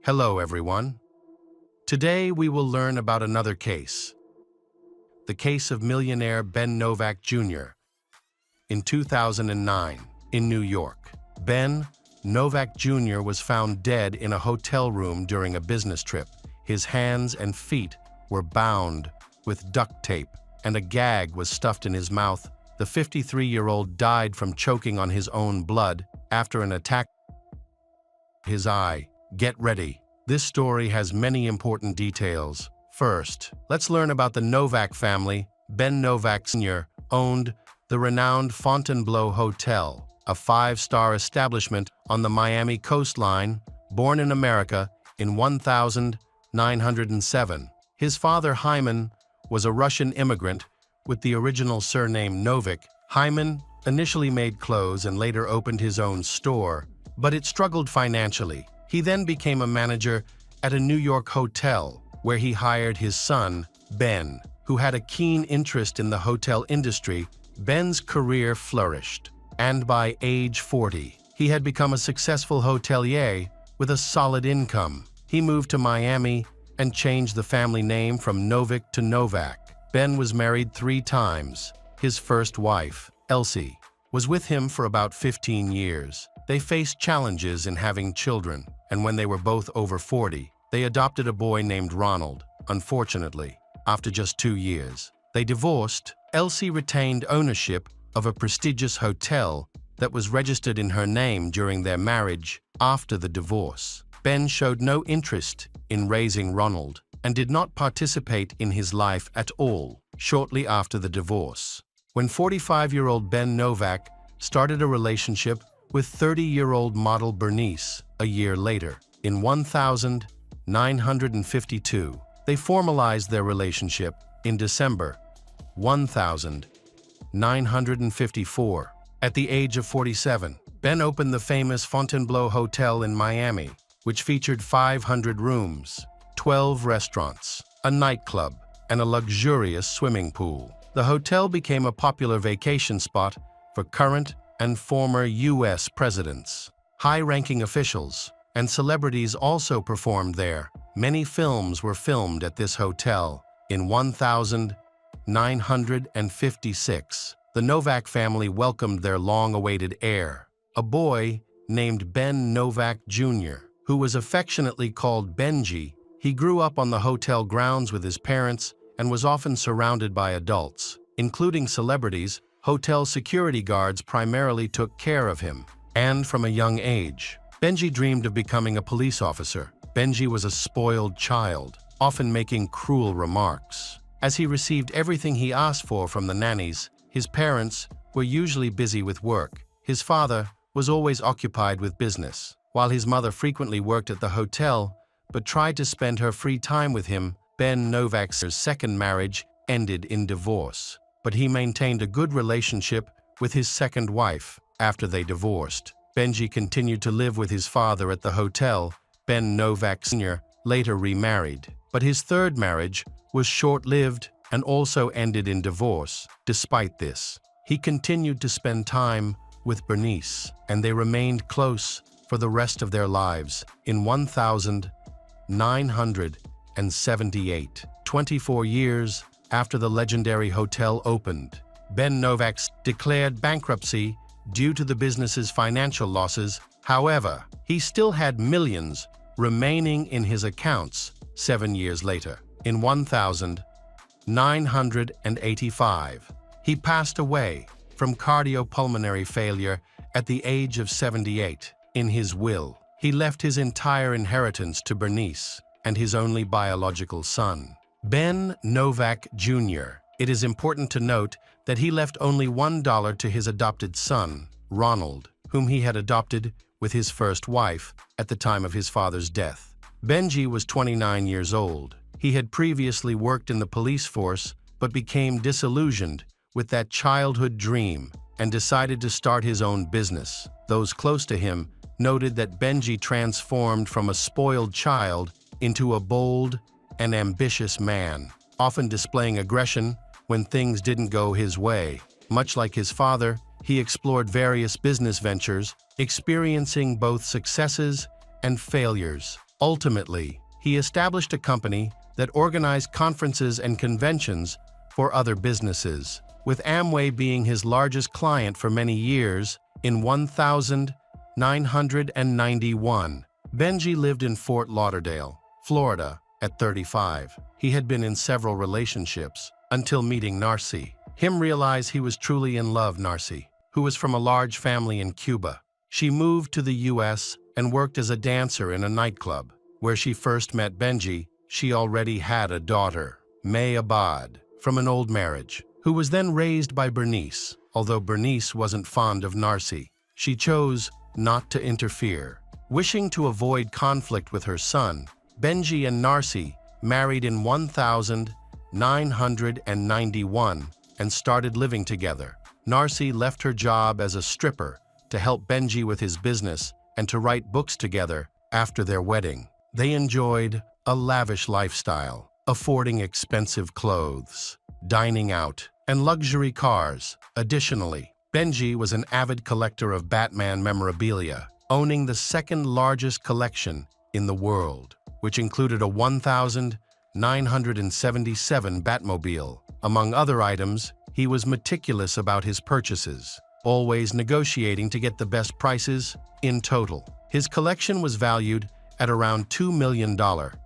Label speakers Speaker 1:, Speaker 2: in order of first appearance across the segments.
Speaker 1: Hello, everyone. Today we will learn about another case. The case of millionaire Ben Novak Jr. In 2009, in New York, Ben Novak Jr. was found dead in a hotel room during a business trip. His hands and feet were bound with duct tape, and a gag was stuffed in his mouth. The 53-year-old died from choking on his own blood after an attack on his eye. Get ready. This story has many important details. First, let's learn about the Novak family. Ben Novak Sr. owned the renowned Fontainebleau Hotel, a five-star establishment on the Miami coastline. Born in America in 1907, his father Hyman was a Russian immigrant with the original surname Novik. Hyman initially made clothes and later opened his own store, but it struggled financially. He then became a manager at a New York hotel, where he hired his son, Ben, who had a keen interest in the hotel industry. Ben's career flourished, and by age 40, he had become a successful hotelier with a solid income. He moved to Miami and changed the family name from Novik to Novak. Ben was married 3 times. His first wife, Elsie, was with him for about 15 years. They faced challenges in having children, and when they were both over 40, they adopted a boy named Ronald. Unfortunately, after just 2 years, they divorced. Elsie retained ownership of a prestigious hotel that was registered in her name during their marriage. After the divorce, Ben showed no interest in raising Ronald and did not participate in his life at all. Shortly after the divorce, when 45-year-old Ben Novak started a relationship with 30-year-old model Bernice a year later, in 1952, they formalized their relationship in December 1954. At the age of 47, Ben opened the famous Fontainebleau Hotel in Miami, which featured 500 rooms, 12 restaurants, a nightclub, and a luxurious swimming pool. The hotel became a popular vacation spot for current and former U.S. presidents. High-ranking officials and celebrities also performed there. Many films were filmed at this hotel. In 1956, the Novak family welcomed their long-awaited heir, a boy named Ben Novak Jr., who was affectionately called Benji. He grew up on the hotel grounds with his parents and was often surrounded by adults, including celebrities. Hotel security guards primarily took care of him, and from a young age, Benji dreamed of becoming a police officer. Benji was a spoiled child, often making cruel remarks. As he received everything he asked for from the nannies, his parents were usually busy with work. His father was always occupied with business, while his mother frequently worked at the hotel but tried to spend her free time with him. Ben Novak's second marriage ended in divorce, but he maintained a good relationship with his second wife. After they divorced, Benji continued to live with his father at the hotel. Ben Novak Sr. later remarried, but his third marriage was short-lived and also ended in divorce. Despite this, he continued to spend time with Bernice, and they remained close for the rest of their lives. In 1978, 24 years after the legendary hotel opened, Ben Novak declared bankruptcy due to the business's financial losses. However, he still had millions remaining in his accounts 7 years later. In 1985, he passed away from cardiopulmonary failure at the age of 78. In his will, he left his entire inheritance to Bernice and his only biological son, Ben Novak Jr. It is important to note that he left only $1 to his adopted son, Ronald, whom he had adopted with his first wife at the time of his father's death. Benji was 29 years old. He had previously worked in the police force but became disillusioned with that childhood dream and decided to start his own business. Those close to him noted that Benji transformed from a spoiled child into a bold and ambitious man, often displaying aggression when things didn't go his way. Much like his father, he explored various business ventures, experiencing both successes and failures. Ultimately, he established a company that organized conferences and conventions for other businesses, with Amway being his largest client for many years. In 1991, Benji lived in Fort Lauderdale, Florida, at 35. He had been in several relationships until meeting Narcy. Him realized he was truly in love. Narcy, who was from a large family in Cuba. She moved to the U.S. and worked as a dancer in a nightclub. Where she first met Benji, she already had a daughter, May Abad, from an old marriage, who was then raised by Bernice. Although Bernice wasn't fond of Narcy, she chose not to interfere. Wishing to avoid conflict with her son, Benji and Narcy married in 1991 and started living together. Narcy left her job as a stripper to help Benji with his business and to write books together. After their wedding, they enjoyed a lavish lifestyle, affording expensive clothes, dining out, and luxury cars. Additionally, Benji was an avid collector of Batman memorabilia, owning the second largest collection in the world, which included a 1,977 Batmobile. Among other items, he was meticulous about his purchases, always negotiating to get the best prices. In total, his collection was valued at around $2 million.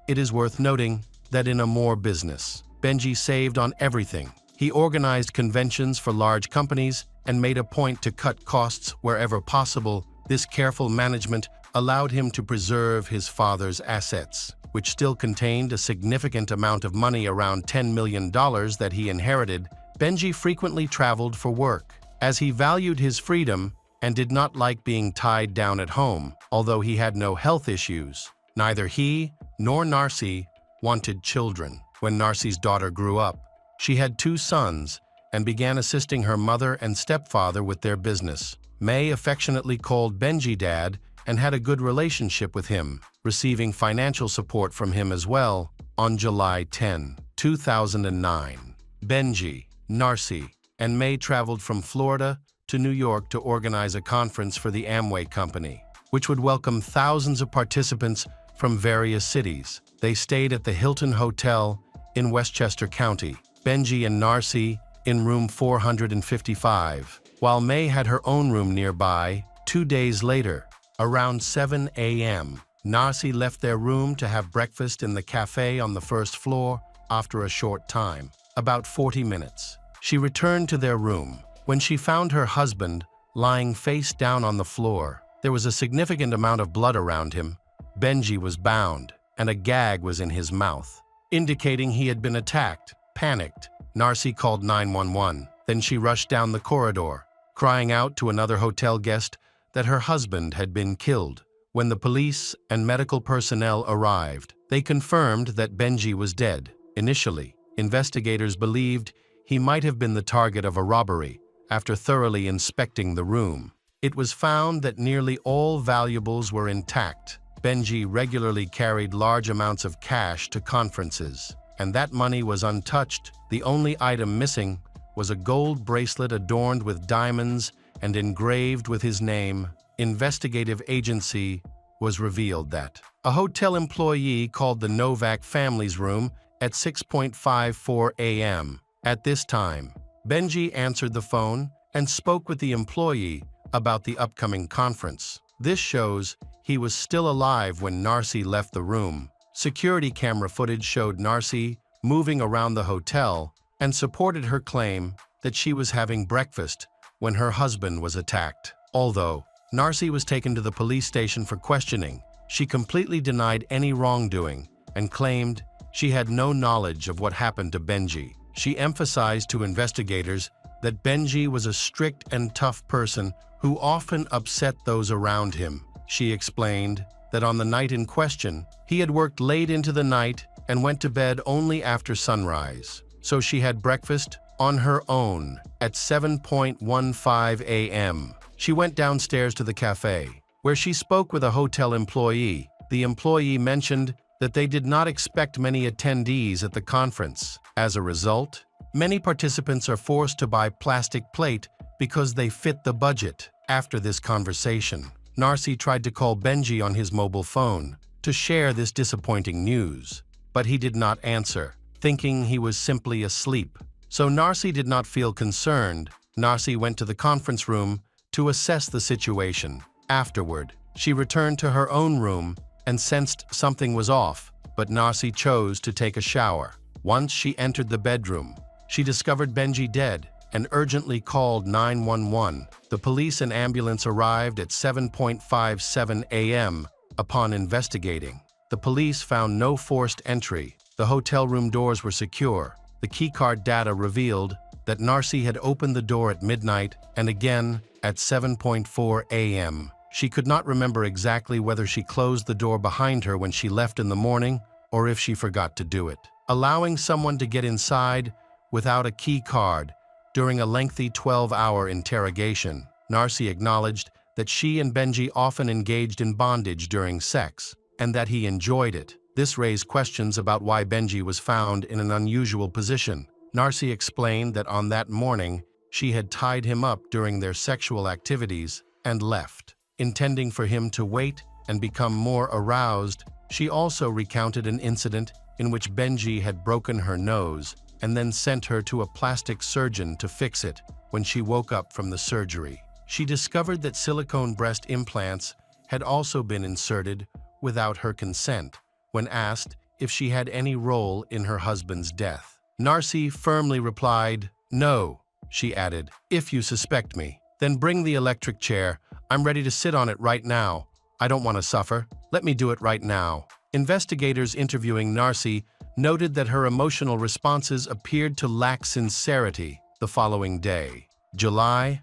Speaker 1: It is worth noting that in Amore business, Benji saved on everything. He organized conventions for large companies and made a point to cut costs wherever possible. This careful management allowed him to preserve his father's assets, which still contained a significant amount of money, around $10 million that he inherited. Benji frequently traveled for work, as he valued his freedom and did not like being tied down at home. Although he had no health issues, neither he nor Narcy wanted children. When Narcy's daughter grew up, she had 2 sons and began assisting her mother and stepfather with their business. May affectionately called Benji Dad and had a good relationship with him, receiving financial support from him as well. On July 10, 2009, Benji, Narcy, and May traveled from Florida to New York to organize a conference for the Amway Company, which would welcome thousands of participants from various cities. They stayed at the Hilton Hotel in Westchester County. Benji and Narcy in room 455, while May had her own room nearby. 2 days later, around 7 a.m., Narcy left their room to have breakfast in the cafe on the first floor. After a short time, about 40 minutes, she returned to their room. When she found her husband lying face down on the floor, there was a significant amount of blood around him. Benji was bound, and a gag was in his mouth, indicating he had been attacked. Panicked, Narcy called 911. Then she rushed down the corridor, crying out to another hotel guest that her husband had been killed. When the police and medical personnel arrived, they confirmed that Benji was dead. Initially, investigators believed he might have been the target of a robbery. After thoroughly inspecting the room, it was found that nearly all valuables were intact. Benji regularly carried large amounts of cash to conferences, and that money was untouched. The only item missing was a gold bracelet adorned with diamonds and engraved with his name. Investigative agency was revealed that a hotel employee called the Novak family's room at 6:54 a.m. At this time, Benji answered the phone and spoke with the employee about the upcoming conference. This shows he was still alive when Narcy left the room. Security camera footage showed Narcy moving around the hotel and supported her claim that she was having breakfast when her husband was attacked. Although Narcy was taken to the police station for questioning, she completely denied any wrongdoing and claimed she had no knowledge of what happened to Benji. She emphasized to investigators that Benji was a strict and tough person who often upset those around him. She explained that on the night in question, he had worked late into the night and went to bed only after sunrise. So she had breakfast on her own at 7:15 a.m. She went downstairs to the cafe, where she spoke with a hotel employee. The employee mentioned that they did not expect many attendees at the conference. As a result, many participants are forced to buy plastic plate because they fit the budget. After this conversation, Narcy tried to call Benji on his mobile phone, to share this disappointing news, but he did not answer, thinking he was simply asleep. So Narcy did not feel concerned. Narcy went to the conference room to assess the situation. Afterward, she returned to her own room and sensed something was off, but Narcy chose to take a shower. Once she entered the bedroom, she discovered Benji dead and urgently called 911. The police and ambulance arrived at 7:57 a.m. Upon investigating, the police found no forced entry. The hotel room doors were secure. The keycard data revealed that Narcy had opened the door at midnight and again at 7:04 a.m. She could not remember exactly whether she closed the door behind her when she left in the morning or if she forgot to do it. Allowing someone to get inside without a key card during a lengthy 12-hour interrogation, Narcy acknowledged that she and Benji often engaged in bondage during sex and that he enjoyed it. This raised questions about why Benji was found in an unusual position. Narcy explained that on that morning, she had tied him up during their sexual activities and left, intending for him to wait and become more aroused. She also recounted an incident in which Benji had broken her nose and then sent her to a plastic surgeon to fix it. When she woke up from the surgery, she discovered that silicone breast implants had also been inserted without her consent when asked if she had any role in her husband's death. Narcy firmly replied, "No," she added. "If you suspect me, then bring the electric chair. I'm ready to sit on it right now. I don't want to suffer. Let me do it right now." Investigators interviewing Narcy noted that her emotional responses appeared to lack sincerity. The following day, July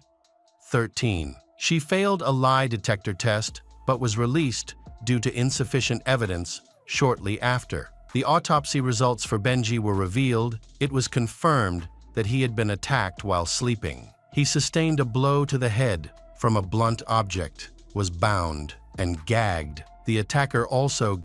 Speaker 1: 13, she failed a lie detector test but was released due to insufficient evidence shortly after. The autopsy results for Benji were revealed. It was confirmed that he had been attacked while sleeping. He sustained a blow to the head from a blunt object, was bound, and gagged. The attacker also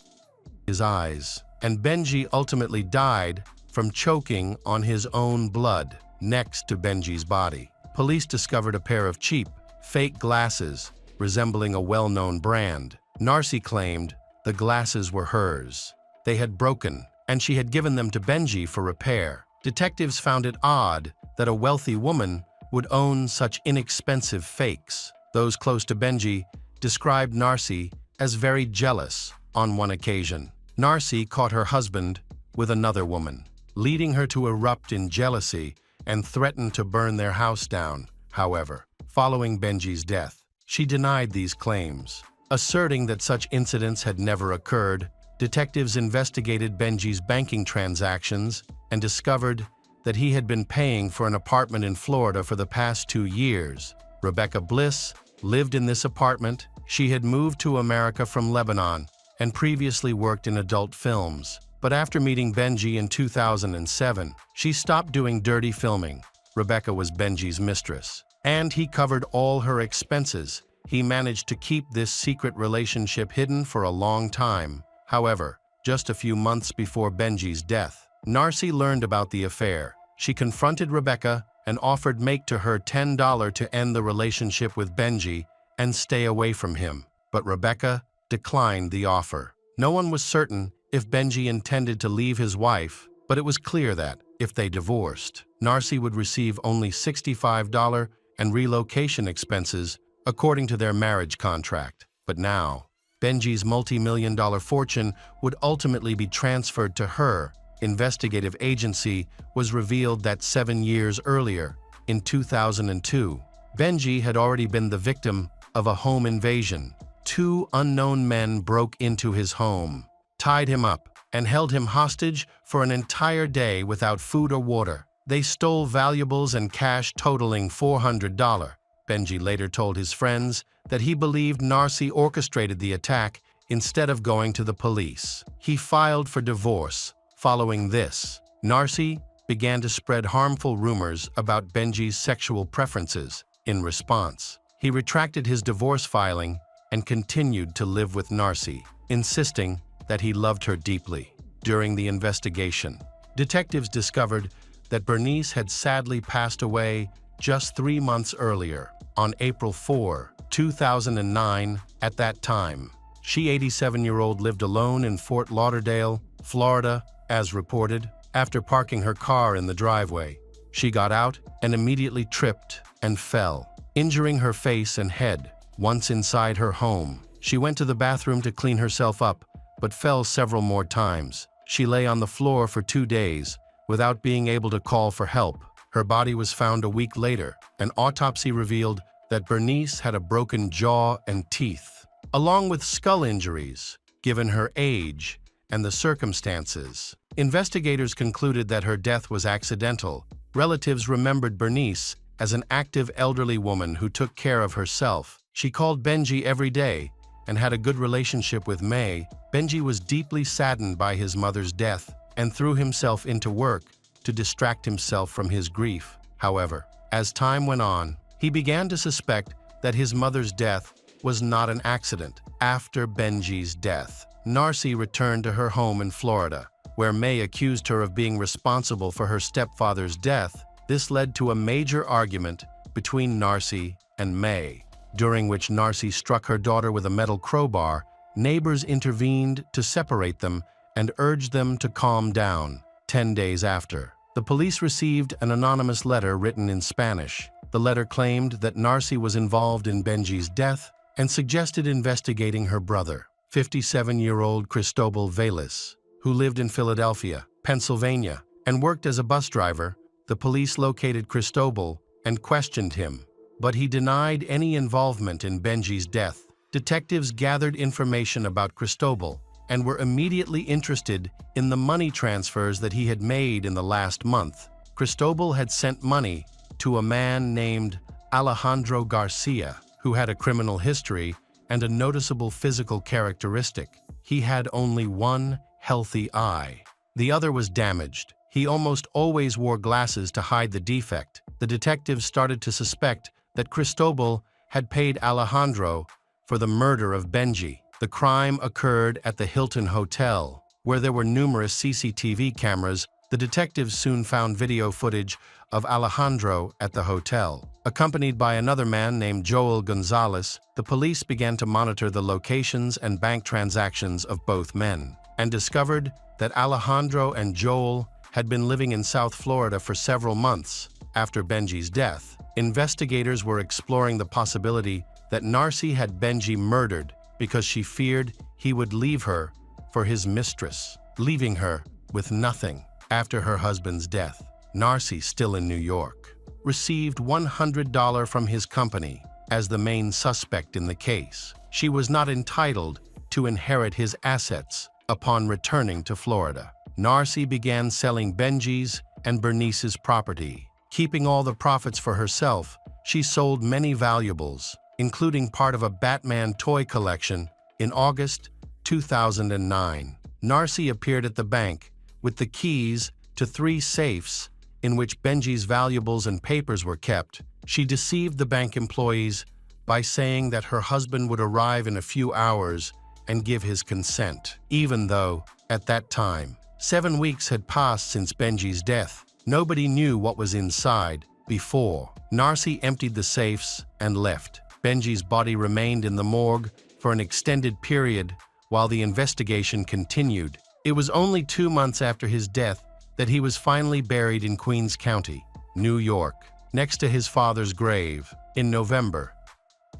Speaker 1: his eyes, and Benji ultimately died from choking on his own blood. Next to Benji's body, police discovered a pair of cheap, fake glasses resembling a well-known brand. Narcy claimed the glasses were hers. They had broken, and she had given them to Benji for repair. Detectives found it odd that a wealthy woman would own such inexpensive fakes. Those close to Benji described Narcy as very jealous. On one occasion, Narcy caught her husband with another woman, leading her to erupt in jealousy and threatened to burn their house down. However, following Benji's death, she denied these claims, asserting that such incidents had never occurred. Detectives investigated Benji's banking transactions and discovered that he had been paying for an apartment in Florida for the past 2 years. Rebecca Bliss lived in this apartment. She had moved to America from Lebanon and previously worked in adult films. But after meeting Benji in 2007, she stopped doing dirty filming. Rebecca was Benji's mistress, and he covered all her expenses. He managed to keep this secret relationship hidden for a long time. However, just a few months before Benji's death, Narcy learned about the affair. She confronted Rebecca and offered make to her $10 to end the relationship with Benji and stay away from him. But Rebecca declined the offer. No one was certain if Benji intended to leave his wife, but it was clear that, if they divorced, Narcy would receive only $65 and relocation expenses according to their marriage contract. But now, Benji's multi-million-dollar fortune would ultimately be transferred to her. Investigative agency was revealed that 7 years earlier, in 2002, Benji had already been the victim of a home invasion. 2 unknown men broke into his home, tied him up, and held him hostage for an entire day without food or water. They stole valuables and cash totaling $400. Benji later told his friends that he believed Narcy orchestrated the attack instead of going to the police. He filed for divorce. Following this, Narcy began to spread harmful rumors about Benji's sexual preferences. In response, he retracted his divorce filing and continued to live with Narcy, insisting that he loved her deeply. During the investigation, detectives discovered that Bernice had sadly passed away just 3 months earlier, on April 4, 2009. At that time, She, 87-year-old, lived alone in Fort Lauderdale, Florida, as reported. After parking her car in the driveway, she got out and immediately tripped and fell, injuring her face and head. Once inside her home, she went to the bathroom to clean herself up, but fell several more times. She lay on the floor for 2 days without being able to call for help. Her body was found a week later. An autopsy revealed that Bernice had a broken jaw and teeth, along with skull injuries. Given her age and the circumstances, investigators concluded that her death was accidental. Relatives remembered Bernice as an active elderly woman who took care of herself. She called Benji every day and had a good relationship with May. Benji was deeply saddened by his mother's death and threw himself into work to distract himself from his grief. However, as time went on, he began to suspect that his mother's death was not an accident. After Benji's death, Narcy returned to her home in Florida, where May accused her of being responsible for her stepfather's death. This led to a major argument between Narcy and May, during which Narcy struck her daughter with a metal crowbar. Neighbors intervened to separate them and urged them to calm down. 10 days after, the police received an anonymous letter written in Spanish. The letter claimed that Narcy was involved in Benji's death and suggested investigating her brother, 57-year-old Cristobal Velas, who lived in Philadelphia, Pennsylvania, and worked as a bus driver. The police located Cristobal and questioned him, but he denied any involvement in Benji's death. Detectives gathered information about Cristobal and were immediately interested in the money transfers that he had made in the last month. Cristobal had sent money to a man named Alejandro Garcia, who had a criminal history and a noticeable physical characteristic. He had only one healthy eye. The other was damaged. He almost always wore glasses to hide the defect. The detectives started to suspect that Cristobal had paid Alejandro for the murder of Benji. The crime occurred at the Hilton Hotel, where there were numerous CCTV cameras. The detectives soon found video footage of Alejandro at the hotel. Accompanied by another man named Joel Gonzalez, the police began to monitor the locations and bank transactions of both men, and discovered that Alejandro and Joel had been living in South Florida for several months. After Benji's death, investigators were exploring the possibility that Narcy had Benji murdered because she feared he would leave her for his mistress, leaving her with nothing. After her husband's death, Narcy, still in New York, received $100 from his company as the main suspect in the case. She was not entitled to inherit his assets upon returning to Florida. Narcy began selling Benji's and Bernice's property. Keeping all the profits for herself, she sold many valuables, including part of a Batman toy collection. In August 2009, Narcy appeared at the bank with the keys to 3 safes in which Benji's valuables and papers were kept. She deceived the bank employees by saying that her husband would arrive in a few hours and give his consent, even though, at that time, 7 weeks had passed since Benji's death. Nobody knew what was inside. Before Narcy emptied the safes and left, Benji's body remained in the morgue for an extended period while the investigation continued. It was only 2 months after his death that he was finally buried in Queens County, New York, next to his father's grave. In November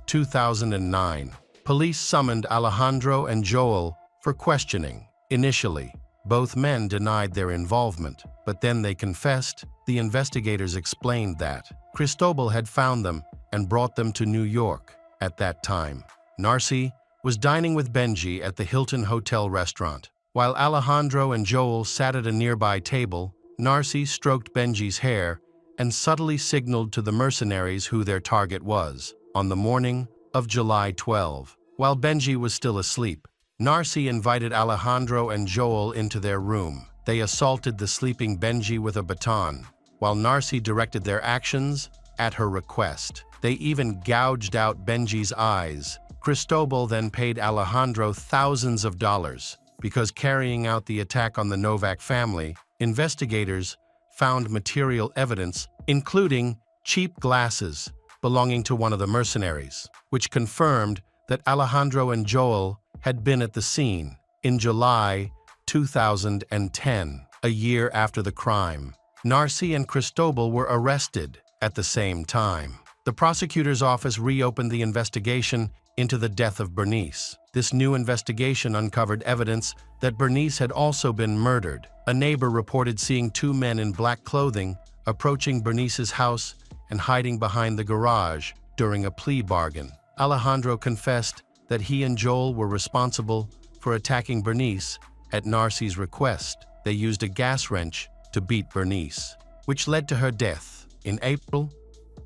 Speaker 1: 2009, police summoned Alejandro and Joel for questioning. Initially, both men denied their involvement, but then they confessed. The investigators explained that Cristobal had found them and brought them to New York. At that time, Narcy was dining with Benji at the Hilton Hotel restaurant. While Alejandro and Joel sat at a nearby table, Narcy stroked Benji's hair and subtly signaled to the mercenaries who their target was. On the morning of July 12, while Benji was still asleep, Narcy invited Alejandro and Joel into their room. They assaulted the sleeping Benji with a baton, while Narcy directed their actions at her request. They even gouged out Benji's eyes. Cristobal then paid Alejandro thousands of dollars because carrying out the attack on the Novak family. Investigators found material evidence, including cheap glasses belonging to one of the mercenaries, which confirmed that Alejandro and Joel had been at the scene. In July 2010, a year after the crime, Narcy and Cristobal were arrested at the same time. The prosecutor's office reopened the investigation into the death of Bernice. This new investigation uncovered evidence that Bernice had also been murdered. A neighbor reported seeing two men in black clothing approaching Bernice's house and hiding behind the garage during a plea bargain. Alejandro confessed that he and Joel were responsible for attacking Bernice at Narcy's request. They used a gas wrench to beat Bernice, which led to her death. In April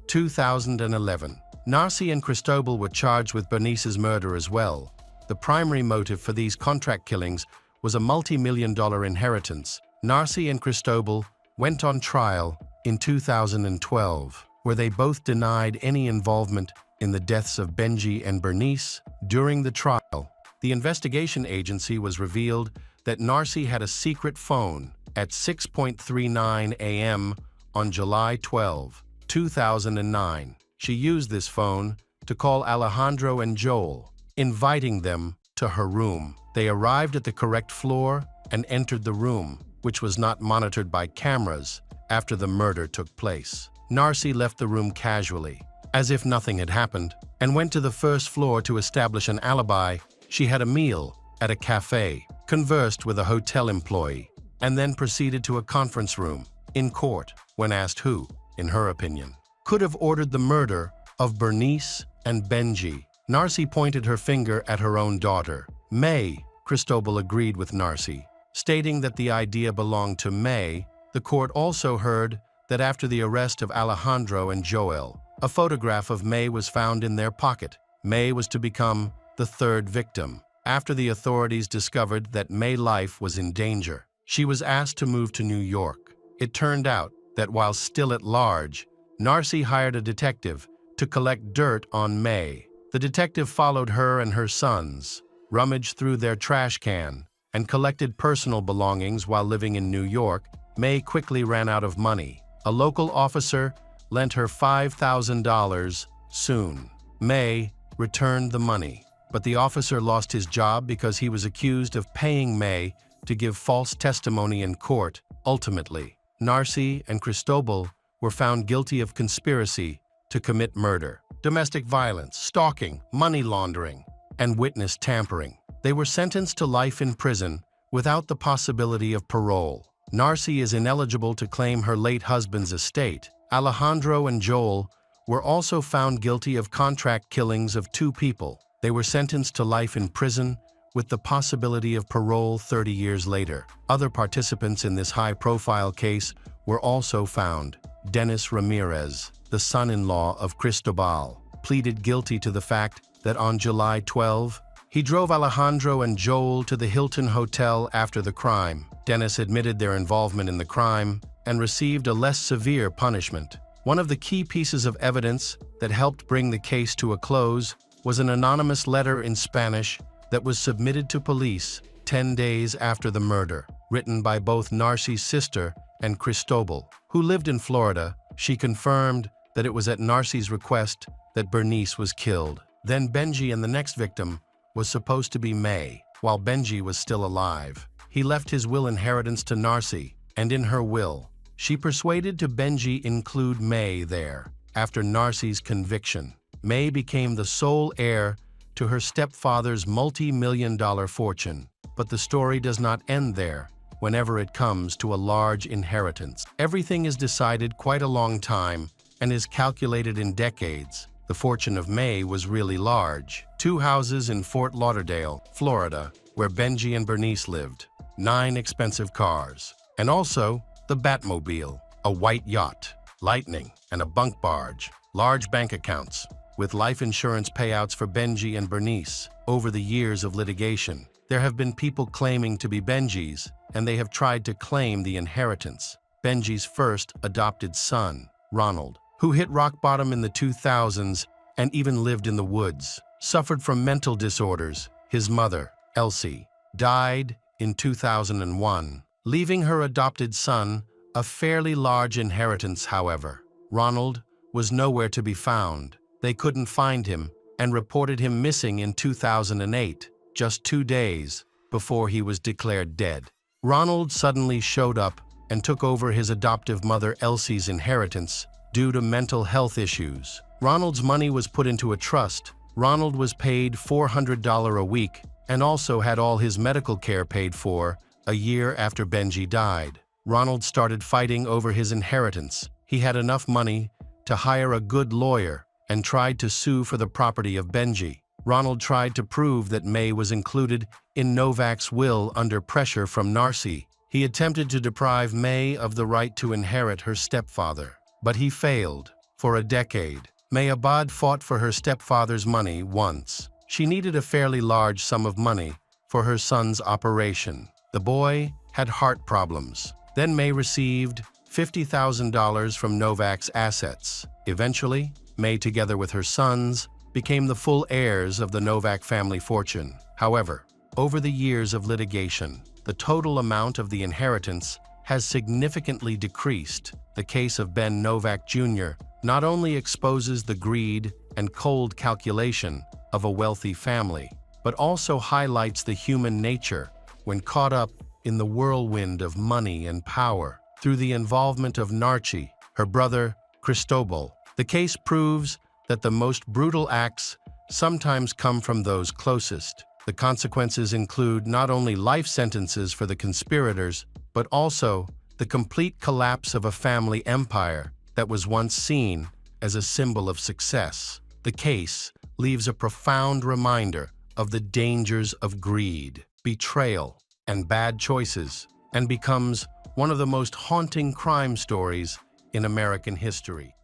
Speaker 1: 2011, Narcy and Cristobal were charged with Bernice's murder as well. The primary motive for these contract killings was a multi-million-dollar inheritance. Narcy and Cristobal went on trial in 2012, where they both denied any involvement in the deaths of Benji and Bernice. During the trial, the investigation agency was revealed that Narcy had a secret phone at 6:39 a.m. on July 12, 2009. She used this phone to call Alejandro and Joel, inviting them to her room. They arrived at the correct floor and entered the room, which was not monitored by cameras after the murder took place. Narcy left the room casually, as if nothing had happened, and went to the first floor to establish an alibi. She had a meal at a cafe, conversed with a hotel employee, and then proceeded to a conference room. In court, when asked who, in her opinion, could have ordered the murder of Bernice and Benji, Narcy pointed her finger at her own daughter, May. Cristobal agreed with Narcy, stating that the idea belonged to May. The court also heard that after the arrest of Alejandro and Joel, a photograph of May was found in their pocket. May was to become the third victim. After the authorities discovered that May's life was in danger, she was asked to move to New York. It turned out that while still at large, Narcy hired a detective to collect dirt on May. The detective followed her and her sons, rummaged through their trash can, and collected personal belongings while living in New York. May quickly ran out of money. A local officer lent her $5,000 soon. May returned the money, but the officer lost his job because he was accused of paying May to give false testimony in court. Ultimately, Narcy and Cristobal were found guilty of conspiracy to commit murder, domestic violence, stalking, money laundering, and witness tampering. They were sentenced to life in prison without the possibility of parole. Narcy is ineligible to claim her late husband's estate. Alejandro and Joel were also found guilty of contract killings of two people. They were sentenced to life in prison with the possibility of parole 30 years later. Other participants in this high-profile case were also found. Dennis Ramirez, the son-in-law of Cristobal, pleaded guilty to the fact that on July 12, he drove Alejandro and Joel to the Hilton Hotel after the crime. Dennis admitted their involvement in the crime and received a less severe punishment. One of the key pieces of evidence that helped bring the case to a close was an anonymous letter in Spanish that was submitted to police 10 days after the murder, written by both Narcy's sister and Cristobal, who lived in Florida. She confirmed that it was at Narcy's request that Bernice was killed. Then Benji, and the next victim was supposed to be May, while Benji was still alive. He left his will inheritance to Narcy, and in her will, she persuaded to Benji include May there. After Narcy's conviction, May became the sole heir to her stepfather's multi-million-dollar fortune. But the story does not end there. Whenever it comes to a large inheritance, everything is decided quite a long time and is calculated in decades. The fortune of May was really large. 2 houses in Fort Lauderdale, Florida, where Benji and Bernice lived, 9 expensive cars, and also the Batmobile, a white yacht, Lightning, and a bunk barge, large bank accounts, with life insurance payouts for Benji and Bernice. Over the years of litigation, there have been people claiming to be Benji's, and they have tried to claim the inheritance. Benji's first adopted son, Ronald, who hit rock bottom in the 2000s and even lived in the woods, suffered from mental disorders. His mother, Elsie, died in 2001, leaving her adopted son a fairly large inheritance. However, Ronald was nowhere to be found. They couldn't find him and reported him missing in 2008. just 2 days before he was declared dead. Ronald suddenly showed up and took over his adoptive mother Elsie's inheritance due to mental health issues. Ronald's money was put into a trust. Ronald was paid $400 a week and also had all his medical care paid for a year after Benji died. Ronald started fighting over his inheritance. He had enough money to hire a good lawyer and tried to sue for the property of Benji. Ronald tried to prove that May was included in Novak's will under pressure from Narcy. He attempted to deprive May of the right to inherit her stepfather, but he failed. For a decade, May Abad fought for her stepfather's money once. She needed a fairly large sum of money for her son's operation. The boy had heart problems. Then May received $50,000 from Novak's assets. Eventually, May, together with her sons, became the full heirs of the Novak family fortune. However, over the years of litigation, the total amount of the inheritance has significantly decreased. The case of Ben Novak Jr. not only exposes the greed and cold calculation of a wealthy family, but also highlights the human nature when caught up in the whirlwind of money and power. Through the involvement of Narcy, her brother Cristobal, the case proves that the most brutal acts sometimes come from those closest. The consequences include not only life sentences for the conspirators, but also the complete collapse of a family empire that was once seen as a symbol of success. The case leaves a profound reminder of the dangers of greed, betrayal, and bad choices, and becomes one of the most haunting crime stories in American history.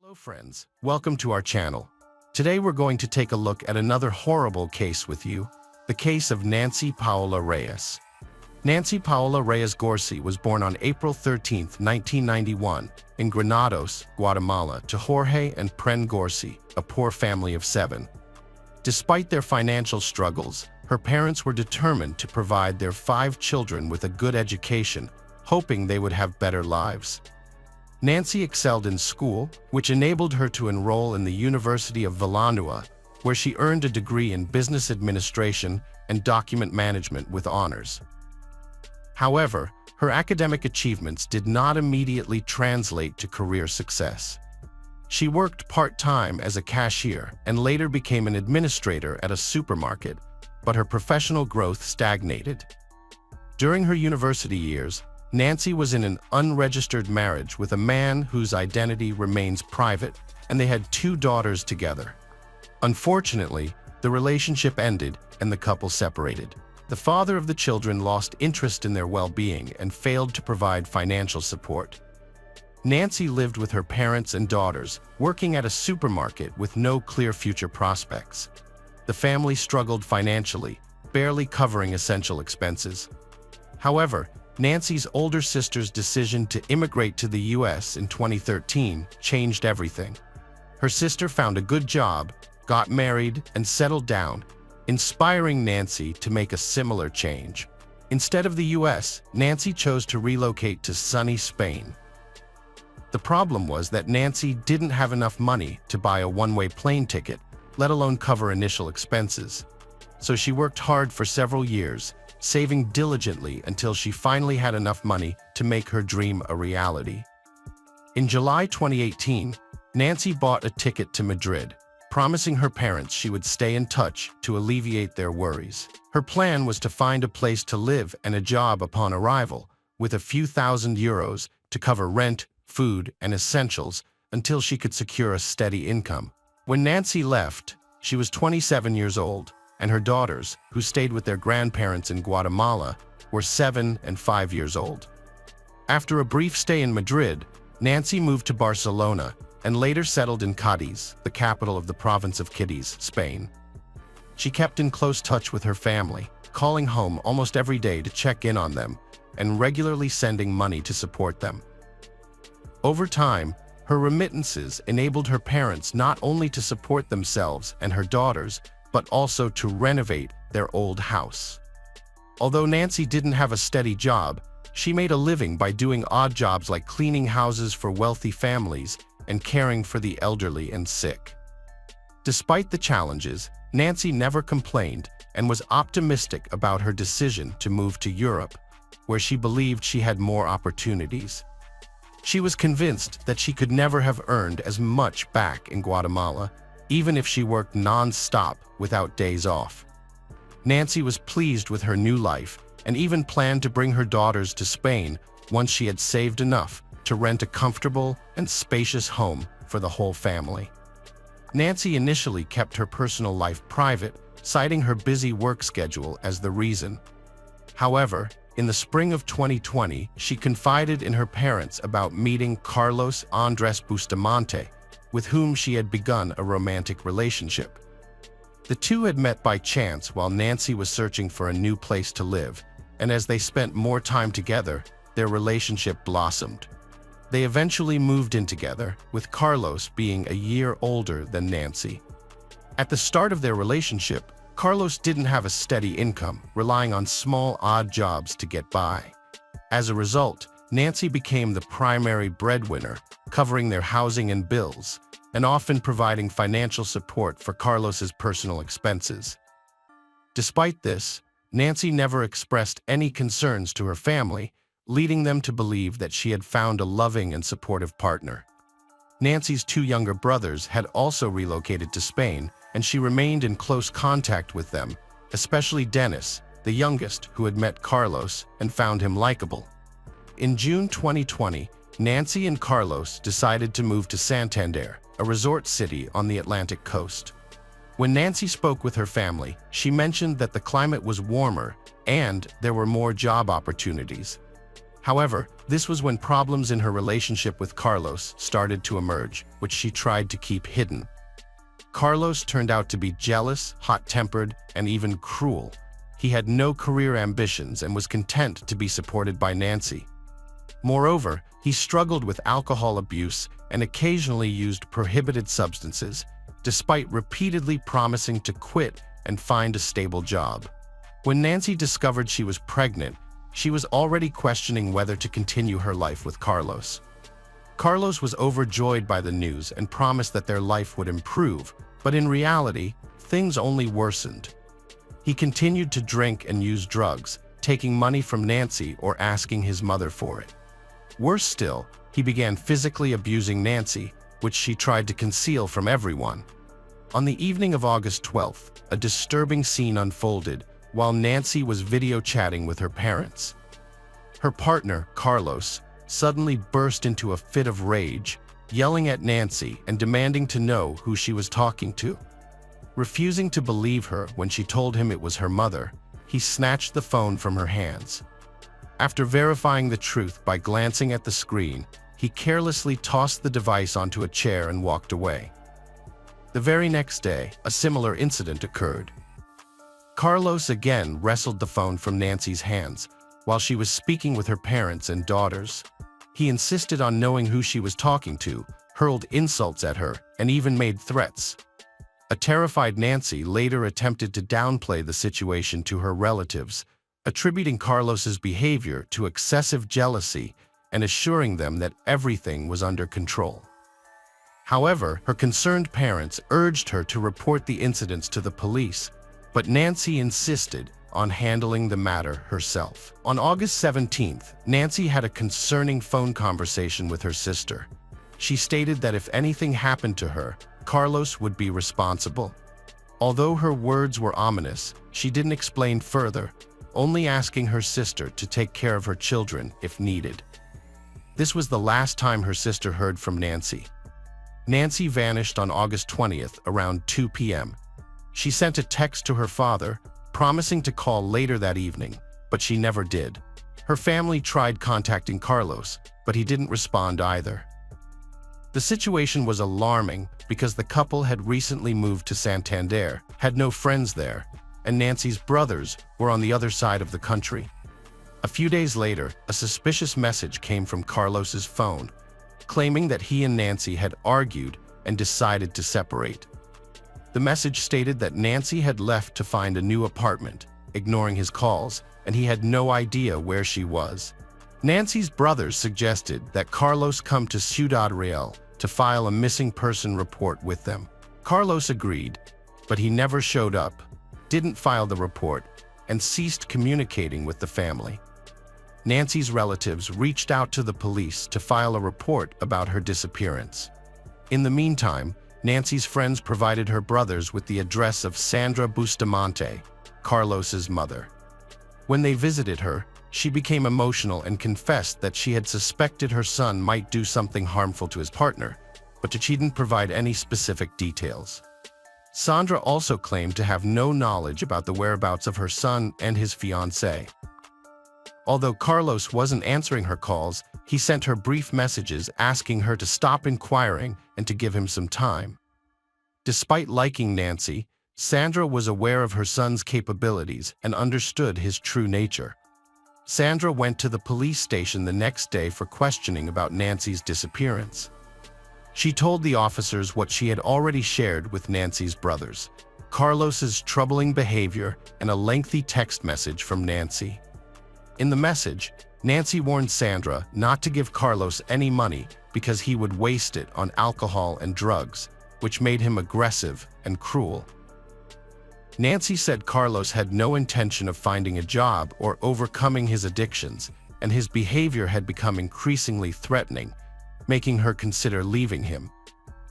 Speaker 1: Hello friends, welcome to our channel. Today we're going to take a look at another horrible case with you, the case of Nancy Paola Reyes. Nancy Paola Reyes Gorsi was born on April 13, 1991, in Granados, Guatemala, to Jorge and Pren Gorsi, a poor family of 7. Despite their financial struggles, her parents were determined to provide their 5 children with a good education, hoping they would have better lives. Nancy excelled in school, which enabled her to enroll in the University of Villanova, where she earned a degree in business administration and document management with honors. However, her academic achievements did not immediately translate to career success. She worked part-time as a cashier and later became an administrator at a supermarket, but her professional growth stagnated. During her university years, Nancy was in an unregistered marriage with a man whose identity remains private, and they had 2 daughters together. Unfortunately, the relationship ended and the couple separated. The father of the children lost interest in their well-being and failed to provide financial support. Nancy lived with her parents and daughters, working at a supermarket with no clear future prospects. The family struggled financially, barely covering essential expenses. However, Nancy's older sister's decision to immigrate to the U.S. in 2013 changed everything. Her sister found a good job, got married, and settled down, inspiring Nancy to make a similar change. Instead of the U.S., Nancy chose to relocate to sunny Spain. The problem was that Nancy didn't have enough money to buy a one-way plane ticket, let alone cover initial expenses. So she worked hard for several years, saving diligently until she finally had enough money to make her dream a reality. In July 2018, Nancy bought a ticket to Madrid, promising her parents she would stay in touch to alleviate their worries. Her plan was to find a place to live and a job upon arrival, with a few €1,000 to cover rent, food, and essentials until she could secure a steady income. When Nancy left, she was 27 years old, and her daughters, who stayed with their grandparents in Guatemala, were 7 and 5 years old. After a brief stay in Madrid, Nancy moved to Barcelona and later settled in Cádiz, the capital of the province of Cádiz, Spain. She kept in close touch with her family, calling home almost every day to check in on them and regularly sending money to support them. Over time, her remittances enabled her parents not only to support themselves and her daughters, but also to renovate their old house. Although Nancy didn't have a steady job, she made a living by doing odd jobs like cleaning houses for wealthy families and caring for the elderly and sick. Despite the challenges, Nancy never complained and was optimistic about her decision to move to Europe, where she believed she had more opportunities. She was convinced that she could never have earned as much back in Guatemala, even if she worked non-stop without days off. Nancy was pleased with her new life and even planned to bring her daughters to Spain once she had saved enough to rent a comfortable and spacious home for the whole family. Nancy initially kept her personal life private, citing her busy work schedule as the reason. However, in the spring of 2020, she confided in her parents about meeting Carlos Andres Bustamante, with whom she had begun a romantic relationship. The two had met by chance while Nancy was searching for a new place to live, and as they spent more time together, their relationship blossomed. They eventually moved in together, with Carlos being a year older than Nancy. At the start of their relationship, Carlos didn't have a steady income, relying on small, odd jobs to get by. As a result, Nancy became the primary breadwinner, covering their housing and bills, and often providing financial support for Carlos's personal expenses. Despite this, Nancy never expressed any concerns to her family, leading them to believe that she had found a loving and supportive partner. Nancy's two younger brothers had also relocated to Spain, and she remained in close contact with them, especially Dennis, the youngest, who had met Carlos and found him likable. In June 2020, Nancy and Carlos decided to move to Santander, a resort city on the Atlantic coast. When Nancy spoke with her family, she mentioned that the climate was warmer and there were more job opportunities. However, this was when problems in her relationship with Carlos started to emerge, which she tried to keep hidden. Carlos turned out to be jealous, hot-tempered, and even cruel. He had no career ambitions and was content to be supported by Nancy. Moreover, he struggled with alcohol abuse and occasionally used prohibited substances, despite repeatedly promising to quit and find a stable job. When Nancy discovered she was pregnant, she was already questioning whether to continue her life with Carlos. Carlos was overjoyed by the news and promised that their life would improve, but in reality, things only worsened. He continued to drink and use drugs, taking money from Nancy or asking his mother for it. Worse still, he began physically abusing Nancy, which she tried to conceal from everyone. On the evening of August 12th, a disturbing scene unfolded while Nancy was video chatting with her parents. Her partner, Carlos, suddenly burst into a fit of rage, yelling at Nancy and demanding to know who she was talking to. Refusing to believe her when she told him it was her mother, he snatched the phone from her hands. After verifying the truth by glancing at the screen, he carelessly tossed the device onto a chair and walked away. The very next day, a similar incident occurred. Carlos again wrestled the phone from Nancy's hands while she was speaking with her parents and daughters. He insisted on knowing who she was talking to, hurled insults at her, and even made threats. A terrified Nancy later attempted to downplay the situation to her relatives, attributing Carlos's behavior to excessive jealousy and assuring them that everything was under control. However, her concerned parents urged her to report the incidents to the police, but Nancy insisted on handling the matter herself. On August 17th, Nancy had a concerning phone conversation with her sister. She stated that if anything happened to her, Carlos would be responsible. Although her words were ominous, she didn't explain further, only asking her sister to take care of her children if needed. This was the last time her sister heard from Nancy. Nancy vanished on August 20th around 2 p.m. She sent a text to her father, promising to call later that evening, but she never did. Her family tried contacting Carlos, but he didn't respond either. The situation was alarming because the couple had recently moved to Santander, had no friends there, and Nancy's brothers were on the other side of the country. A few days later, a suspicious message came from Carlos's phone, claiming that he and Nancy had argued and decided to separate. The message stated that Nancy had left to find a new apartment, ignoring his calls, and he had no idea where she was. Nancy's brothers suggested that Carlos come to Ciudad Real to file a missing person report with them. Carlos agreed, but he never showed up. didn't file the report and ceased communicating with the family. Nancy's relatives reached out to the police to file a report about her disappearance. In the meantime, Nancy's friends provided her brothers with the address of Sandra Bustamante, Carlos's mother. When they visited her, she became emotional and confessed that she had suspected her son might do something harmful to his partner, but she didn't provide any specific details. Sandra also claimed to have no knowledge about the whereabouts of her son and his fiancée. Although Carlos wasn't answering her calls, he sent her brief messages asking her to stop inquiring and to give him some time. Despite liking Nancy, Sandra was aware of her son's capabilities and understood his true nature. Sandra went to the police station the next day for questioning about Nancy's disappearance. She told the officers what she had already shared with Nancy's brothers: Carlos's troubling behavior and a lengthy text message from Nancy. In the message, Nancy warned Sandra not to give Carlos any money because he would waste it on alcohol and drugs, which made him aggressive and cruel. Nancy said Carlos had no intention of finding a job or overcoming his addictions, and his behavior had become increasingly threatening, making her consider leaving him.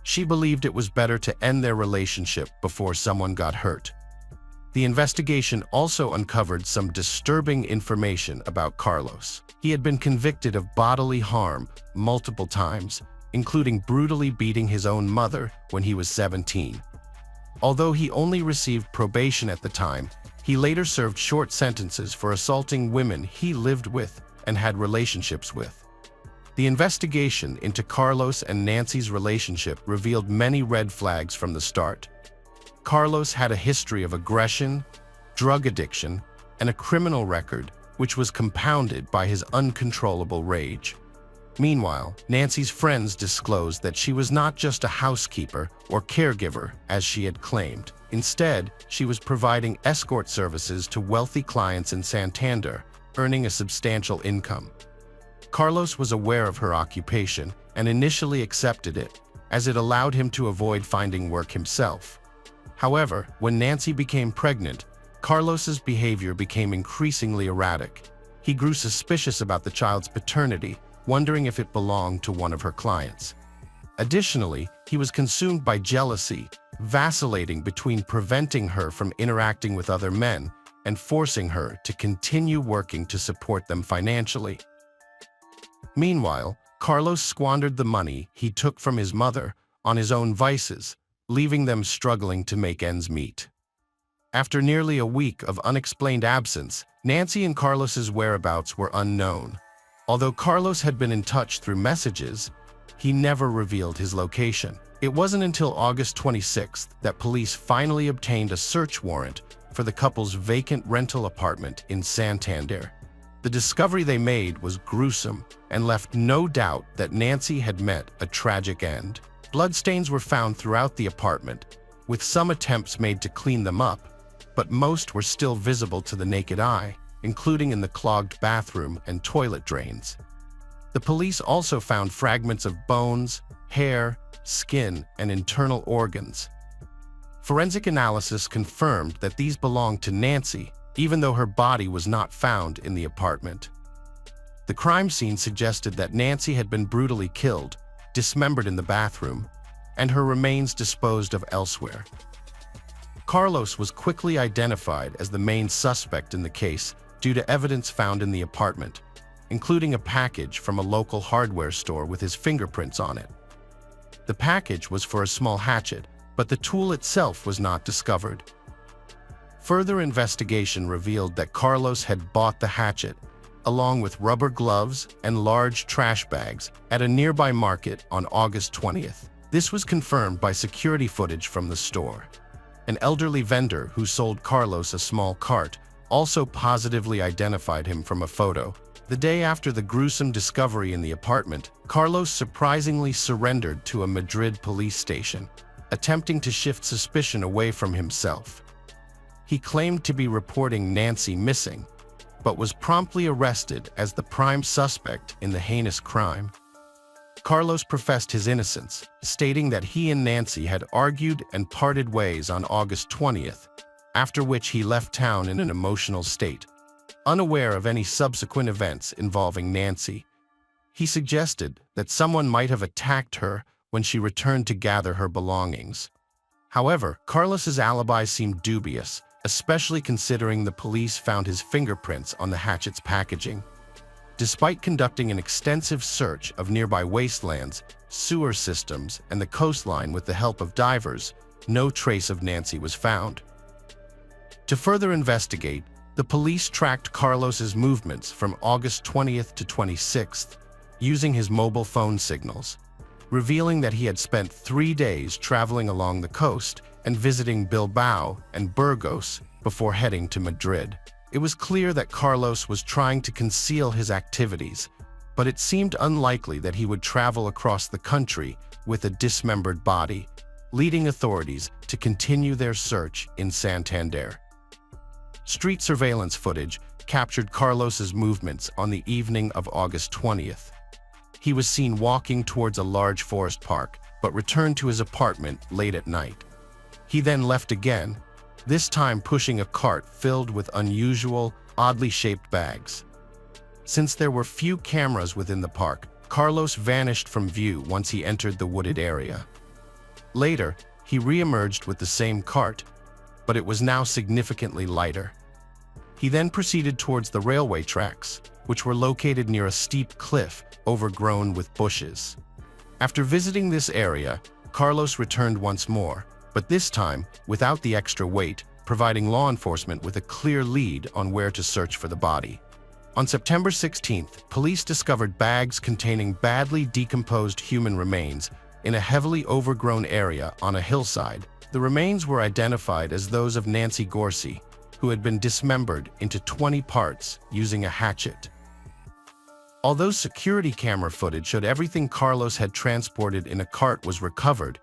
Speaker 1: She believed it was better to end their relationship before someone got hurt. The investigation also uncovered some disturbing information about Carlos. He had been convicted of bodily harm multiple times, including brutally beating his own mother when he was 17. Although he only received probation at the time, he later served short sentences for assaulting women he lived with and had relationships with. The investigation into Carlos and Nancy's relationship revealed many red flags from the start. Carlos had a history of aggression, drug addiction, and a criminal record, which was compounded by his uncontrollable rage. Meanwhile, Nancy's friends disclosed that she was not just a housekeeper or caregiver, as she had claimed. Instead, she was providing escort services to wealthy clients in Santander, earning a substantial income. Carlos was aware of her occupation and initially accepted it, as it allowed him to avoid finding work himself. However, when Nancy became pregnant, Carlos's behavior became increasingly erratic. He grew suspicious about the child's paternity, wondering if it belonged to one of her clients. Additionally, he was consumed by jealousy, vacillating between preventing her from interacting with other men and forcing her to continue working to support them financially. Meanwhile, Carlos squandered the money he took from his mother on his own vices, leaving them struggling to make ends meet. After nearly a week of unexplained absence, Nancy and Carlos's whereabouts were unknown. Although Carlos had been in touch through messages, he never revealed his location. It wasn't until August 26th that police finally obtained a search warrant for the couple's vacant rental apartment in Santander. The discovery they made was gruesome and left no doubt that Nancy had met a tragic end. Bloodstains were found throughout the apartment, with some attempts made to clean them up, but most were still visible to the naked eye, including in the clogged bathroom and toilet drains. The police also found fragments of bones, hair, skin, and internal organs. Forensic analysis confirmed that these belonged to Nancy, even though her body was not found in the apartment. The crime scene suggested that Nancy had been brutally killed, dismembered in the bathroom, and her remains disposed of elsewhere. Carlos was quickly identified as the main suspect in the case due to evidence found in the apartment, including a package from a local hardware store with his fingerprints on it. The package was for a small hatchet, but the tool itself was not discovered. Further investigation revealed that Carlos had bought the hatchet, along with rubber gloves and large trash bags, at a nearby market on August 20th. This was confirmed by security footage from the store. An elderly vendor who sold Carlos a small cart also positively identified him from a photo. The day after the gruesome discovery in the apartment, Carlos surprisingly surrendered to a Madrid police station, attempting to shift suspicion away from himself. He claimed to be reporting Nancy missing, but was promptly arrested as the prime suspect in the heinous crime. Carlos professed his innocence, stating that he and Nancy had argued and parted ways on August 20th, after which he left town in an emotional state. Unaware of any subsequent events involving Nancy, he suggested that someone might have attacked her when she returned to gather her belongings. However, Carlos's alibi seemed dubious, especially considering the police found his fingerprints on the hatchet's packaging. Despite conducting an extensive search of nearby wastelands, sewer systems, and the coastline with the help of divers, no trace of Nancy was found. To further investigate, the police tracked Carlos's movements from August 20th to 26th, using his mobile phone signals, revealing that he had spent 3 days traveling along the coast and visiting Bilbao and Burgos before heading to Madrid. It was clear that Carlos was trying to conceal his activities, but it seemed unlikely that he would travel across the country with a dismembered body, leading authorities to continue their search in Santander. Street surveillance footage captured Carlos's movements on the evening of August 20th. He was seen walking towards a large forest park, but returned to his apartment late at night. He then left again, this time pushing a cart filled with unusual, oddly shaped bags. Since there were few cameras within the park, Carlos vanished from view once he entered the wooded area. Later, he re-emerged with the same cart, but it was now significantly lighter. He then proceeded towards the railway tracks, which were located near a steep cliff overgrown with bushes. After visiting this area, Carlos returned once more, but this time without the extra weight, providing law enforcement with a clear lead on where to search for the body. On September 16th, police discovered bags containing badly decomposed human remains in a heavily overgrown area on a hillside. The remains were identified as those of Nancy Gorcey, who had been dismembered into 20 parts using a hatchet. Although security camera footage showed everything Carlos had transported in a cart was recovered,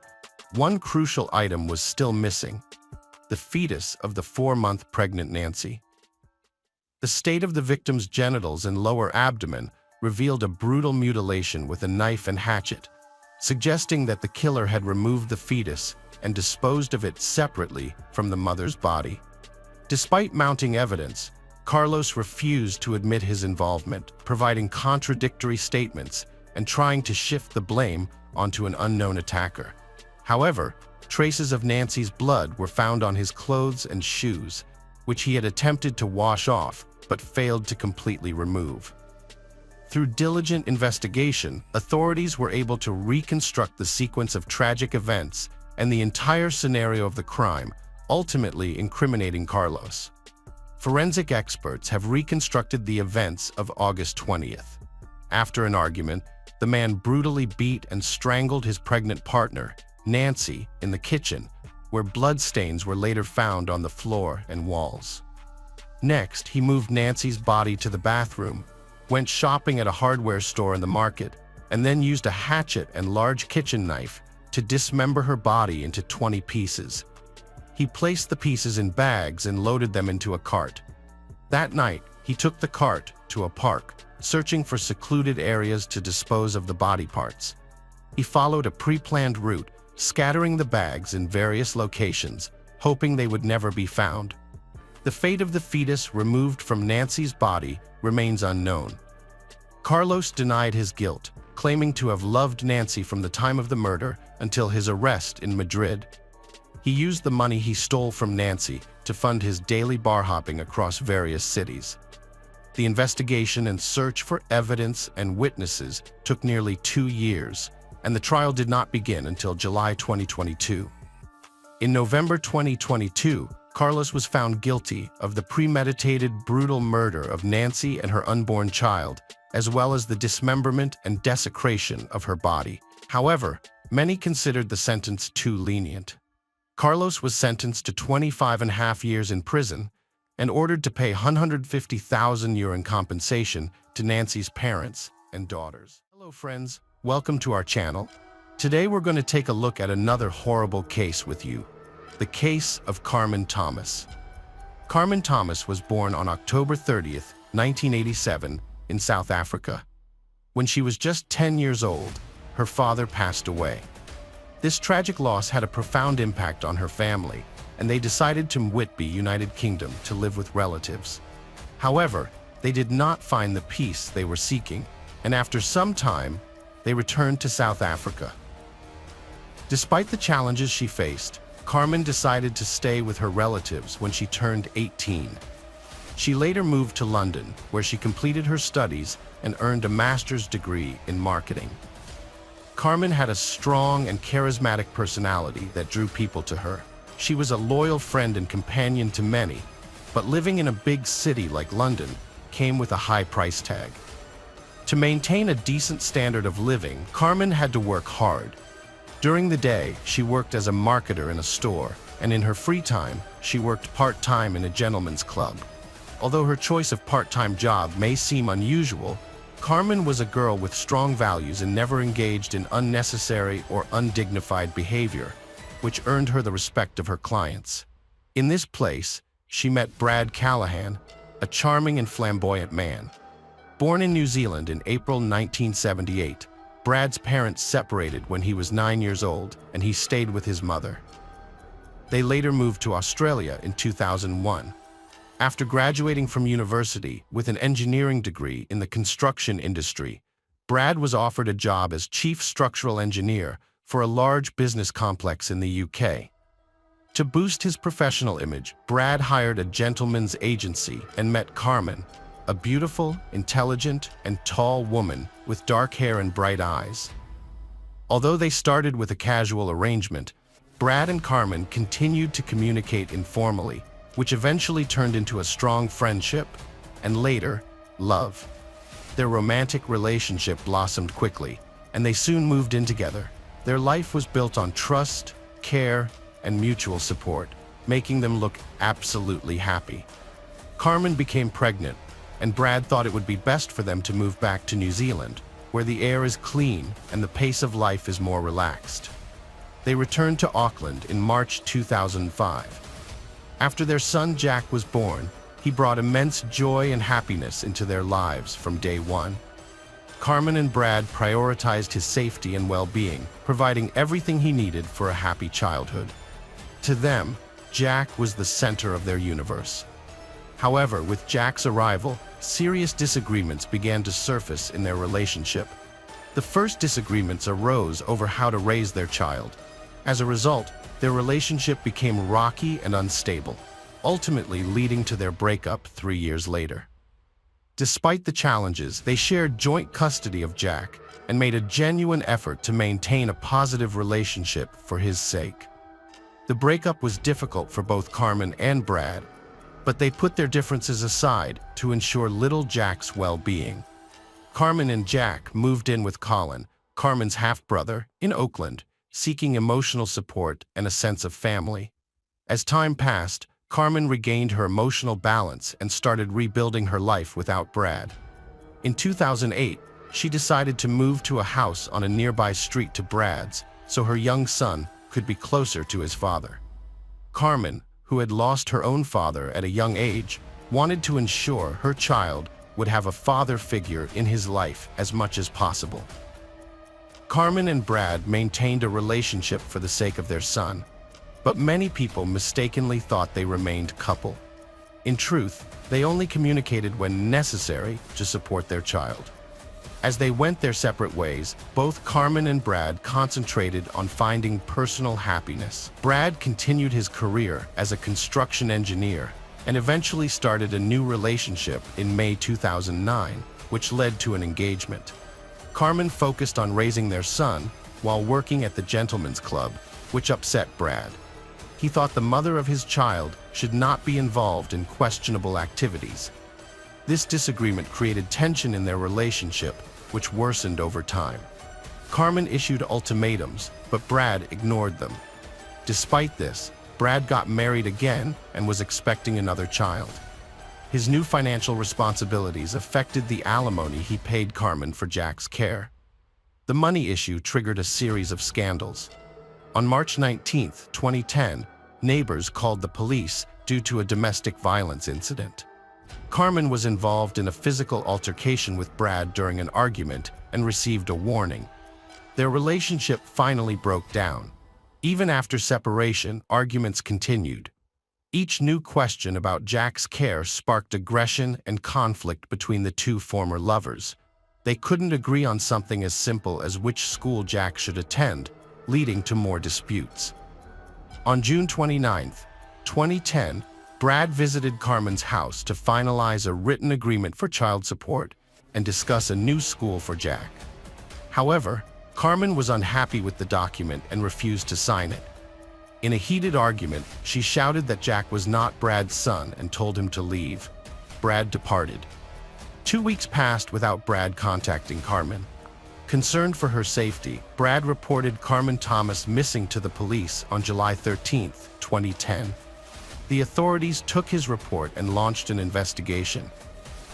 Speaker 1: one crucial item was still missing: the fetus of the 4-month pregnant Nancy. The state of the victim's genitals and lower abdomen revealed a brutal mutilation with a knife and hatchet, suggesting that the killer had removed the fetus and disposed of it separately from the mother's body. Despite mounting evidence, Carlos refused to admit his involvement, providing contradictory statements and trying to shift the blame onto an unknown attacker. However, traces of Nancy's blood were found on his clothes and shoes, which he had attempted to wash off but failed to completely remove. Through diligent investigation, authorities were able to reconstruct the sequence of tragic events and the entire scenario of the crime, ultimately incriminating Carlos. Forensic experts have reconstructed the events of August 20th. After an argument, the man brutally beat and strangled his pregnant partner, Nancy, in the kitchen, where bloodstains were later found on the floor and walls. Next, he moved Nancy's body to the bathroom, went shopping at a hardware store in the market, and then used a hatchet and large kitchen knife to dismember her body into 20 pieces. He placed the pieces in bags and loaded them into a cart. That night, he took the cart to a park, searching for secluded areas to dispose of the body parts. He followed a pre-planned route, scattering the bags in various locations, hoping they would never be found. The fate of the fetus removed from Nancy's body remains unknown. Carlos denied his guilt, claiming to have loved Nancy from the time of the murder until his arrest in Madrid. He used the money he stole from Nancy to fund his daily bar hopping across various cities. The investigation and search for evidence and witnesses took nearly 2 years, and the trial did not begin until July 2022. In November 2022, Carlos was found guilty of the premeditated, brutal murder of Nancy and her unborn child, as well as the dismemberment and desecration of her body. However, many considered the sentence too lenient. Carlos was sentenced to 25.5 years in prison and ordered to pay €150,000 in compensation to Nancy's parents and daughters. Hello friends, welcome to our channel. Today we're going to take a look at another horrible case with you, the case of Carmen Thomas. Carmen Thomas was born on October 30th, 1987 in South Africa. When she was just 10 years old, her father passed away. This tragic loss had a profound impact on her family, and they decided to Whitby, United Kingdom, to live with relatives. However, they did not find the peace they were seeking, and after some time, they returned to South Africa. Despite the challenges she faced, Carmen decided to stay with her relatives when she turned 18. She later moved to London, where she completed her studies and earned a master's degree in marketing. Carmen had a strong and charismatic personality that drew people to her. She was a loyal friend and companion to many, but living in a big city like London came with a high price tag. To maintain a decent standard of living, Carmen had to work hard. During the day, she worked as a marketer in a store, and in her free time, she worked part-time in a gentleman's club. Although her choice of part-time job may seem unusual, Carmen was a girl with strong values and never engaged in unnecessary or undignified behavior, which earned her the respect of her clients. In this place, she met Brad Callahan, a charming and flamboyant man. Born in New Zealand in April 1978, Brad's parents separated when he was 9 years old, and he stayed with his mother. They later moved to Australia in 2001. After graduating from university with an engineering degree in the construction industry, Brad was offered a job as chief structural engineer for a large business complex in the UK. To boost his professional image, Brad hired a gentleman's agency and met Carmen, a beautiful, intelligent, and tall woman with dark hair and bright eyes. Although they started with a casual arrangement, Brad and Carmen continued to communicate informally, which eventually turned into a strong friendship and later, love. Their romantic relationship blossomed quickly, and they soon moved in together. Their life was built on trust, care, and mutual support, making them look absolutely happy. Carmen became pregnant, and Brad thought it would be best for them to move back to New Zealand, where the air is clean and the pace of life is more relaxed. They returned to Auckland in March 2005. After their son Jack was born, he brought immense joy and happiness into their lives from day one. Carmen and Brad prioritized his safety and well-being, providing everything he needed for a happy childhood. To them, Jack was the center of their universe. However, with Jack's arrival, serious disagreements began to surface in their relationship. The first disagreements arose over how to raise their child. As a result, their relationship became rocky and unstable, ultimately leading to their breakup 3 years later. Despite the challenges, they shared joint custody of Jack and made a genuine effort to maintain a positive relationship for his sake. The breakup was difficult for both Carmen and Brad, but they put their differences aside to ensure little Jack's well-being. Carmen and Jack moved in with Colin, Carmen's half-brother, in Oakland, seeking emotional support and a sense of family. As time passed, Carmen regained her emotional balance and started rebuilding her life without Brad. In 2008, she decided to move to a house on a nearby street to Brad's so her young son could be closer to his father. Carmen, who had lost her own father at a young age, wanted to ensure her child would have a father figure in his life as much as possible. Carmen and Brad maintained a relationship for the sake of their son, but many people mistakenly thought they remained couple. In truth, they only communicated when necessary to support their child. As they went their separate ways, both Carmen and Brad concentrated on finding personal happiness. Brad continued his career as a construction engineer and eventually started a new relationship in May 2009, which led to an engagement. Carmen focused on raising their son while working at the gentleman's club, which upset Brad. He thought the mother of his child should not be involved in questionable activities. This disagreement created tension in their relationship, which worsened over time. Carmen issued ultimatums, but Brad ignored them. Despite this, Brad got married again and was expecting another child. His new financial responsibilities affected the alimony he paid Carmen for Jack's care. The money issue triggered a series of scandals. On March 19, 2010, neighbors called the police due to a domestic violence incident. Carmen was involved in a physical altercation with Brad during an argument and received a warning. Their relationship finally broke down. Even after separation, arguments continued. Each new question about Jack's care sparked aggression and conflict between the two former lovers. They couldn't agree on something as simple as which school Jack should attend, leading to more disputes. On June 29, 2010, Brad visited Carmen's house to finalize a written agreement for child support and discuss a new school for Jack. However, Carmen was unhappy with the document and refused to sign it. In a heated argument, she shouted that Jack was not Brad's son and told him to leave. Brad departed. 2 weeks passed without Brad contacting Carmen. Concerned for her safety, Brad reported Carmen Thomas missing to the police on July 13, 2010. The authorities took his report and launched an investigation.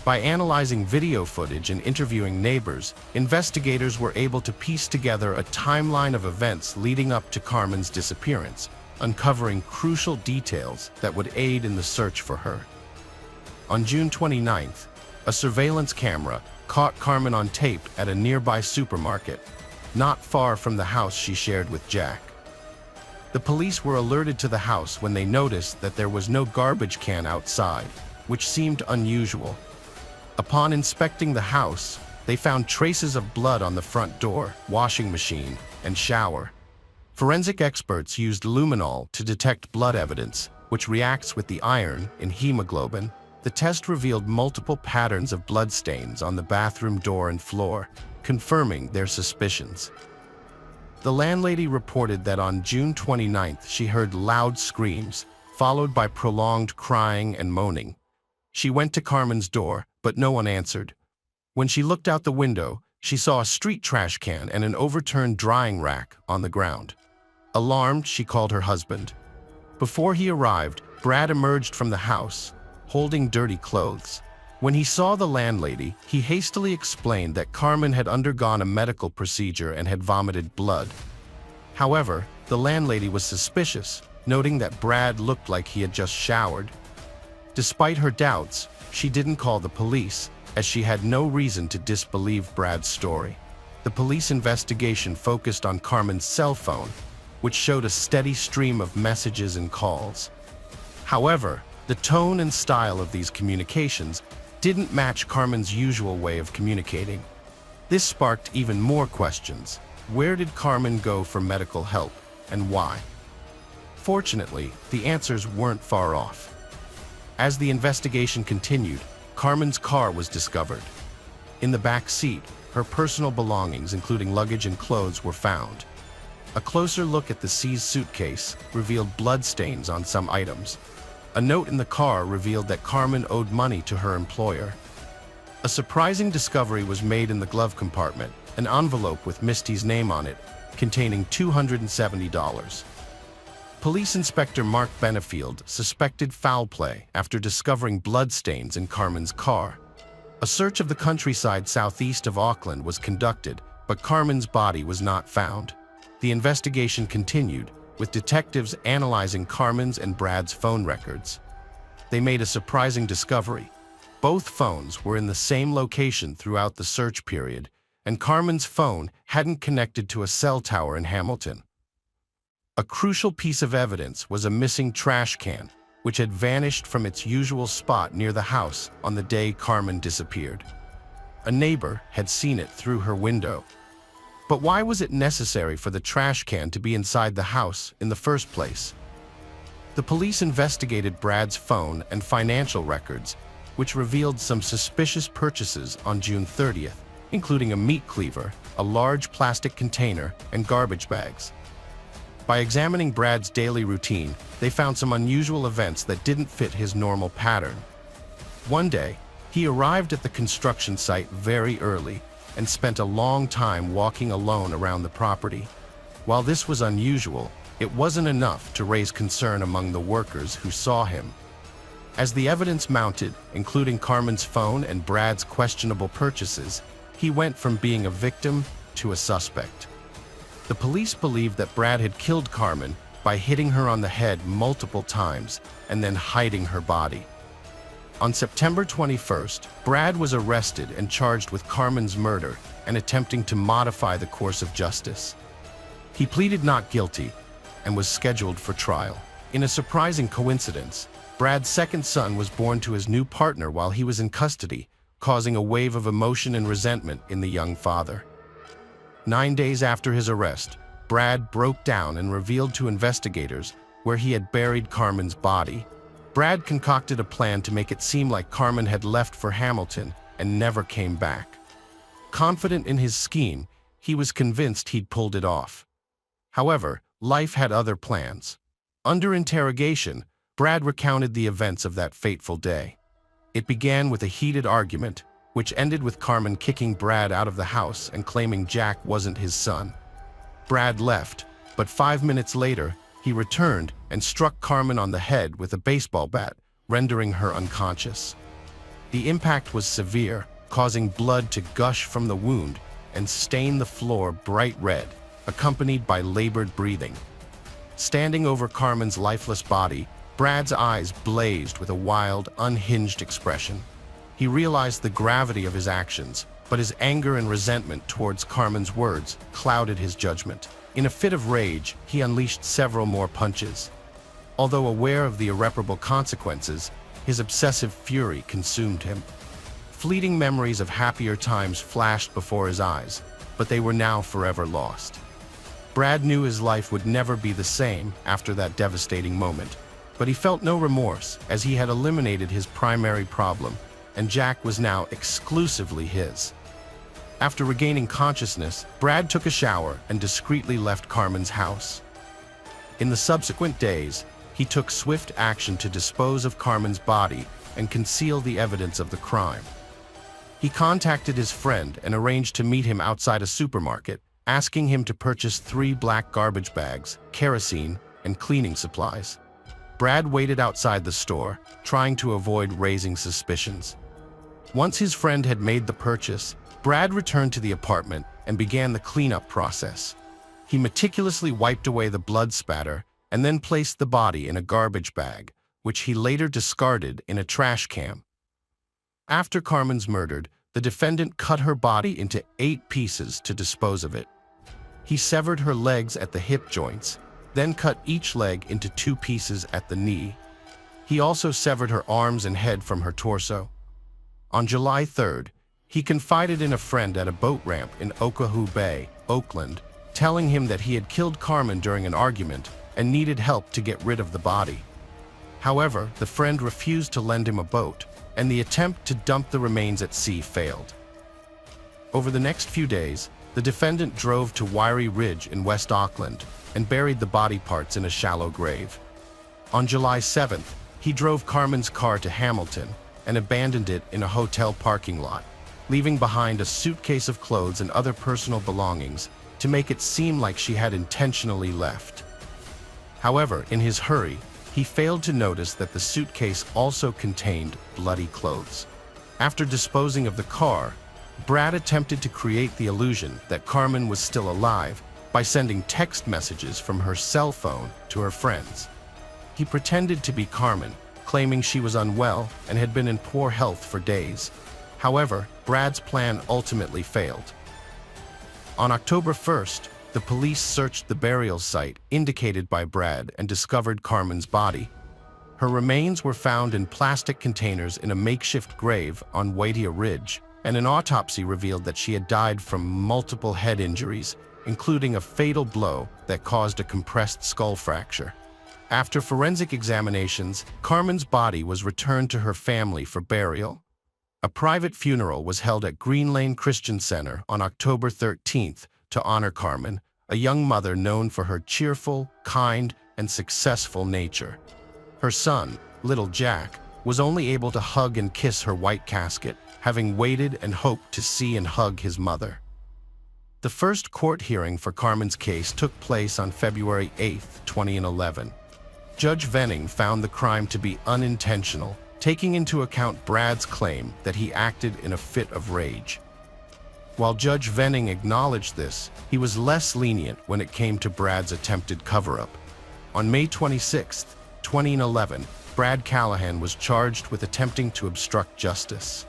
Speaker 1: By analyzing video footage and interviewing neighbors, investigators were able to piece together a timeline of events leading up to Carmen's disappearance, uncovering crucial details that would aid in the search for her. On June 29th, a surveillance camera caught Carmen on tape at a nearby supermarket, not far from the house she shared with Jack. The police were alerted to the house when they noticed that there was no garbage can outside, which seemed unusual. Upon inspecting the house, they found traces of blood on the front door, washing machine, and shower. Forensic experts used luminol to detect blood evidence, which reacts with the iron in hemoglobin. The test revealed multiple patterns of bloodstains on the bathroom door and floor, confirming their suspicions. The landlady reported that on June 29th she heard loud screams, followed by prolonged crying and moaning. She went to Carmen's door, but no one answered. When she looked out the window, she saw a street trash can and an overturned drying rack on the ground. Alarmed, she called her husband. Before he arrived, Brad emerged from the house, holding dirty clothes. When he saw the landlady, he hastily explained that Carmen had undergone a medical procedure and had vomited blood. However, the landlady was suspicious, noting that Brad looked like he had just showered. Despite her doubts, she didn't call the police, as she had no reason to disbelieve Brad's story. The police investigation focused on Carmen's cell phone, which showed a steady stream of messages and calls. However, the tone and style of these communications didn't match Carmen's usual way of communicating. This sparked even more questions. Where did Carmen go for medical help, and why? Fortunately, the answers weren't far off. As the investigation continued, Carmen's car was discovered. In the back seat, her personal belongings, including luggage and clothes, were found. A closer look at the seized suitcase revealed bloodstains on some items. A note in the car revealed that Carmen owed money to her employer. A surprising discovery was made in the glove compartment, an envelope with Misty's name on it, containing $270. Police Inspector Mark Benefield suspected foul play after discovering bloodstains in Carmen's car. A search of the countryside southeast of Auckland was conducted, but Carmen's body was not found. The investigation continued, with detectives analyzing Carmen's and Brad's phone records. They made a surprising discovery. Both phones were in the same location throughout the search period, and Carmen's phone hadn't connected to a cell tower in Hamilton. A crucial piece of evidence was a missing trash can, which had vanished from its usual spot near the house on the day Carmen disappeared. A neighbor had seen it through her window. But why was it necessary for the trash can to be inside the house in the first place? The police investigated Brad's phone and financial records, which revealed some suspicious purchases on June 30th, including a meat cleaver, a large plastic container, and garbage bags. By examining Brad's daily routine, they found some unusual events that didn't fit his normal pattern. One day, he arrived at the construction site very early and spent a long time walking alone around the property. While this was unusual, it wasn't enough to raise concern among the workers who saw him. As the evidence mounted, including Carmen's phone and Brad's questionable purchases, he went from being a victim to a suspect. The police believed that Brad had killed Carmen by hitting her on the head multiple times and then hiding her body. On September 21st, Brad was arrested and charged with Carmen's murder and attempting to modify the course of justice. He pleaded not guilty, and was scheduled for trial. In a surprising coincidence, Brad's second son was born to his new partner while he was in custody, causing a wave of emotion and resentment in the young father. 9 days after his arrest, Brad broke down and revealed to investigators where he had buried Carmen's body. Brad concocted a plan to make it seem like Carmen had left for Hamilton and never came back. Confident in his scheme, he was convinced he'd pulled it off. However, life had other plans. Under interrogation, Brad recounted the events of that fateful day. It began with a heated argument, which ended with Carmen kicking Brad out of the house and claiming Jack wasn't his son. Brad left, but 5 minutes later, he returned and struck Carmen on the head with a baseball bat, rendering her unconscious. The impact was severe, causing blood to gush from the wound and stain the floor bright red, accompanied by labored breathing. Standing over Carmen's lifeless body, Brad's eyes blazed with a wild, unhinged expression. He realized the gravity of his actions, but his anger and resentment towards Carmen's words clouded his judgment. In a fit of rage, he unleashed several more punches. Although aware of the irreparable consequences, his obsessive fury consumed him. Fleeting memories of happier times flashed before his eyes, but they were now forever lost. Brad knew his life would never be the same after that devastating moment, but he felt no remorse as he had eliminated his primary problem, and Jack was now exclusively his. After regaining consciousness, Brad took a shower and discreetly left Carmen's house. In the subsequent days, he took swift action to dispose of Carmen's body and conceal the evidence of the crime. He contacted his friend and arranged to meet him outside a supermarket, asking him to purchase 3 black garbage bags, kerosene, and cleaning supplies. Brad waited outside the store, trying to avoid raising suspicions. Once his friend had made the purchase, Brad returned to the apartment and began the cleanup process. He meticulously wiped away the blood spatter and then placed the body in a garbage bag, which he later discarded in a trash can. After Carmen's murdered, the defendant cut her body into 8 pieces to dispose of it. He severed her legs at the hip joints, then cut each leg into 2 pieces at the knee. He also severed her arms and head from her torso. On July 3rd, he confided in a friend at a boat ramp in Oahu Bay, Oakland, telling him that he had killed Carmen during an argument and needed help to get rid of the body. However, the friend refused to lend him a boat, and the attempt to dump the remains at sea failed. Over the next few days, the defendant drove to Wyrie Ridge in West Auckland and buried the body parts in a shallow grave. On July 7th, he drove Carmen's car to Hamilton and abandoned it in a hotel parking lot, leaving behind a suitcase of clothes and other personal belongings to make it seem like she had intentionally left. However, in his hurry, he failed to notice that the suitcase also contained bloody clothes. After disposing of the car, Brad attempted to create the illusion that Carmen was still alive by sending text messages from her cell phone to her friends. He pretended to be Carmen, claiming she was unwell and had been in poor health for days. However, Brad's plan ultimately failed. On October 1st, the police searched the burial site indicated by Brad and discovered Carmen's body. Her remains were found in plastic containers in a makeshift grave on Wyrie Ridge, and an autopsy revealed that she had died from multiple head injuries, including a fatal blow that caused a compressed skull fracture. After forensic examinations, Carmen's body was returned to her family for burial. A private funeral was held at Green Lane Christian Center on October 13th to honor Carmen, a young mother known for her cheerful, kind, and successful nature. Her son, little Jack, was only able to hug and kiss her white casket, having waited and hoped to see and hug his mother. The first court hearing for Carmen's case took place on February 8, 2011. Judge Venning found the crime to be unintentional, taking into account Brad's claim that he acted in a fit of rage. While Judge Venning acknowledged this, he was less lenient when it came to Brad's attempted cover-up. On May 26, 2011, Brad Callahan was charged with attempting to obstruct justice.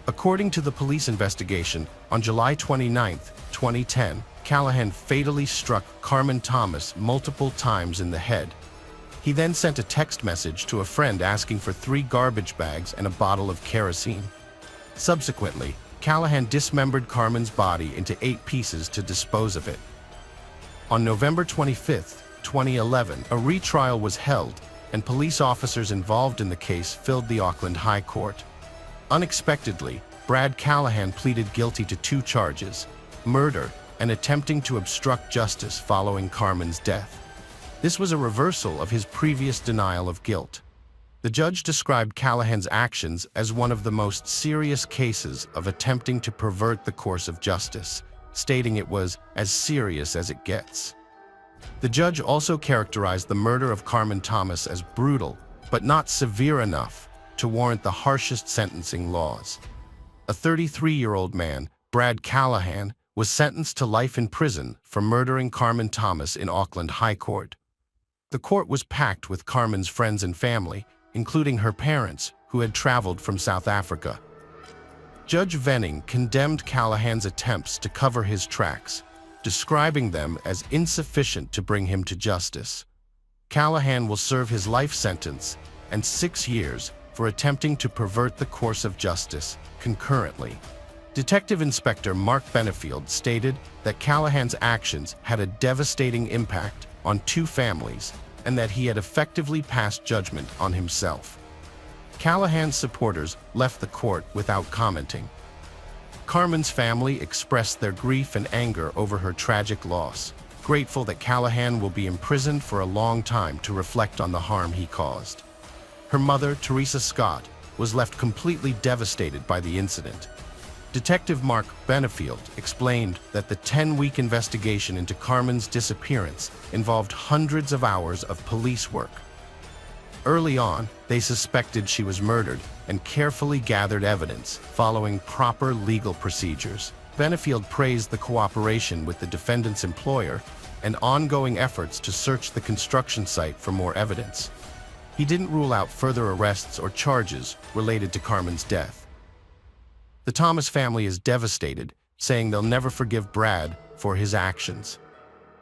Speaker 1: According to the police investigation, on July 29, 2010, Callahan fatally struck Carmen Thomas multiple times in the head. He then sent a text message to a friend asking for 3 garbage bags and a bottle of kerosene. Subsequently, Callahan dismembered Carmen's body into 8 pieces to dispose of it. On November 25, 2011, a retrial was held, and police officers involved in the case filled the Auckland High Court. Unexpectedly, Brad Callahan pleaded guilty to 2 charges: murder and attempting to obstruct justice following Carmen's death. This was a reversal of his previous denial of guilt. The judge described Callahan's actions as one of the most serious cases of attempting to pervert the course of justice, stating it was as serious as it gets. The judge also characterized the murder of Carmen Thomas as brutal, but not severe enough to warrant the harshest sentencing laws. A 33-year-old man, Brad Callahan, was sentenced to life in prison for murdering Carmen Thomas in Auckland High Court. The court was packed with Carmen's friends and family, including her parents, who had traveled from South Africa. Judge Venning condemned Callahan's attempts to cover his tracks, describing them as insufficient to bring him to justice. Callahan will serve his life sentence and 6 years for attempting to pervert the course of justice concurrently. Detective Inspector Mark Benefield stated that Callahan's actions had a devastating impact on 2 families and that he had effectively passed judgment on himself. Callahan's supporters left the court without commenting. Carmen's family expressed their grief and anger over her tragic loss, grateful that Callahan will be imprisoned for a long time to reflect on the harm he caused. Her mother, Teresa Scott, was left completely devastated by the incident. Detective Mark Benefield explained that the 10-week investigation into Carmen's disappearance involved hundreds of hours of police work. Early on, they suspected she was murdered and carefully gathered evidence, following proper legal procedures. Benefield praised the cooperation with the defendant's employer and ongoing efforts to search the construction site for more evidence. He didn't rule out further arrests or charges related to Carmen's death. The Thomas family is devastated, saying they'll never forgive Brad for his actions.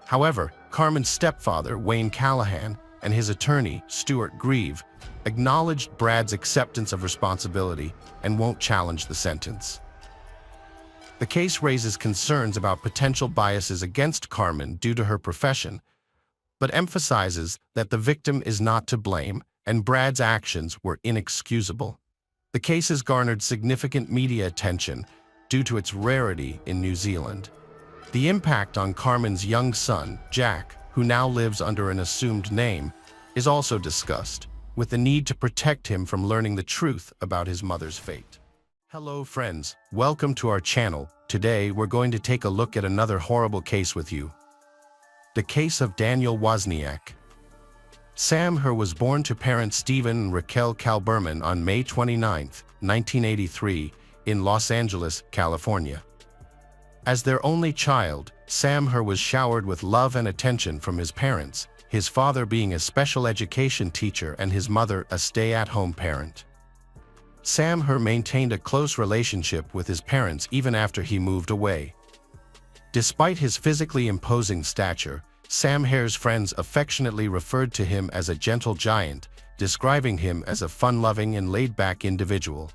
Speaker 1: However, Carmen's stepfather, Wayne Callahan, and his attorney, Stuart Grieve, acknowledged Brad's acceptance of responsibility and won't challenge the sentence. The case raises concerns about potential biases against Carmen due to her profession, but emphasizes that the victim is not to blame and Brad's actions were inexcusable. The case has garnered significant media attention due to its rarity in New Zealand. The impact on Carmen's young son, Jack, who now lives under an assumed name, is also discussed, with the need to protect him from learning the truth about his mother's fate. Hello friends, welcome to our channel. Today we're going to take a look at another horrible case with you. The case of Daniel Wozniak. Sam Herr was born to parents Stephen and Raquel Kalberman on May 29, 1983, in Los Angeles, California. As their only child, Sam Herr was showered with love and attention from his parents, his father being a special education teacher and his mother a stay-at-home parent. Sam Herr maintained a close relationship with his parents even after he moved away. Despite his physically imposing stature, Sam Herr's friends affectionately referred to him as a gentle giant, describing him as a fun-loving and laid-back individual.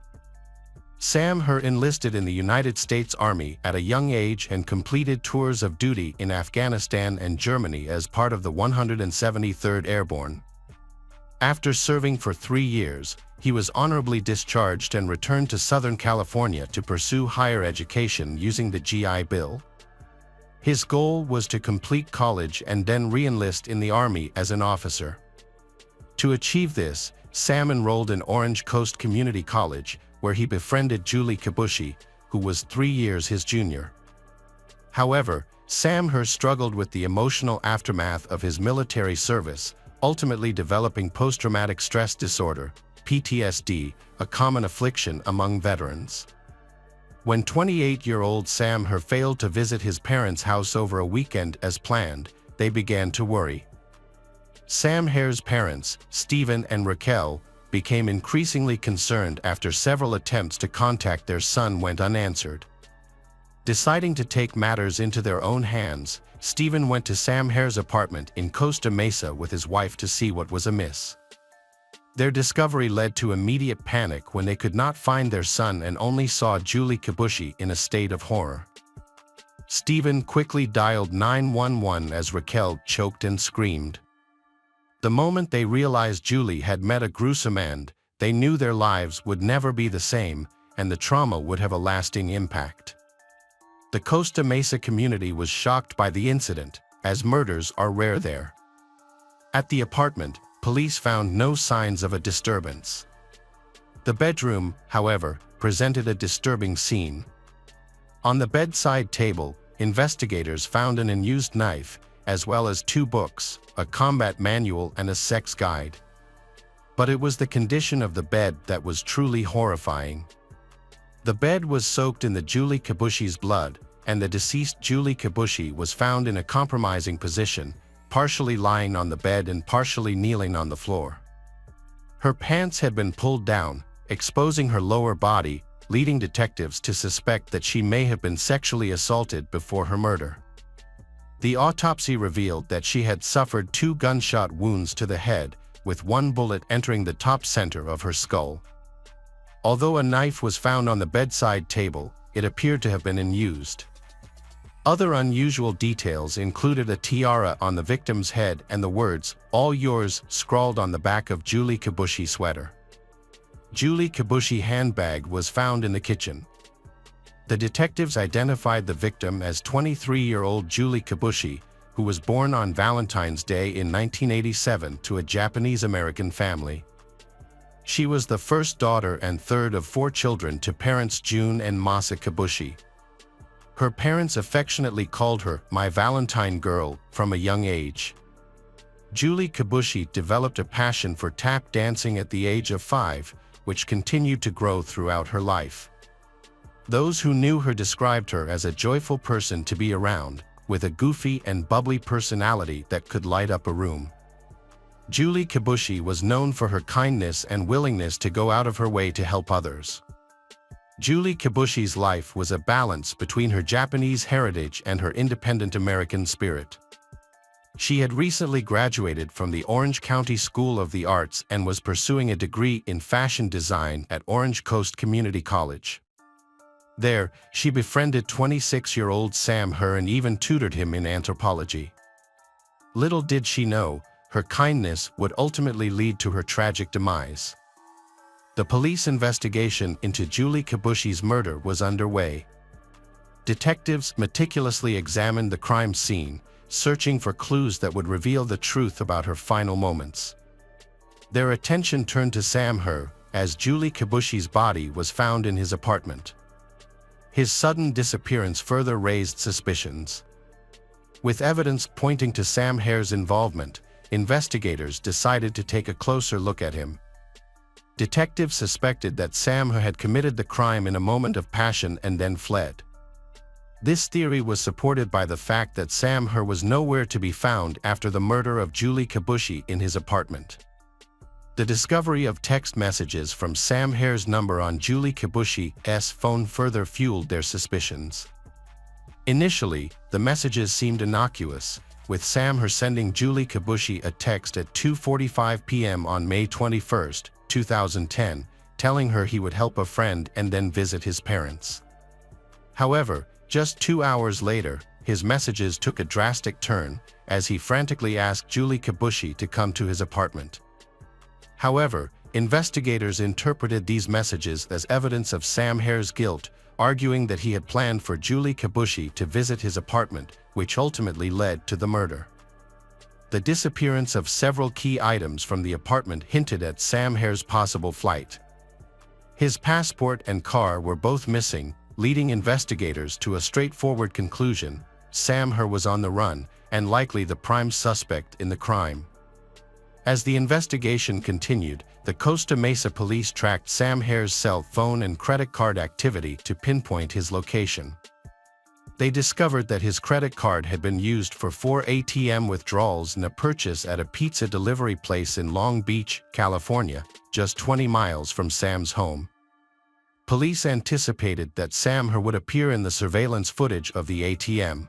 Speaker 1: Sam Herr enlisted in the United States Army at a young age and completed tours of duty in Afghanistan and Germany as part of the 173rd Airborne. After serving for 3 years, he was honorably discharged and returned to Southern California to pursue higher education using the GI Bill. His goal was to complete college and then re-enlist in the Army as an officer. To achieve this, Sam enrolled in Orange Coast Community College, where he befriended Julie Kibushi, who was 3 years his junior. However, Sam Herr struggled with the emotional aftermath of his military service, ultimately developing post-traumatic stress disorder, PTSD, a common affliction among veterans. When 28-year-old Sam Herr failed to visit his parents' house over a weekend as planned, they began to worry. Sam Herr's parents, Stephen and Raquel, became increasingly concerned after several attempts to contact their son went unanswered. Deciding to take matters into their own hands, Stephen went to Sam Hare's apartment in Costa Mesa with his wife to see what was amiss. Their discovery led to immediate panic when they could not find their son and only saw Julie Kibushi in a state of horror. Stephen quickly dialed 911 as Raquel choked and screamed. The moment they realized Julie had met a gruesome end, they knew their lives would never be the same, and the trauma would have a lasting impact. The Costa Mesa community was shocked by the incident, as murders are rare there. At the apartment, police found no signs of a disturbance. The bedroom, however, presented a disturbing scene. On the bedside table, investigators found an unused knife, as well as 2 books, a combat manual and a sex guide. But it was the condition of the bed that was truly horrifying. The bed was soaked in the Julie Kibushi's blood, and the deceased Julie Kibushi was found in a compromising position, partially lying on the bed and partially kneeling on the floor. Her pants had been pulled down, exposing her lower body, leading detectives to suspect that she may have been sexually assaulted before her murder. The autopsy revealed that she had suffered 2 gunshot wounds to the head, with 1 bullet entering the top center of her skull. Although a knife was found on the bedside table, it appeared to have been unused. Other unusual details included a tiara on the victim's head and the words, "All yours," scrawled on the back of Julie Kibushi's sweater. Julie Kibushi handbag was found in the kitchen. The detectives identified the victim as 23-year-old Julie Kibushi, who was born on Valentine's Day in 1987 to a Japanese-American family. She was the first daughter and third of 4 children to parents June and Masa Kibushi. Her parents affectionately called her "my Valentine girl" from a young age. Julie Kibushi developed a passion for tap dancing at the age of 5, which continued to grow throughout her life. Those who knew her described her as a joyful person to be around, with a goofy and bubbly personality that could light up a room. Julie Kibushi was known for her kindness and willingness to go out of her way to help others. Julie Kibushi's life was a balance between her Japanese heritage and her independent American spirit. She had recently graduated from the Orange County School of the Arts and was pursuing a degree in fashion design at Orange Coast Community College. There, she befriended 26-year-old Sam Hare and even tutored him in anthropology. Little did she know, her kindness would ultimately lead to her tragic demise. The police investigation into Julie Kibushi's murder was underway. Detectives meticulously examined the crime scene, searching for clues that would reveal the truth about her final moments. Their attention turned to Sam Hare, as Julie Kibushi's body was found in his apartment. His sudden disappearance further raised suspicions. With evidence pointing to Sam Hare's involvement, investigators decided to take a closer look at him. Detectives suspected that Sam Hare had committed the crime in a moment of passion and then fled. This theory was supported by the fact that Sam Hare was nowhere to be found after the murder of Julie Kibushi in his apartment. The discovery of text messages from Sam Hare's number on Julie Kibushi's phone further fueled their suspicions. Initially, the messages seemed innocuous, with Sam Hare sending Julie Kibushi a text at 2:45 p.m. on May 21, 2010, telling her he would help a friend and then visit his parents. However, just 2 hours later, his messages took a drastic turn, as he frantically asked Julie Kibushi to come to his apartment. However, investigators interpreted these messages as evidence of Sam Hare's guilt, arguing that he had planned for Julie Kibushi to visit his apartment, which ultimately led to the murder. The disappearance of several key items from the apartment hinted at Sam Hare's possible flight. His passport and car were both missing, leading investigators to a straightforward conclusion: Sam Hare was on the run, and likely the prime suspect in the crime. As the investigation continued, the Costa Mesa police tracked Sam Hare's cell phone and credit card activity to pinpoint his location. They discovered that his credit card had been used for 4 ATM withdrawals and a purchase at a pizza delivery place in Long Beach, California, just 20 miles from Sam's home. Police anticipated that Sam would appear in the surveillance footage of the ATM.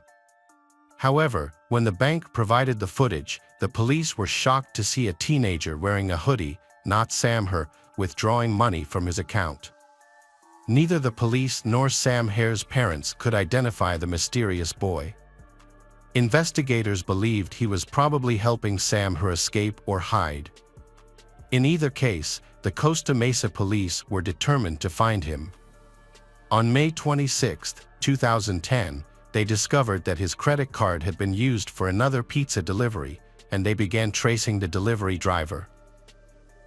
Speaker 1: However, when the bank provided the footage, the police were shocked to see a teenager wearing a hoodie, not Sam withdrawing money from his account. Neither the police nor Sam Hare's parents could identify the mysterious boy. Investigators believed he was probably helping Sam escape or hide. In either case, the Costa Mesa police were determined to find him. On May 26, 2010, they discovered that his credit card had been used for another pizza delivery, and they began tracing the delivery driver.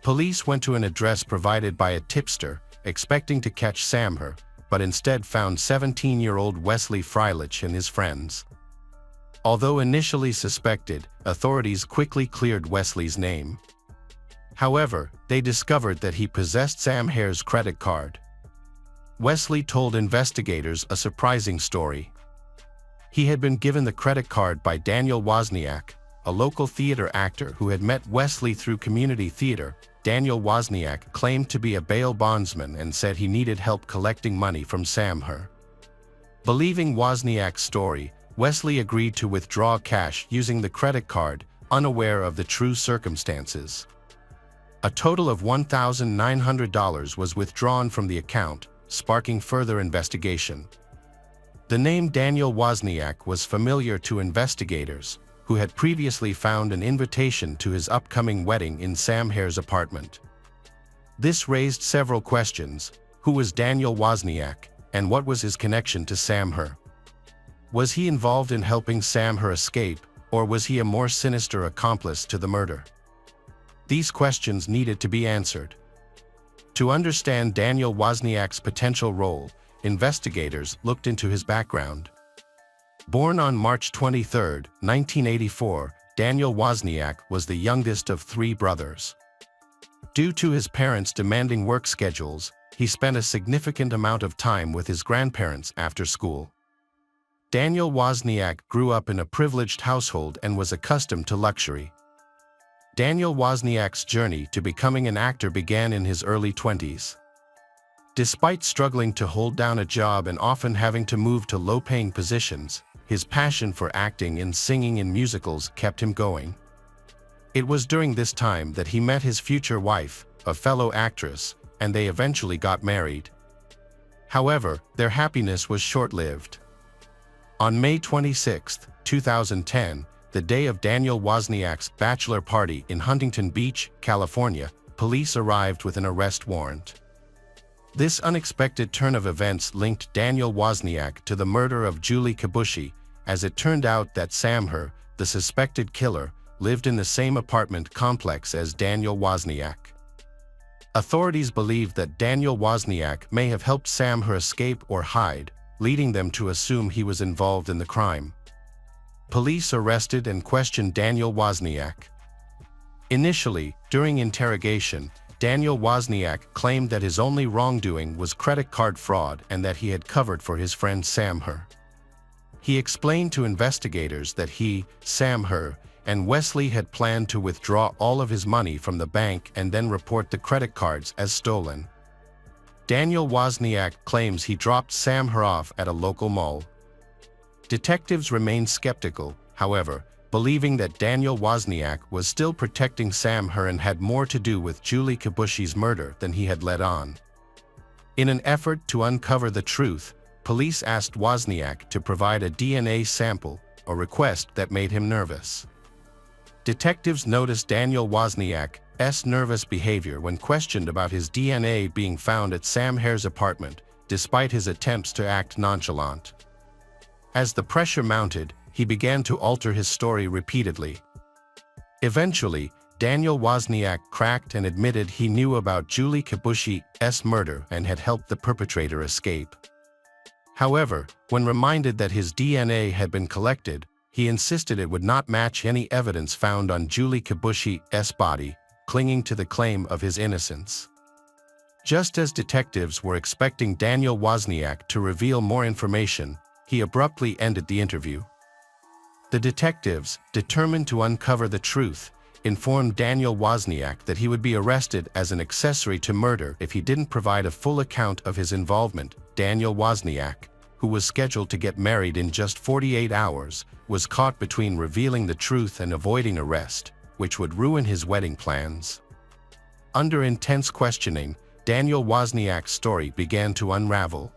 Speaker 1: Police went to an address provided by a tipster, expecting to catch Sam but instead found 17-year-old Wesley Freilich and his friends. Although initially suspected, authorities quickly cleared Wesley's name. However, they discovered that he possessed Sam Hare's credit card. Wesley told investigators a surprising story. He had been given the credit card by Daniel Wozniak, a local theater actor who had met Wesley through community theater. Daniel Wozniak claimed to be a bail bondsman and said he needed help collecting money from Sam. Believing Wozniak's story, Wesley agreed to withdraw cash using the credit card, unaware of the true circumstances. A total of $1,900 was withdrawn from the account, sparking further investigation. The name Daniel Wozniak was familiar to investigators, who had previously found an invitation to his upcoming wedding in Sam Hare's apartment. This raised several questions. Who was Daniel Wozniak, and what was his connection to Sam Hare? Was he involved in helping Sam Hare escape, or was he a more sinister accomplice to the murder? These questions needed to be answered. To understand Daniel Wozniak's potential role, investigators looked into his background. Born on March 23, 1984, Daniel Wozniak was the youngest of 3 brothers. Due to his parents' demanding work schedules, he spent a significant amount of time with his grandparents after school. Daniel Wozniak grew up in a privileged household and was accustomed to luxury. Daniel Wozniak's journey to becoming an actor began in his early 20s. Despite struggling to hold down a job and often having to move to low-paying positions, his passion for acting and singing in musicals kept him going. It was during this time that he met his future wife, a fellow actress, and they eventually got married. However, their happiness was short-lived. On May 26, 2010, the day of Daniel Wozniak's bachelor party in Huntington Beach, California, police arrived with an arrest warrant. This unexpected turn of events linked Daniel Wozniak to the murder of Julie Kibushi, as it turned out that Sam Hare, the suspected killer, lived in the same apartment complex as Daniel Wozniak. Authorities believe that Daniel Wozniak may have helped Sam Hare escape or hide, leading them to assume he was involved in the crime. Police arrested and questioned Daniel Wozniak. Initially, during interrogation, Daniel Wozniak claimed that his only wrongdoing was credit card fraud and that he had covered for his friend Sam Hare. He explained to investigators that he, Sam Hare, and Wesley had planned to withdraw all of his money from the bank and then report the credit cards as stolen. Daniel Wozniak claims he dropped Sam Hare off at a local mall. Detectives remained skeptical, however, believing that Daniel Wozniak was still protecting Sam Hare and had more to do with Julie Kibushi's murder than he had let on. In an effort to uncover the truth, police asked Wozniak to provide a DNA sample, a request that made him nervous. Detectives noticed Daniel Wozniak's nervous behavior when questioned about his DNA being found at Sam Hare's apartment, despite his attempts to act nonchalant. As the pressure mounted, he began to alter his story repeatedly. Eventually, Daniel Wozniak cracked and admitted he knew about Julie Kibushi's murder and had helped the perpetrator escape. However, when reminded that his DNA had been collected, he insisted it would not match any evidence found on Julie Kibushi's body, clinging to the claim of his innocence. Just as detectives were expecting Daniel Wozniak to reveal more information, he abruptly ended the interview. The detectives, determined to uncover the truth, informed Daniel Wozniak that he would be arrested as an accessory to murder if he didn't provide a full account of his involvement. Daniel Wozniak, who was scheduled to get married in just 48 hours, was caught between revealing the truth and avoiding arrest, which would ruin his wedding plans. Under intense questioning, Daniel Wozniak's story began to unravel.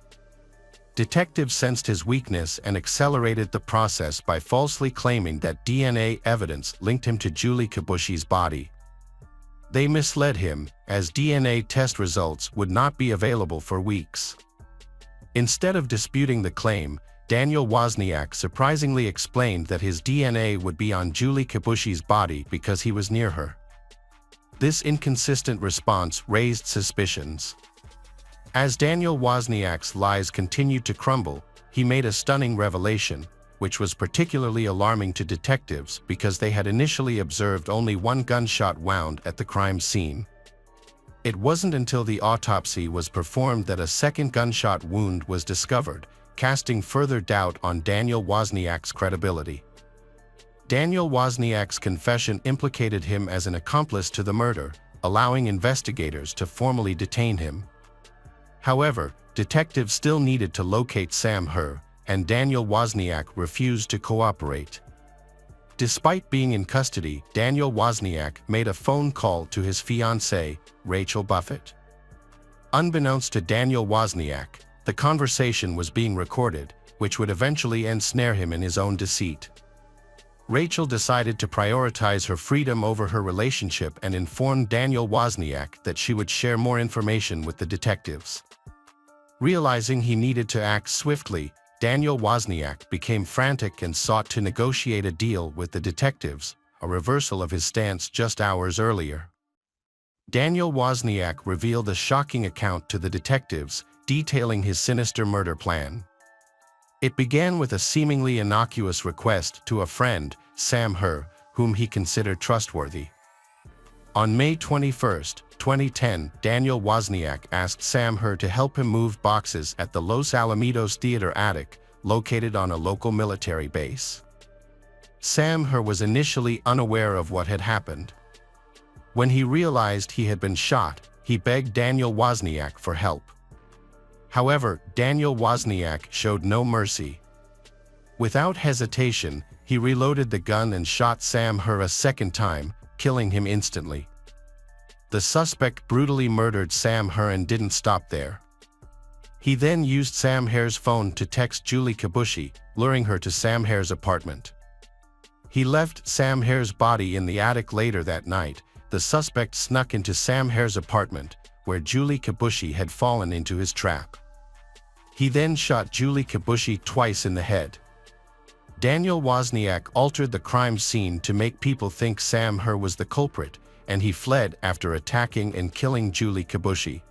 Speaker 1: Detectives sensed his weakness and accelerated the process by falsely claiming that DNA evidence linked him to Julie Kibushi's body. They misled him, as DNA test results would not be available for weeks. Instead of disputing the claim, Daniel Wozniak surprisingly explained that his DNA would be on Julie Kibushi's body because he was near her. This inconsistent response raised suspicions. As Daniel Wozniak's lies continued to crumble, he made a stunning revelation, which was particularly alarming to detectives because they had initially observed only one gunshot wound at the crime scene. It wasn't until the autopsy was performed that a second gunshot wound was discovered, casting further doubt on Daniel Wozniak's credibility. Daniel Wozniak's confession implicated him as an accomplice to the murder, allowing investigators to formally detain him. However, detectives still needed to locate Sam Herr, and Daniel Wozniak refused to cooperate. Despite being in custody, Daniel Wozniak made a phone call to his fiancée, Rachel Buffett. Unbeknownst to Daniel Wozniak, the conversation was being recorded, which would eventually ensnare him in his own deceit. Rachel decided to prioritize her freedom over her relationship and informed Daniel Wozniak that she would share more information with the detectives. Realizing he needed to act swiftly, Daniel Wozniak became frantic and sought to negotiate a deal with the detectives, a reversal of his stance just hours earlier. Daniel Wozniak revealed a shocking account to the detectives, detailing his sinister murder plan. It began with a seemingly innocuous request to a friend, Sam Herr, whom he considered trustworthy. On May 21, 2010, Daniel Wozniak asked Sam Herr to help him move boxes at the Los Alamitos Theater attic, located on a local military base. Sam Herr was initially unaware of what had happened. When he realized he had been shot, he begged Daniel Wozniak for help. However, Daniel Wozniak showed no mercy. Without hesitation, he reloaded the gun and shot Sam Herr a second time, killing him instantly. The suspect brutally murdered Sam Herr and didn't stop there. He then used Sam Herr's phone to text Julie Kibushi, luring her to Sam Herr's apartment. He left Sam Herr's body in the attic later that night. The suspect snuck into Sam Herr's apartment, where Julie Kibushi had fallen into his trap. He then shot Julie Kibushi twice in the head. Daniel Wozniak altered the crime scene to make people think Sam Herr was the culprit, and he fled after attacking and killing Julie Kibushi.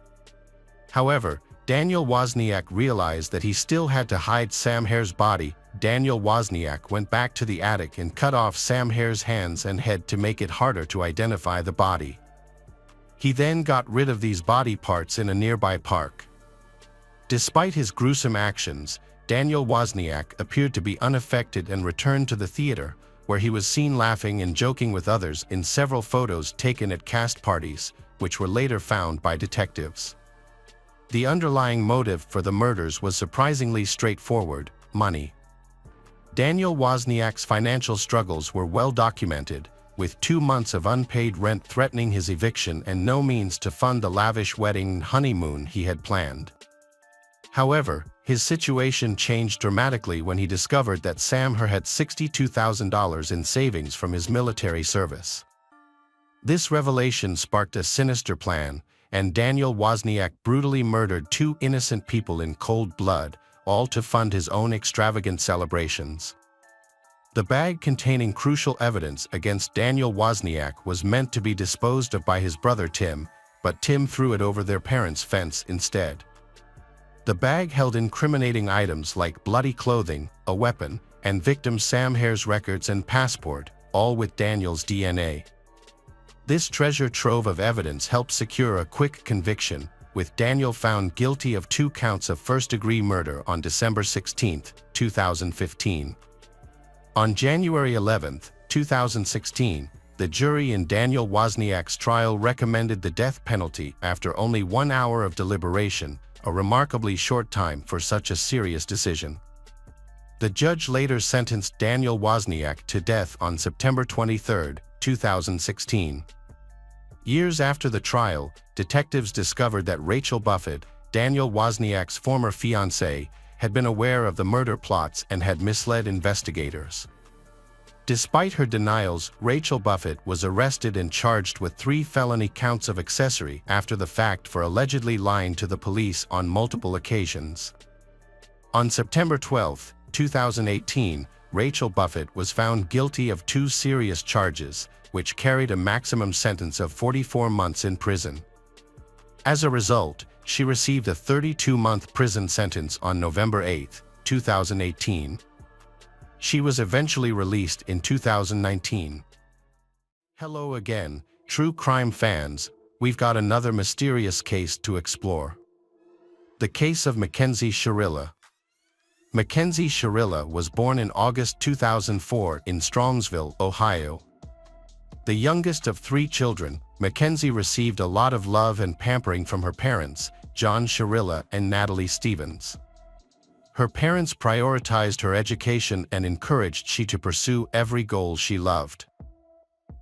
Speaker 1: However, Daniel Wozniak realized that he still had to hide Sam Herr's body. Daniel Wozniak went back to the attic and cut off Sam Herr's hands and head to make it harder to identify the body. He then got rid of these body parts in a nearby park. Despite his gruesome actions, Daniel Wozniak appeared to be unaffected and returned to the theater, where he was seen laughing and joking with others in several photos taken at cast parties, which were later found by detectives. The underlying motive for the murders was surprisingly straightforward: money. Daniel Wozniak's financial struggles were well documented, with 2 months of unpaid rent threatening his eviction and no means to fund the lavish wedding and honeymoon he had planned. However, his situation changed dramatically when he discovered that Sam Herr had $62,000 in savings from his military service. This revelation sparked a sinister plan, and Daniel Wozniak brutally murdered 2 innocent people in cold blood, all to fund his own extravagant celebrations. The bag containing crucial evidence against Daniel Wozniak was meant to be disposed of by his brother Tim, but Tim threw it over their parents' fence instead. The bag held incriminating items like bloody clothing, a weapon, and victim Sam Herr's records and passport, all with Daniel's DNA. This treasure trove of evidence helped secure a quick conviction, with Daniel found guilty of 2 counts of first-degree murder on December 16, 2015. On January 11, 2016, The jury in Daniel Wozniak's trial recommended the death penalty after only 1 hour of deliberation, a remarkably short time for such a serious decision. The judge later sentenced Daniel Wozniak to death on September 23, 2016. Years after the trial, detectives discovered that Rachel Buffett, Daniel Wozniak's former fiancée, had been aware of the murder plots and had misled investigators. Despite her denials, Rachel Buffett was arrested and charged with 3 felony counts of accessory after the fact for allegedly lying to the police on multiple occasions. On September 12, 2018, Rachel Buffett was found guilty of 2 serious charges, which carried a maximum sentence of 44 months in prison. As a result, she received a 32-month prison sentence on November 8, 2018. She was eventually released in 2019. Hello again, true crime fans. We've got another mysterious case to explore. The case of Mackenzie Sherilla. Mackenzie Sherilla was born in August 2004 in Strongsville, Ohio. The youngest of 3 children, Mackenzie received a lot of love and pampering from her parents, John Sherilla and Natalie Stevens. Her parents prioritized her education and encouraged she to pursue every goal she loved.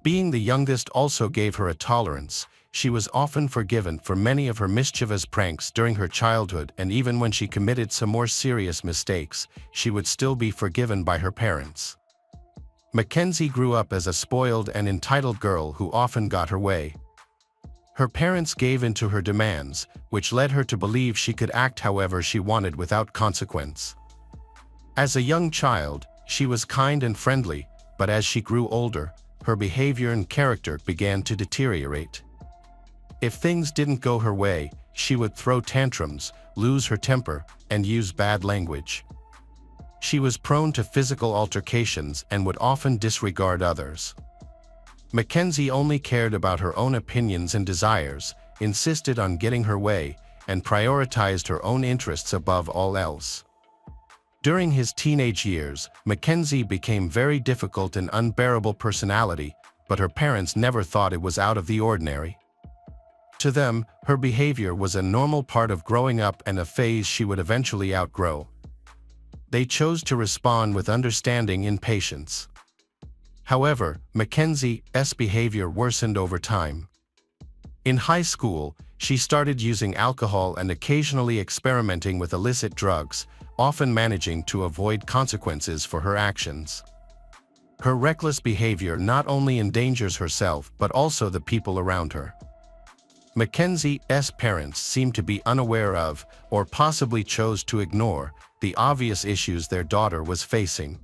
Speaker 1: Being the youngest also gave her a tolerance. She was often forgiven for many of her mischievous pranks during her childhood, and even when she committed some more serious mistakes, she would still be forgiven by her parents. Mackenzie grew up as a spoiled and entitled girl who often got her way. Her parents gave in to her demands, which led her to believe she could act however she wanted without consequence. As a young child, she was kind and friendly, but as she grew older, her behavior and character began to deteriorate. If things didn't go her way, she would throw tantrums, lose her temper, and use bad language. She was prone to physical altercations and would often disregard others. Mackenzie only cared about her own opinions and desires, insisted on getting her way, and prioritized her own interests above all else. During his teenage years, Mackenzie became very difficult and unbearable personality, but her parents never thought it was out of the ordinary. To them, her behavior was a normal part of growing up and a phase she would eventually outgrow. They chose to respond with understanding and patience. However, Mackenzie's behavior worsened over time. In high school, she started using alcohol and occasionally experimenting with illicit drugs, often managing to avoid consequences for her actions. Her reckless behavior not only endangers herself but also the people around her. Mackenzie's parents seemed to be unaware of, or possibly chose to ignore, the obvious issues their daughter was facing.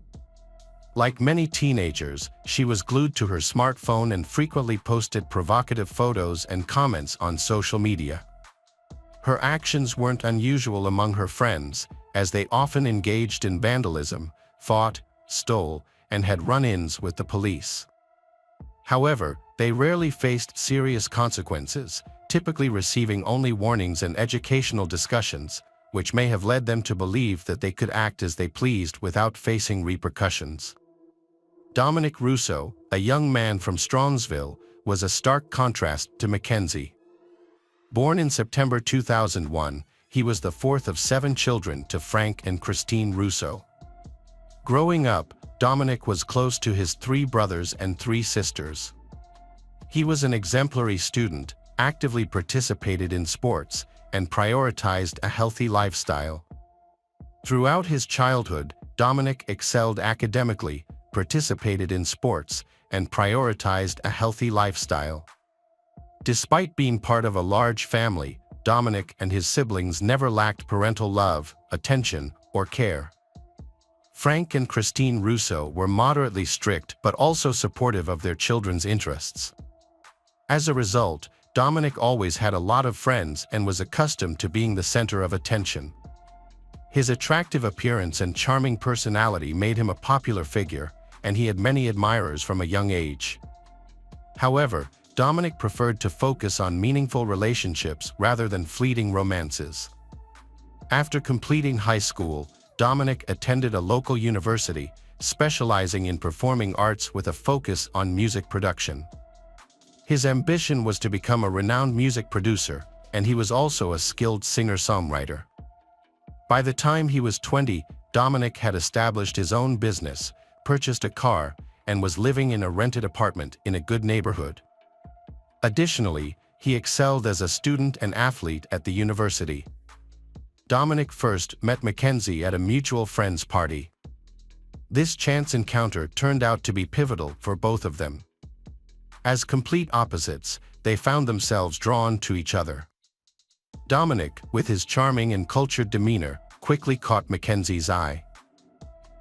Speaker 1: Like many teenagers, she was glued to her smartphone and frequently posted provocative photos and comments on social media. Her actions weren't unusual among her friends, as they often engaged in vandalism, fought, stole, and had run-ins with the police. However, they rarely faced serious consequences, typically receiving only warnings and educational discussions, which may have led them to believe that they could act as they pleased without facing repercussions. Dominic Russo, a young man from Strongsville, was a stark contrast to Mackenzie. Born in September 2001, he was the 4th of 7 children to Frank and Christine Russo. Growing up, Dominic was close to his 3 brothers and 3 sisters. He was an exemplary student, actively participated in sports, and prioritized a healthy lifestyle. Throughout his childhood, Dominic excelled academically, participated in sports, and prioritized a healthy lifestyle. Despite being part of a large family, Dominic and his siblings never lacked parental love, attention, or care. Frank and Christine Russo were moderately strict but also supportive of their children's interests. As a result, Dominic always had a lot of friends and was accustomed to being the center of attention. His attractive appearance and charming personality made him a popular figure, and he had many admirers from a young age. However, Dominic preferred to focus on meaningful relationships rather than fleeting romances. After completing high school, Dominic attended a local university, specializing in performing arts with a focus on music production. His ambition was to become a renowned music producer, and he was also a skilled singer-songwriter. By the time he was 20, Dominic had established his own business, purchased a car, and was living in a rented apartment in a good neighborhood. Additionally, he excelled as a student and athlete at the university. Dominic first met Mackenzie at a mutual friend's party. This chance encounter turned out to be pivotal for both of them. As complete opposites, they found themselves drawn to each other. Dominic, with his charming and cultured demeanor, quickly caught Mackenzie's eye.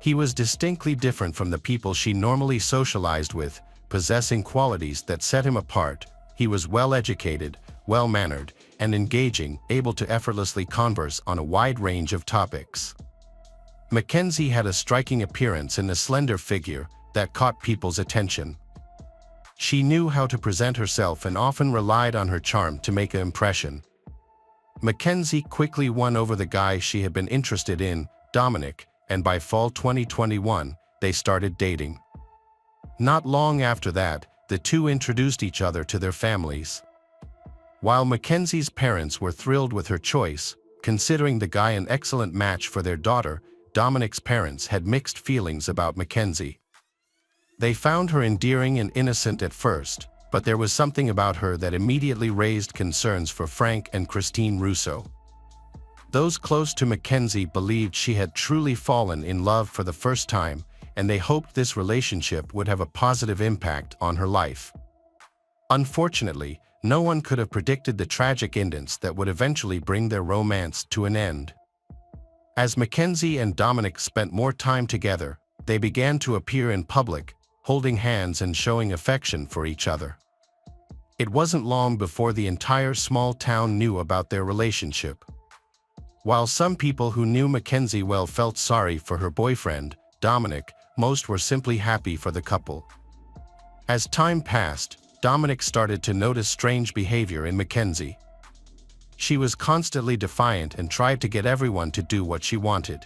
Speaker 1: He was distinctly different from the people she normally socialized with, possessing qualities that set him apart. He was well-educated, well-mannered, and engaging, able to effortlessly converse on a wide range of topics. Mackenzie had a striking appearance and a slender figure that caught people's attention. She knew how to present herself and often relied on her charm to make an impression. Mackenzie quickly won over the guy she had been interested in, Dominic, and by fall 2021, they started dating. Not long after that, the two introduced each other to their families. While Mackenzie's parents were thrilled with her choice, considering the guy an excellent match for their daughter, Dominic's parents had mixed feelings about Mackenzie. They found her endearing and innocent at first, but there was something about her that immediately raised concerns for Frank and Christine Russo. Those close to Mackenzie believed she had truly fallen in love for the first time, and they hoped this relationship would have a positive impact on her life. Unfortunately, no one could have predicted the tragic endings that would eventually bring their romance to an end. As Mackenzie and Dominic spent more time together, they began to appear in public, holding hands and showing affection for each other. It wasn't long before the entire small town knew about their relationship. While some people who knew Mackenzie well felt sorry for her boyfriend, Dominic, most were simply happy for the couple. As time passed, Dominic started to notice strange behavior in Mackenzie. She was constantly defiant and tried to get everyone to do what she wanted.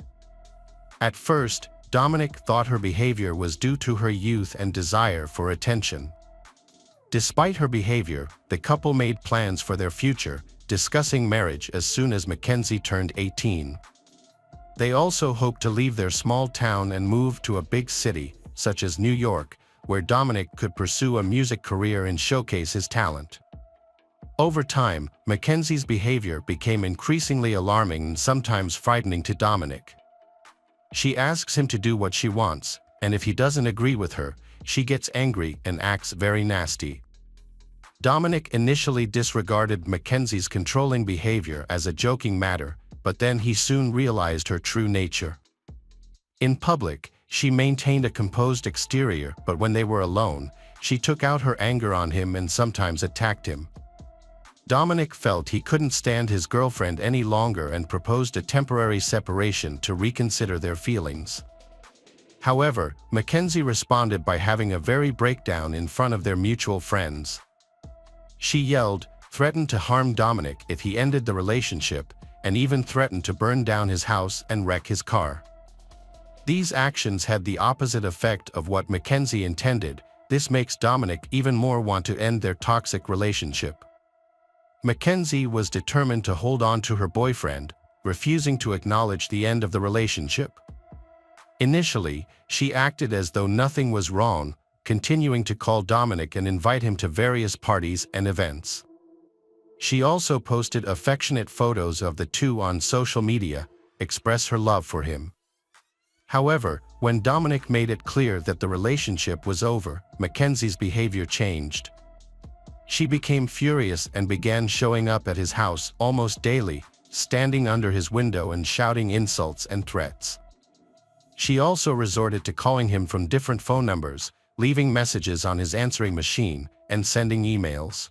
Speaker 1: At first, Dominic thought her behavior was due to her youth and desire for attention. Despite her behavior, the couple made plans for their future, discussing marriage as soon as Mackenzie turned 18. They also hoped to leave their small town and move to a big city, such as New York, where Dominic could pursue a music career and showcase his talent. Over time, Mackenzie's behavior became increasingly alarming and sometimes frightening to Dominic. She asks him to do what she wants, and if he doesn't agree with her, she gets angry and acts very nasty. Dominic initially disregarded Mackenzie's controlling behavior as a joking matter, but then he soon realized her true nature. In public, she maintained a composed exterior, but when they were alone, she took out her anger on him and sometimes attacked him. Dominic felt he couldn't stand his girlfriend any longer and proposed a temporary separation to reconsider their feelings. However, Mackenzie responded by having a very breakdown in front of their mutual friends. She yelled, threatened to harm Dominic if he ended the relationship, and even threatened to burn down his house and wreck his car. These actions had the opposite effect of what Mackenzie intended. This makes Dominic even more want to end their toxic relationship. Mackenzie was determined to hold on to her boyfriend, refusing to acknowledge the end of the relationship. Initially, she acted as though nothing was wrong, continuing to call Dominic and invite him to various parties and events. She also posted affectionate photos of the two on social media, express her love for him. However, when Dominic made it clear that the relationship was over, Mackenzie's behavior changed. She became furious and began showing up at his house almost daily, standing under his window and shouting insults and threats. She also resorted to calling him from different phone numbers, leaving messages on his answering machine, and sending emails.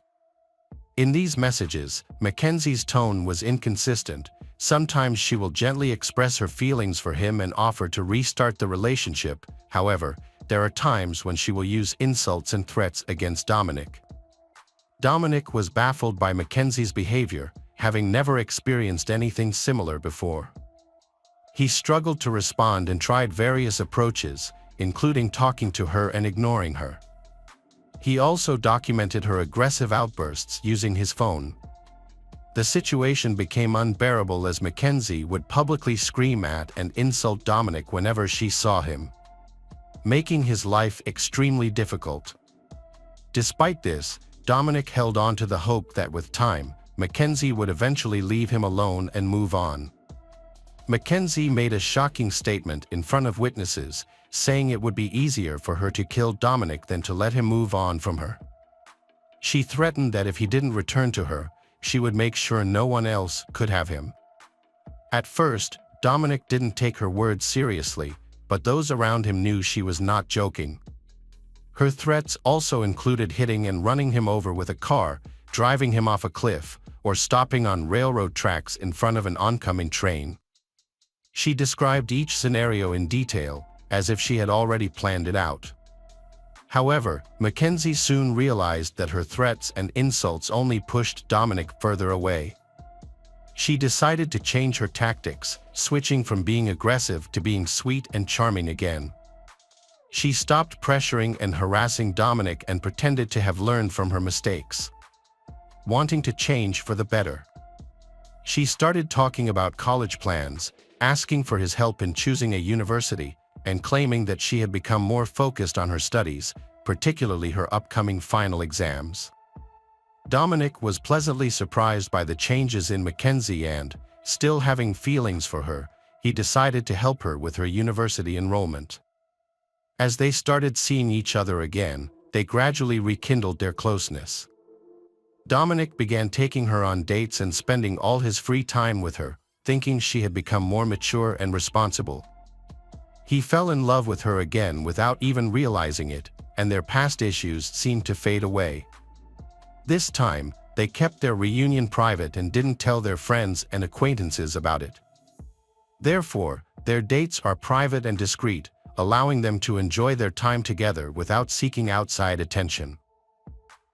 Speaker 1: In these messages, Mackenzie's tone was inconsistent. Sometimes she will gently express her feelings for him and offer to restart the relationship. However, there are times when she will use insults and threats against Dominic. Dominic was baffled by Mackenzie's behavior, having never experienced anything similar before. He struggled to respond and tried various approaches, including talking to her and ignoring her. He also documented her aggressive outbursts using his phone. The situation became unbearable as Mackenzie would publicly scream at and insult Dominic whenever she saw him, making his life extremely difficult. Despite this, Dominic held on to the hope that with time, Mackenzie would eventually leave him alone and move on. Mackenzie made a shocking statement in front of witnesses, saying it would be easier for her to kill Dominic than to let him move on from her. She threatened that if he didn't return to her, she would make sure no one else could have him. At first, Dominic didn't take her words seriously, but those around him knew she was not joking. Her threats also included hitting and running him over with a car, driving him off a cliff, or stopping on railroad tracks in front of an oncoming train. She described each scenario in detail, as if she had already planned it out. However, Mackenzie soon realized that her threats and insults only pushed Dominic further away. She decided to change her tactics, switching from being aggressive to being sweet and charming again. She stopped pressuring and harassing Dominic and pretended to have learned from her mistakes, wanting to change for the better. She started talking about college plans, asking for his help in choosing a university, and claiming that she had become more focused on her studies, particularly her upcoming final exams. Dominic was pleasantly surprised by the changes in Mackenzie and, still having feelings for her, he decided to help her with her university enrollment. As they started seeing each other again, they gradually rekindled their closeness. Dominic began taking her on dates and spending all his free time with her, thinking she had become more mature and responsible. He fell in love with her again without even realizing it, and their past issues seemed to fade away. This time, they kept their reunion private and didn't tell their friends and acquaintances about it. Therefore, their dates are private and discreet, allowing them to enjoy their time together without seeking outside attention.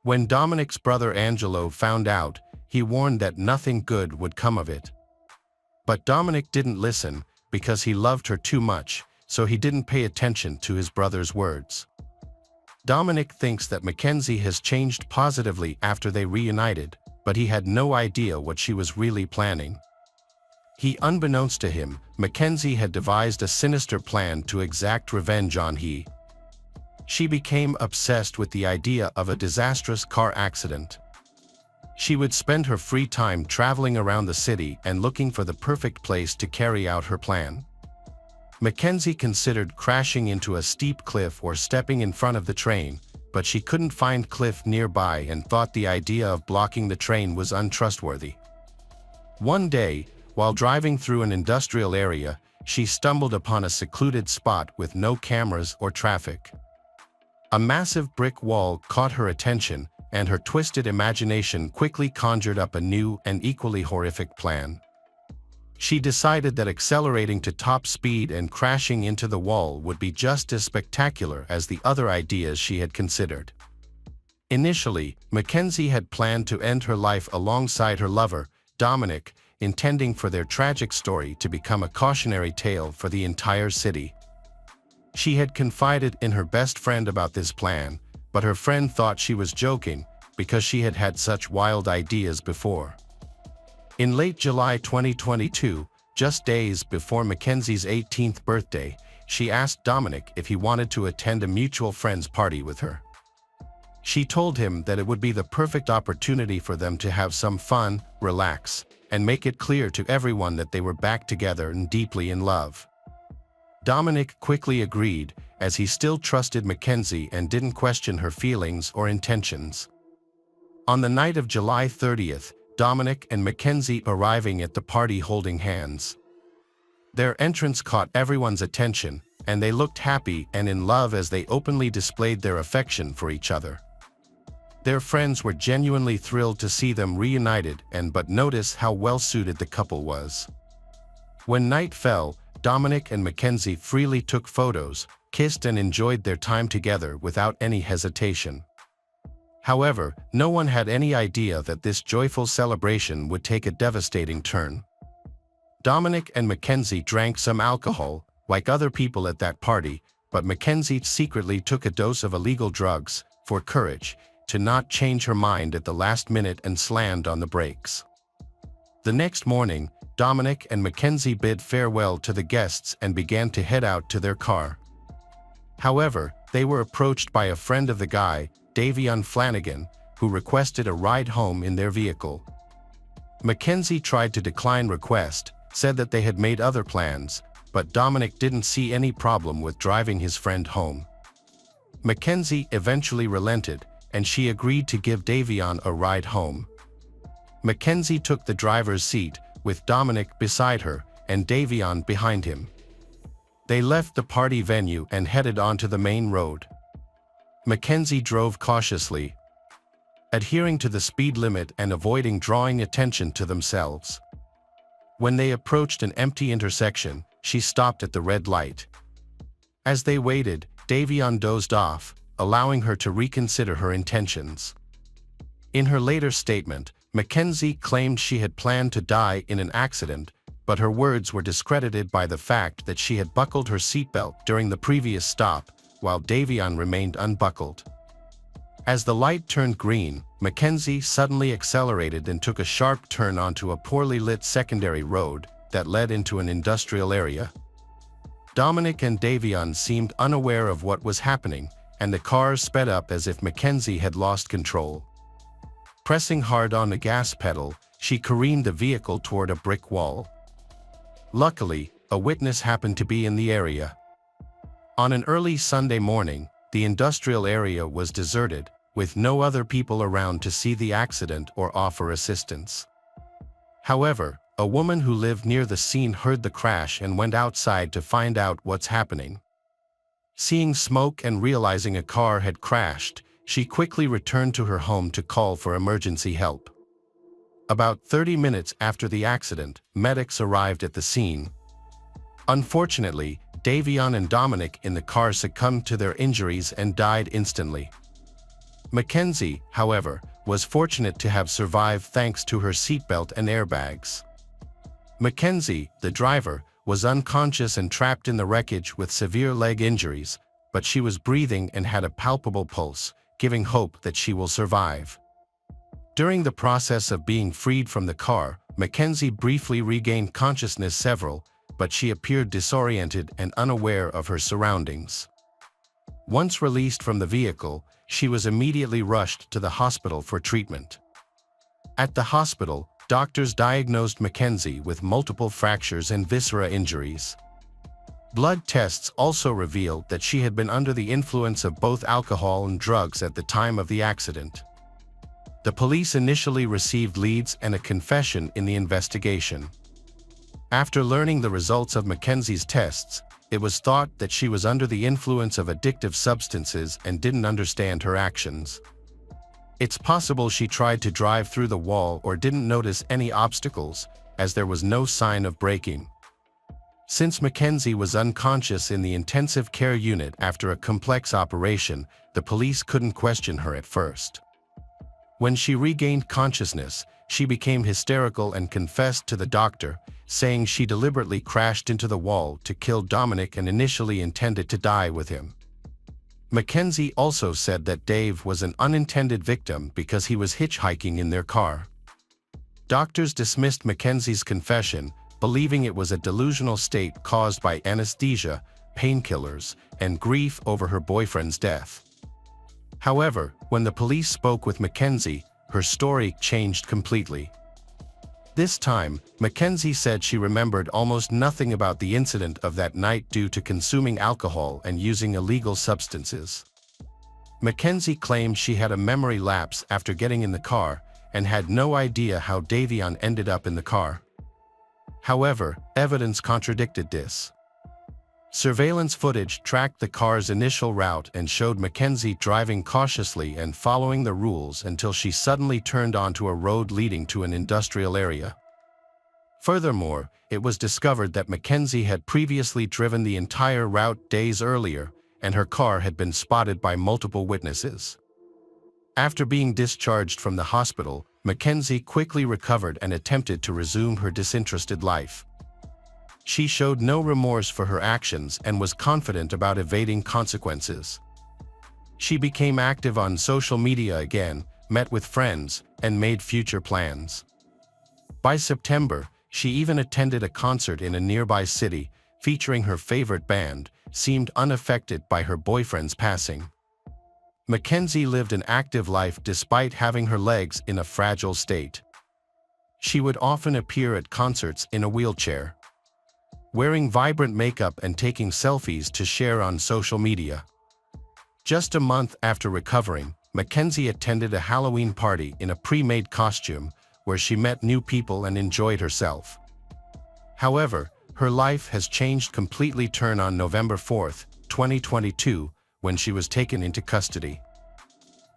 Speaker 1: When Dominic's brother Angelo found out, he warned that nothing good would come of it. But Dominic didn't listen because he loved her too much, so he didn't pay attention to his brother's words. Dominic thinks that Mackenzie has changed positively after they reunited, but he had no idea what she was really planning. Unbeknownst to him, Mackenzie had devised a sinister plan to exact revenge on he. She became obsessed with the idea of a disastrous car accident. She would spend her free time traveling around the city and looking for the perfect place to carry out her plan. Mackenzie considered crashing into a steep cliff or stepping in front of the train, but she couldn't find cliff nearby and thought the idea of blocking the train was untrustworthy. One day, while driving through an industrial area, she stumbled upon a secluded spot with no cameras or traffic. A massive brick wall caught her attention, and her twisted imagination quickly conjured up a new and equally horrific plan. She decided that accelerating to top speed and crashing into the wall would be just as spectacular as the other ideas she had considered. Initially, Mackenzie had planned to end her life alongside her lover, Dominic, intending for their tragic story to become a cautionary tale for the entire city. She had confided in her best friend about this plan, but her friend thought she was joking because she had had such wild ideas before. In late July 2022, just days before Mackenzie's 18th birthday, she asked Dominic if he wanted to attend a mutual friend's party with her. She told him that it would be the perfect opportunity for them to have some fun, relax, and make it clear to everyone that they were back together and deeply in love. Dominic quickly agreed, as he still trusted Mackenzie and didn't question her feelings or intentions. On the night of July 30th, Dominic and Mackenzie arriving at the party holding hands. Their entrance caught everyone's attention, and they looked happy and in love as they openly displayed their affection for each other. Their friends were genuinely thrilled to see them reunited but notice how well-suited the couple was. When night fell, Dominic and Mackenzie freely took photos, kissed and enjoyed their time together without any hesitation. However, no one had any idea that this joyful celebration would take a devastating turn. Dominic and Mackenzie drank some alcohol, like other people at that party, but Mackenzie secretly took a dose of illegal drugs for courage to not change her mind at the last minute and slammed on the brakes. The next morning, Dominic and Mackenzie bid farewell to the guests and began to head out to their car. However, they were approached by a friend of the guy, Davion Flanagan, who requested a ride home in their vehicle. Mackenzie tried to decline request, said that they had made other plans, but Dominic didn't see any problem with driving his friend home. Mackenzie eventually relented, and she agreed to give Davion a ride home. Mackenzie took the driver's seat, with Dominic beside her and Davion behind him. They left the party venue and headed onto the main road. Mackenzie drove cautiously, adhering to the speed limit and avoiding drawing attention to themselves. When they approached an empty intersection, she stopped at the red light. As they waited, Davion dozed off, allowing her to reconsider her intentions. In her later statement, Mackenzie claimed she had planned to die in an accident, but her words were discredited by the fact that she had buckled her seatbelt during the previous stop, while Davion remained unbuckled. As the light turned green, Mackenzie suddenly accelerated and took a sharp turn onto a poorly lit secondary road that led into an industrial area. Dominic and Davion seemed unaware of what was happening, and the car sped up as if Mackenzie had lost control. Pressing hard on the gas pedal, she careened the vehicle toward a brick wall. Luckily, a witness happened to be in the area. On an early Sunday morning, the industrial area was deserted, with no other people around to see the accident or offer assistance. However, a woman who lived near the scene heard the crash and went outside to find out what's happening. Seeing smoke and realizing a car had crashed, she quickly returned to her home to call for emergency help. About 30 minutes after the accident, medics arrived at the scene. Unfortunately, Davion and Dominic in the car succumbed to their injuries and died instantly. Mackenzie, however, was fortunate to have survived thanks to her seatbelt and airbags. Mackenzie, the driver, was unconscious and trapped in the wreckage with severe leg injuries, but she was breathing and had a palpable pulse, giving hope that she will survive. During the process of being freed from the car, Mackenzie briefly regained consciousness but she appeared disoriented and unaware of her surroundings. Once released from the vehicle, she was immediately rushed to the hospital for treatment. At the hospital, doctors diagnosed Mackenzie with multiple fractures and viscera injuries. Blood tests also revealed that she had been under the influence of both alcohol and drugs at the time of the accident. The police initially received leads and a confession in the investigation. After learning the results of Mackenzie's tests, it was thought that she was under the influence of addictive substances and didn't understand her actions. It's possible she tried to drive through the wall or didn't notice any obstacles, as there was no sign of braking. Since Mackenzie was unconscious in the intensive care unit after a complex operation, the police couldn't question her at first. When she regained consciousness, she became hysterical and confessed to the doctor, saying she deliberately crashed into the wall to kill Dominic and initially intended to die with him. Mackenzie also said that Dave was an unintended victim because he was hitchhiking in their car. Doctors dismissed Mackenzie's confession, believing it was a delusional state caused by anesthesia, painkillers, and grief over her boyfriend's death. However, when the police spoke with Mackenzie, her story changed completely. This time, Mackenzie said she remembered almost nothing about the incident of that night due to consuming alcohol and using illegal substances. Mackenzie claimed she had a memory lapse after getting in the car and had no idea how Davion ended up in the car. However, evidence contradicted this. Surveillance footage tracked the car's initial route and showed Mackenzie driving cautiously and following the rules until she suddenly turned onto a road leading to an industrial area. Furthermore, it was discovered that Mackenzie had previously driven the entire route days earlier, and her car had been spotted by multiple witnesses. After being discharged from the hospital, Mackenzie quickly recovered and attempted to resume her disinterested life. She showed no remorse for her actions and was confident about evading consequences. She became active on social media again, met with friends, and made future plans. By September, she even attended a concert in a nearby city, featuring her favorite band, seemed unaffected by her boyfriend's passing. Mackenzie lived an active life despite having her legs in a fragile state. She would often appear at concerts in a wheelchair, wearing vibrant makeup and taking selfies to share on social media. Just a month after recovering, Mackenzie attended a Halloween party in a pre-made costume where she met new people and enjoyed herself. However, her life has changed completely on November 4, 2022, when she was taken into custody.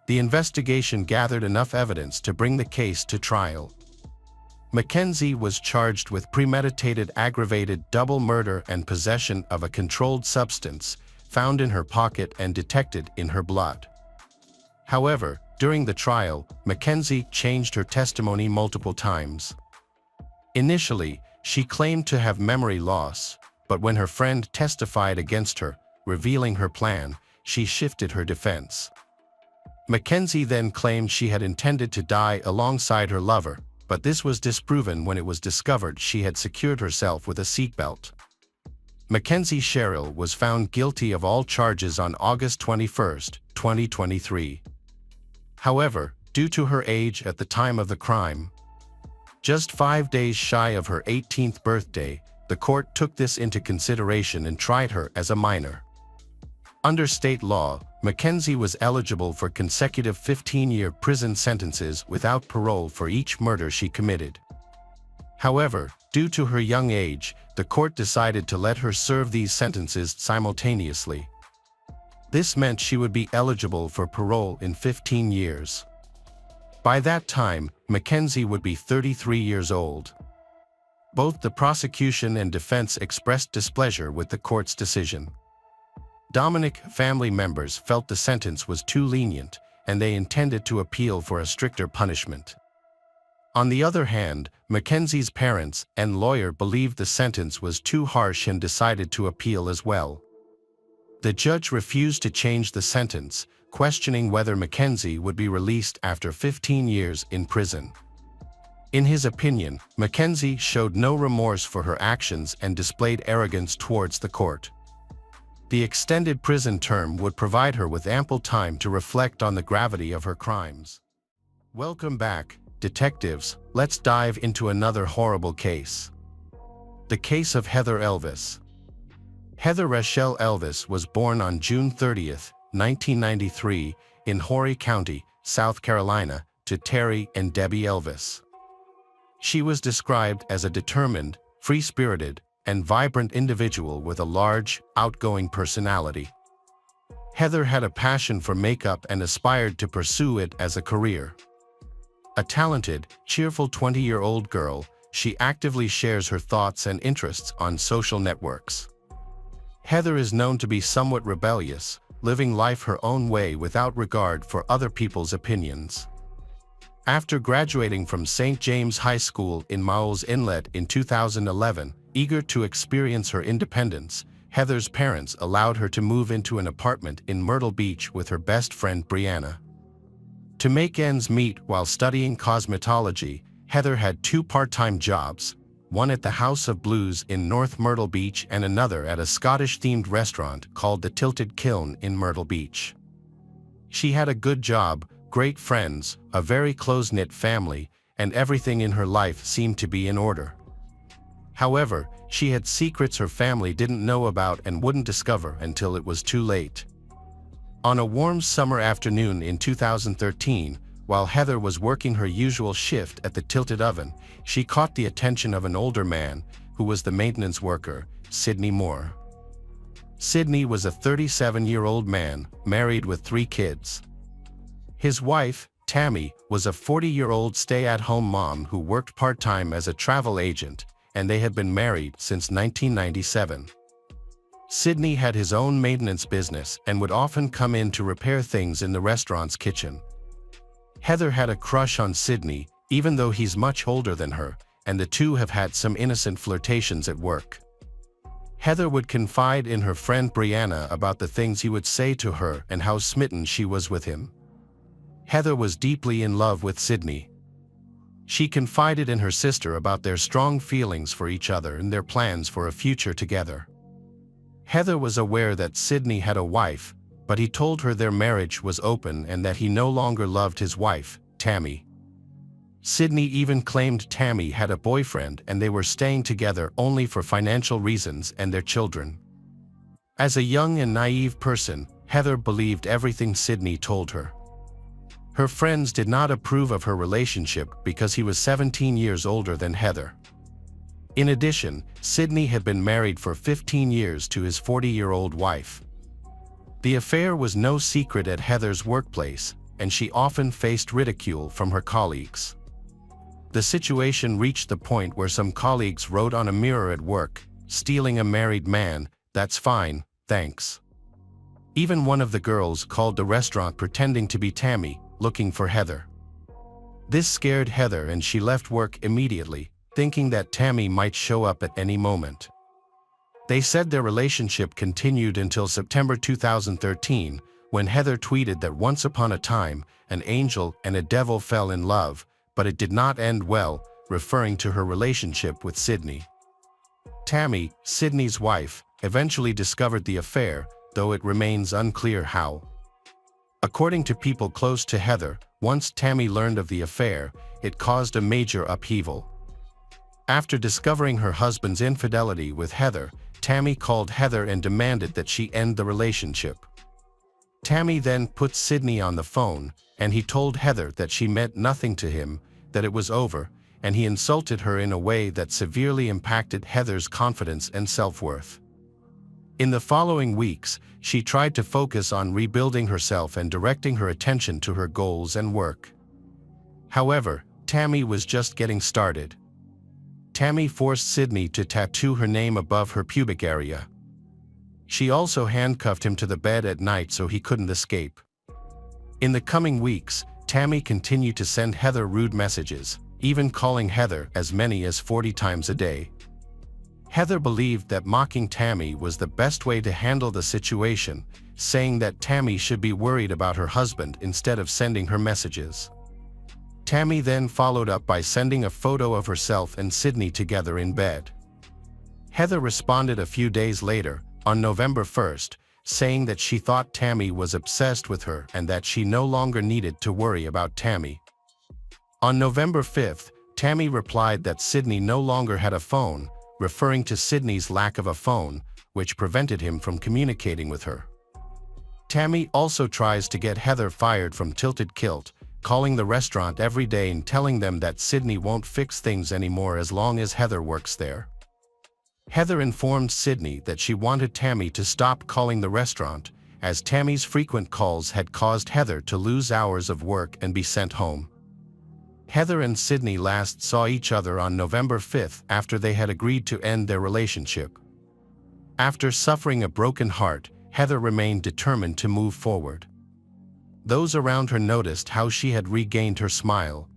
Speaker 1: The investigation gathered enough evidence to bring the case to trial. Mackenzie was charged with premeditated aggravated double murder and possession of a controlled substance found in her pocket and detected in her blood. However, during the trial, Mackenzie changed her testimony multiple times. Initially, she claimed to have memory loss, but when her friend testified against her, revealing her plan, she shifted her defense. Mackenzie then claimed she had intended to die alongside her lover, but this was disproven when it was discovered she had secured herself with a seatbelt. Mackenzie Sherrill was found guilty of all charges on August 21, 2023. However, due to her age at the time of the crime, just 5 days shy of her 18th birthday, the court took this into consideration and tried her as a minor. Under state law, Mackenzie was eligible for consecutive 15-year prison sentences without parole for each murder she committed. However, due to her young age, the court decided to let her serve these sentences simultaneously. This meant she would be eligible for parole in 15 years. By that time, Mackenzie would be 33 years old. Both the prosecution and defense expressed displeasure with the court's decision. Dominic family members felt the sentence was too lenient, and they intended to appeal for a stricter punishment. On the other hand, Mackenzie's parents and lawyer believed the sentence was too harsh and decided to appeal as well. The judge refused to change the sentence, questioning whether Mackenzie would be released after 15 years in prison. In his opinion, Mackenzie showed no remorse for her actions and displayed arrogance towards the court. The extended prison term would provide her with ample time to reflect on the gravity of her crimes. Welcome back, detectives. Let's dive into another horrible case. The case of Heather Elvis. Heather Rachelle Elvis was born on June 30, 1993, in Horry County, South Carolina, to Terry and Debbie Elvis. She was described as a determined, free-spirited, and vibrant individual with a large, outgoing personality. Heather had a passion for makeup and aspired to pursue it as a career. A talented, cheerful 20-year-old girl, she actively shares her thoughts and interests on social networks. Heather is known to be somewhat rebellious, living life her own way without regard for other people's opinions. After graduating from St. James High School in Maules Inlet in 2011, eager to experience her independence, Heather's parents allowed her to move into an apartment in Myrtle Beach with her best friend Brianna. To make ends meet while studying cosmetology, Heather had 2 part-time jobs, one at the House of Blues in North Myrtle Beach and another at a Scottish-themed restaurant called the Tilted Kiln in Myrtle Beach. She had a good job, great friends, a very close-knit family, and everything in her life seemed to be in order. However, she had secrets her family didn't know about and wouldn't discover until it was too late. On a warm summer afternoon in 2013, while Heather was working her usual shift at the Tilted Oven, she caught the attention of an older man, who was the maintenance worker, Sidney Moore. Sidney was a 37-year-old man, married with 3 kids. His wife, Tammy, was a 40-year-old stay-at-home mom who worked part-time as a travel agent, and they had been married since 1997. Sidney had his own maintenance business and would often come in to repair things in the restaurant's kitchen. Heather had a crush on Sidney, even though he's much older than her, and the two have had some innocent flirtations at work. Heather would confide in her friend Brianna about the things he would say to her and how smitten she was with him. Heather was deeply in love with Sydney. She confided in her sister about their strong feelings for each other and their plans for a future together. Heather was aware that Sydney had a wife, but he told her their marriage was open and that he no longer loved his wife, Tammy. Sydney even claimed Tammy had a boyfriend and they were staying together only for financial reasons and their children. As a young and naive person, Heather believed everything Sydney told her. Her friends did not approve of her relationship because he was 17 years older than Heather. In addition, Sydney had been married for 15 years to his 40-year-old wife. The affair was no secret at Heather's workplace, and she often faced ridicule from her colleagues. The situation reached the point where some colleagues wrote on a mirror at work, "Stealing a married man, that's fine, thanks." Even one of the girls called the restaurant pretending to be Tammy, looking for Heather. This scared Heather and she left work immediately, thinking that Tammy might show up at any moment. They said their relationship continued until September 2013, when Heather tweeted that once upon a time, an angel and a devil fell in love, but it did not end well, referring to her relationship with Sydney. Tammy, Sydney's wife, eventually discovered the affair, though it remains unclear how. According to people close to Heather, once Tammy learned of the affair, it caused a major upheaval. After discovering her husband's infidelity with Heather, Tammy called Heather and demanded that she end the relationship. Tammy then put Sydney on the phone, and he told Heather that she meant nothing to him, that it was over, and he insulted her in a way that severely impacted Heather's confidence and self-worth. In the following weeks, she tried to focus on rebuilding herself and directing her attention to her goals and work. However, Tammy was just getting started. Tammy forced Sydney to tattoo her name above her pubic area. She also handcuffed him to the bed at night so he couldn't escape. In the coming weeks, Tammy continued to send Heather rude messages, even calling Heather as many as 40 times a day. Heather believed that mocking Tammy was the best way to handle the situation, saying that Tammy should be worried about her husband instead of sending her messages. Tammy then followed up by sending a photo of herself and Sydney together in bed. Heather responded a few days later, on November 1st, saying that she thought Tammy was obsessed with her and that she no longer needed to worry about Tammy. On November 5th, Tammy replied that Sydney no longer had a phone, referring to Sydney's lack of a phone, which prevented him from communicating with her. Tammy also tries to get Heather fired from Tilted Kilt, calling the restaurant every day and telling them that Sydney won't fix things anymore as long as Heather works there. Heather informed Sydney that she wanted Tammy to stop calling the restaurant, as Tammy's frequent calls had caused Heather to lose hours of work and be sent home. Heather and Sydney last saw each other on November 5th after they had agreed to end their relationship. After suffering a broken heart, Heather remained determined to move forward. Those around her noticed how she had regained her smile.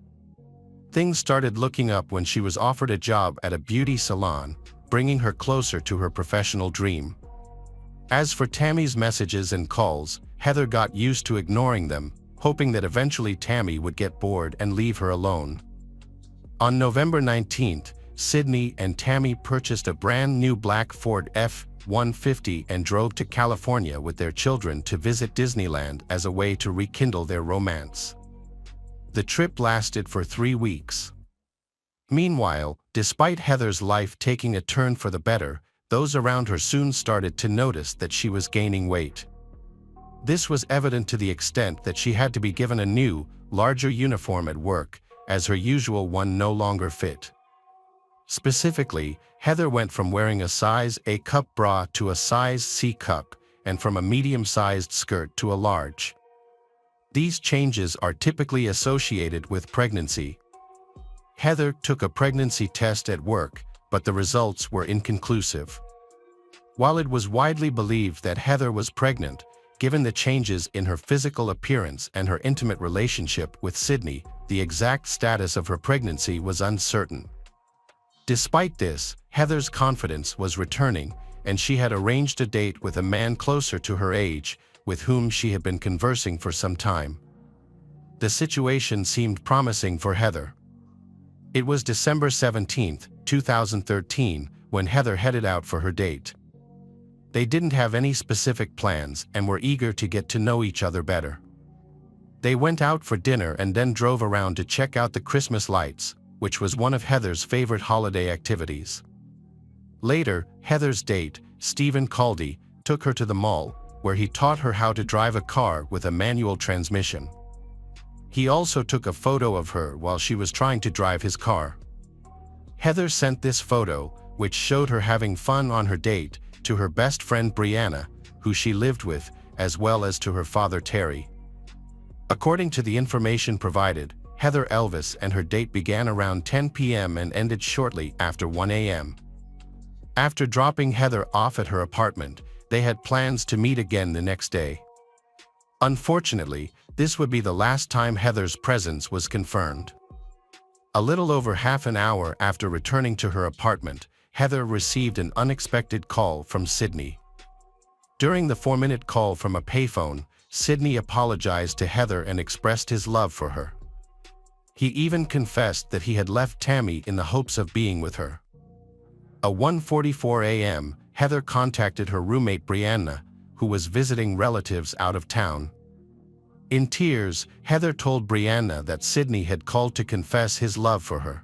Speaker 1: Things started looking up when she was offered a job at a beauty salon, bringing her closer to her professional dream. As for Tammy's messages and calls, Heather got used to ignoring them, hoping that eventually Tammy would get bored and leave her alone. On November 19th, Sydney and Tammy purchased a brand new black Ford F-150 and drove to California with their children to visit Disneyland as a way to rekindle their romance. The trip lasted for 3 weeks. Meanwhile, despite Heather's life taking a turn for the better, those around her soon started to notice that she was gaining weight. This was evident to the extent that she had to be given a new, larger uniform at work, as her usual one no longer fit. Specifically, Heather went from wearing a size A cup bra to a size C cup, and from a medium-sized skirt to a large. These changes are typically associated with pregnancy. Heather took a pregnancy test at work, but the results were inconclusive. While it was widely believed that Heather was pregnant, given the changes in her physical appearance and her intimate relationship with Sydney, the exact status of her pregnancy was uncertain. Despite this, Heather's confidence was returning, and she had arranged a date with a man closer to her age, with whom she had been conversing for some time. The situation seemed promising for Heather. It was December 17, 2013, when Heather headed out for her date. They didn't have any specific plans and were eager to get to know each other better. They went out for dinner and then drove around to check out the Christmas lights, which was one of Heather's favorite holiday activities. Later, Heather's date, Stephen Caldy, took her to the mall, where he taught her how to drive a car with a manual transmission. He also took a photo of her while she was trying to drive his car. Heather sent this photo, which showed her having fun on her date, to her best friend Brianna, who she lived with, as well as to her father Terry. According to the information provided, Heather Elvis and her date began around 10 p.m. and ended shortly after 1 a.m. After dropping Heather off at her apartment, they had plans to meet again the next day. Unfortunately, this would be the last time Heather's presence was confirmed. A little over half an hour after returning to her apartment, Heather received an unexpected call from Sydney. During the 4-minute call from a payphone, Sydney apologized to Heather and expressed his love for her. He even confessed that he had left Tammy in the hopes of being with her. At 1:44 a.m., Heather contacted her roommate Brianna, who was visiting relatives out of town. In tears, Heather told Brianna that Sydney had called to confess his love for her.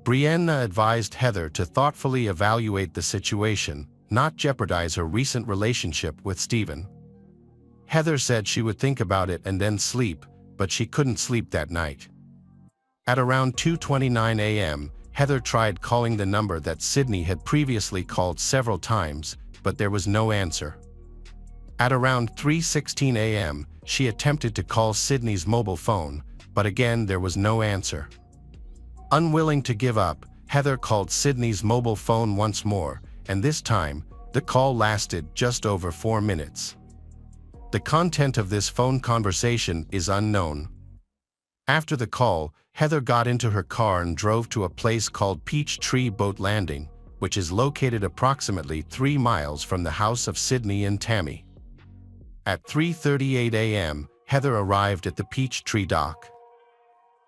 Speaker 1: Brianna advised Heather to thoughtfully evaluate the situation, not jeopardize her recent relationship with Stephen. Heather said she would think about it and then sleep, but she couldn't sleep that night. At around 2:29 a.m., Heather tried calling the number that Sydney had previously called several times, but there was no answer. At around 3:16 a.m., she attempted to call Sydney's mobile phone, but again there was no answer. Unwilling to give up, Heather called Sydney's mobile phone once more, and this time, the call lasted just over 4 minutes. The content of this phone conversation is unknown. After the call, Heather got into her car and drove to a place called Peachtree Boat Landing, which is located approximately 3 miles from the house of Sydney and Tammy. At 3:38 a.m., Heather arrived at the Peachtree dock.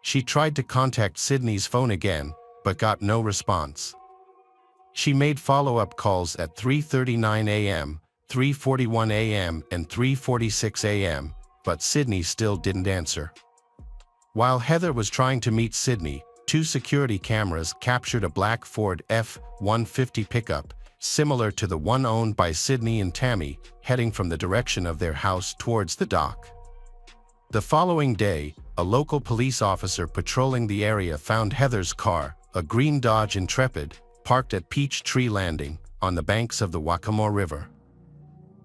Speaker 1: She tried to contact Sydney's phone again, but got no response. She made follow-up calls at 3:39 a.m., 3:41 a.m., and 3:46 a.m., but Sydney still didn't answer. While Heather was trying to meet Sydney, 2 security cameras captured a black Ford F-150 pickup, similar to the one owned by Sydney and Tammy, heading from the direction of their house towards the dock. The following day, a local police officer patrolling the area found Heather's car, a green Dodge Intrepid, parked at Peachtree Landing, on the banks of the Waccamaw River.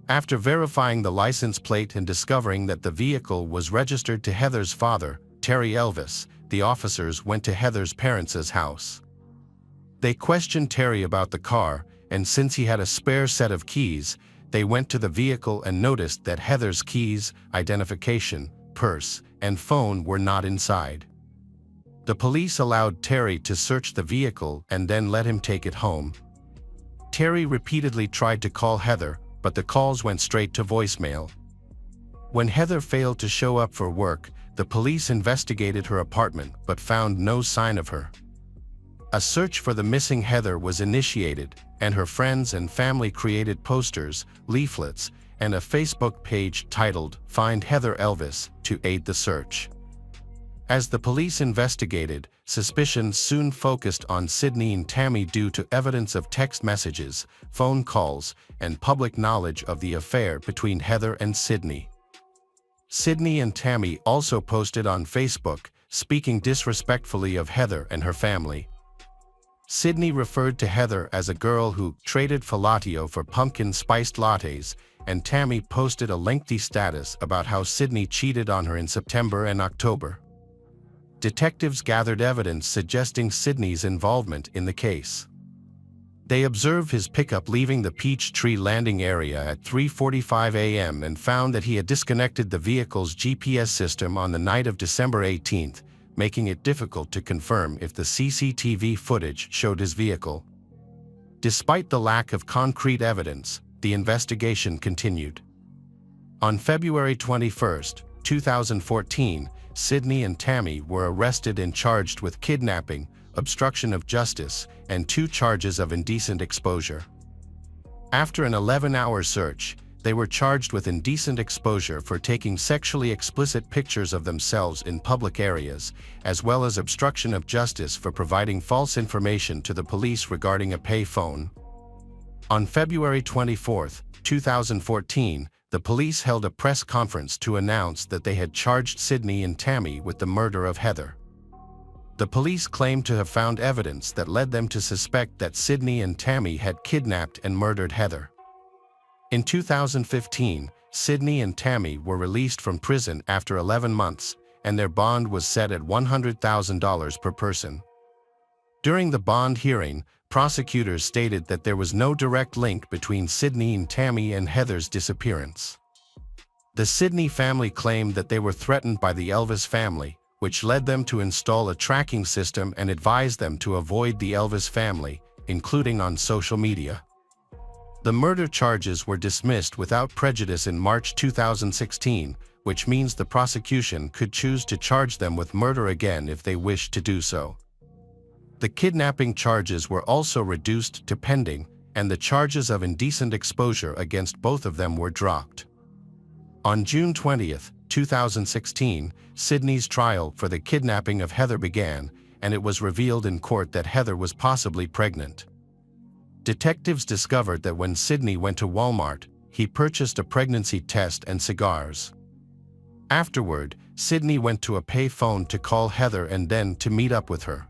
Speaker 1: After verifying the license plate and discovering that the vehicle was registered to Heather's father, Terry Elvis, the officers went to Heather's parents' house. They questioned Terry about the car, and since he had a spare set of keys, they went to the vehicle and noticed that Heather's keys, identification, purse, and phone were not inside. The police allowed Terry to search the vehicle and then let him take it home. Terry repeatedly tried to call Heather, but the calls went straight to voicemail. When Heather failed to show up for work, the police investigated her apartment but found no sign of her. A search for the missing Heather was initiated, and her friends and family created posters, leaflets, and a Facebook page titled "Find Heather Elvis" to aid the search. As the police investigated, suspicion soon focused on Sydney and Tammy due to evidence of text messages, phone calls, and public knowledge of the affair between Heather and Sydney. Sydney and Tammy also posted on Facebook, speaking disrespectfully of Heather and her family. Sydney referred to Heather as a girl who traded fellatio for pumpkin-spiced lattes, and Tammy posted a lengthy status about how Sydney cheated on her in September and October. Detectives gathered evidence suggesting Sydney's involvement in the case. They observed his pickup leaving the Peachtree Landing area at 3:45 a.m. and found that he had disconnected the vehicle's GPS system on the night of December 18th, making it difficult to confirm if the CCTV footage showed his vehicle. Despite the lack of concrete evidence, the investigation continued. On February 21, 2014, Sydney and Tammy were arrested and charged with kidnapping, obstruction of justice, and 2 charges of indecent exposure. After an 11-hour search, they were charged with indecent exposure for taking sexually explicit pictures of themselves in public areas, as well as obstruction of justice for providing false information to the police regarding a pay phone. On February 24, 2014, the police held a press conference to announce that they had charged Sydney and Tammy with the murder of Heather. The police claimed to have found evidence that led them to suspect that Sydney and Tammy had kidnapped and murdered Heather. In 2015, Sydney and Tammy were released from prison after 11 months, and their bond was set at $100,000 per person. During the bond hearing, prosecutors stated that there was no direct link between Sydney and Tammy and Heather's disappearance. The Sydney family claimed that they were threatened by the Elvis family, which led them to install a tracking system and advised them to avoid the Elvis family, including on social media. The murder charges were dismissed without prejudice in March 2016, which means the prosecution could choose to charge them with murder again if they wished to do so. The kidnapping charges were also reduced to pending, and the charges of indecent exposure against both of them were dropped. On June 20, 2016, Sydney's trial for the kidnapping of Heather began, and it was revealed in court that Heather was possibly pregnant. Detectives discovered that when Sydney went to Walmart, he purchased a pregnancy test and cigars. Afterward, Sydney went to a pay phone to call Heather and then to meet up with her.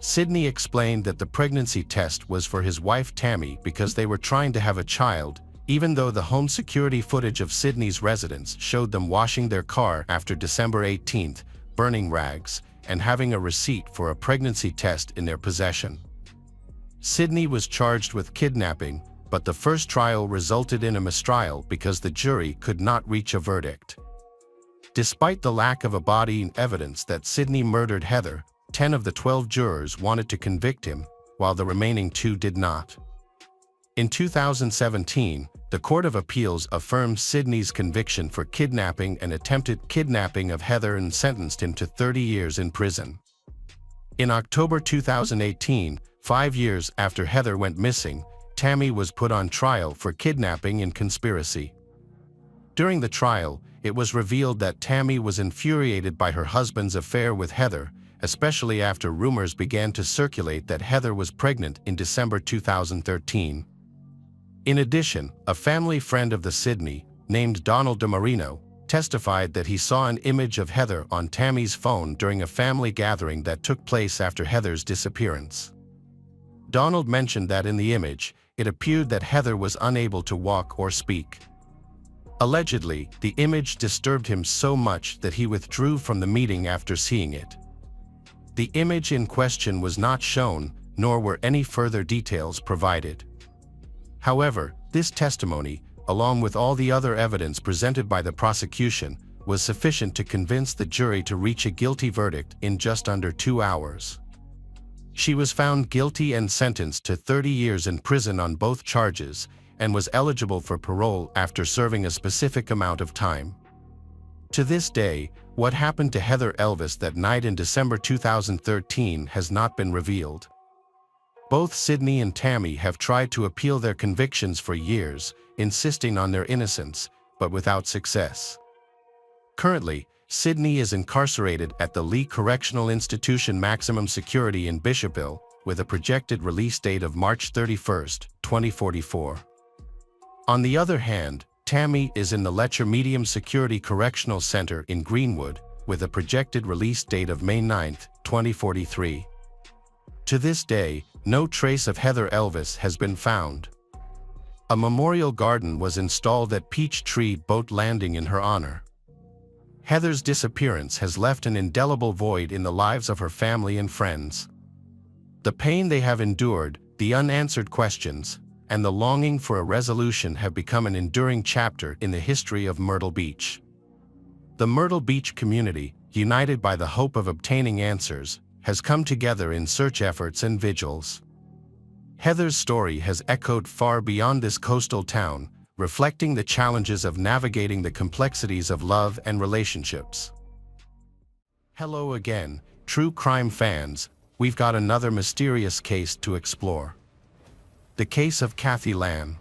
Speaker 1: Sydney explained that the pregnancy test was for his wife Tammy because they were trying to have a child, even though the home security footage of Sydney's residence showed them washing their car after December 18, burning rags, and having a receipt for a pregnancy test in their possession. Sydney was charged with kidnapping, but the first trial resulted in a mistrial because the jury could not reach a verdict. Despite the lack of abiding evidence that Sydney murdered Heather, 10 of the 12 jurors wanted to convict him, while the remaining 2 did not. In 2017, the Court of Appeals affirmed Sydney's conviction for kidnapping and attempted kidnapping of Heather and sentenced him to 30 years in prison. In October 2018, 5 years after Heather went missing, Tammy was put on trial for kidnapping and conspiracy. During the trial, it was revealed that Tammy was infuriated by her husband's affair with Heather, especially after rumors began to circulate that Heather was pregnant in December 2013. In addition, a family friend of the Sydney, named Donald DeMarino, testified that he saw an image of Heather on Tammy's phone during a family gathering that took place after Heather's disappearance. Donald mentioned that in the image, it appeared that Heather was unable to walk or speak. Allegedly, the image disturbed him so much that he withdrew from the meeting after seeing it. The image in question was not shown, nor were any further details provided. However, this testimony, along with all the other evidence presented by the prosecution, was sufficient to convince the jury to reach a guilty verdict in just under 2 hours. She was found guilty and sentenced to 30 years in prison on both charges, and was eligible for parole after serving a specific amount of time. To this day, what happened to Heather Elvis that night in December 2013 has not been revealed. Both Sydney and Tammy have tried to appeal their convictions for years, insisting on their innocence, but without success. Currently, Sydney is incarcerated at the Lee Correctional Institution Maximum Security in Bishopville, with a projected release date of March 31, 2044. On the other hand, Tammy is in the Letcher Medium Security Correctional Center in Greenwood, with a projected release date of May 9, 2043. To this day, no trace of Heather Elvis has been found. A memorial garden was installed at Peachtree Boat Landing in her honor. Heather's disappearance has left an indelible void in the lives of her family and friends. The pain they have endured, the unanswered questions, and the longing for a resolution have become an enduring chapter in the history of Myrtle Beach. The Myrtle Beach community, united by the hope of obtaining answers, has come together in search efforts and vigils. Heather's story has echoed far beyond this coastal town, reflecting the challenges of navigating the complexities of love and relationships. Hello again, true crime fans. We've got another mysterious case to explore. The case of Kathy Lamb.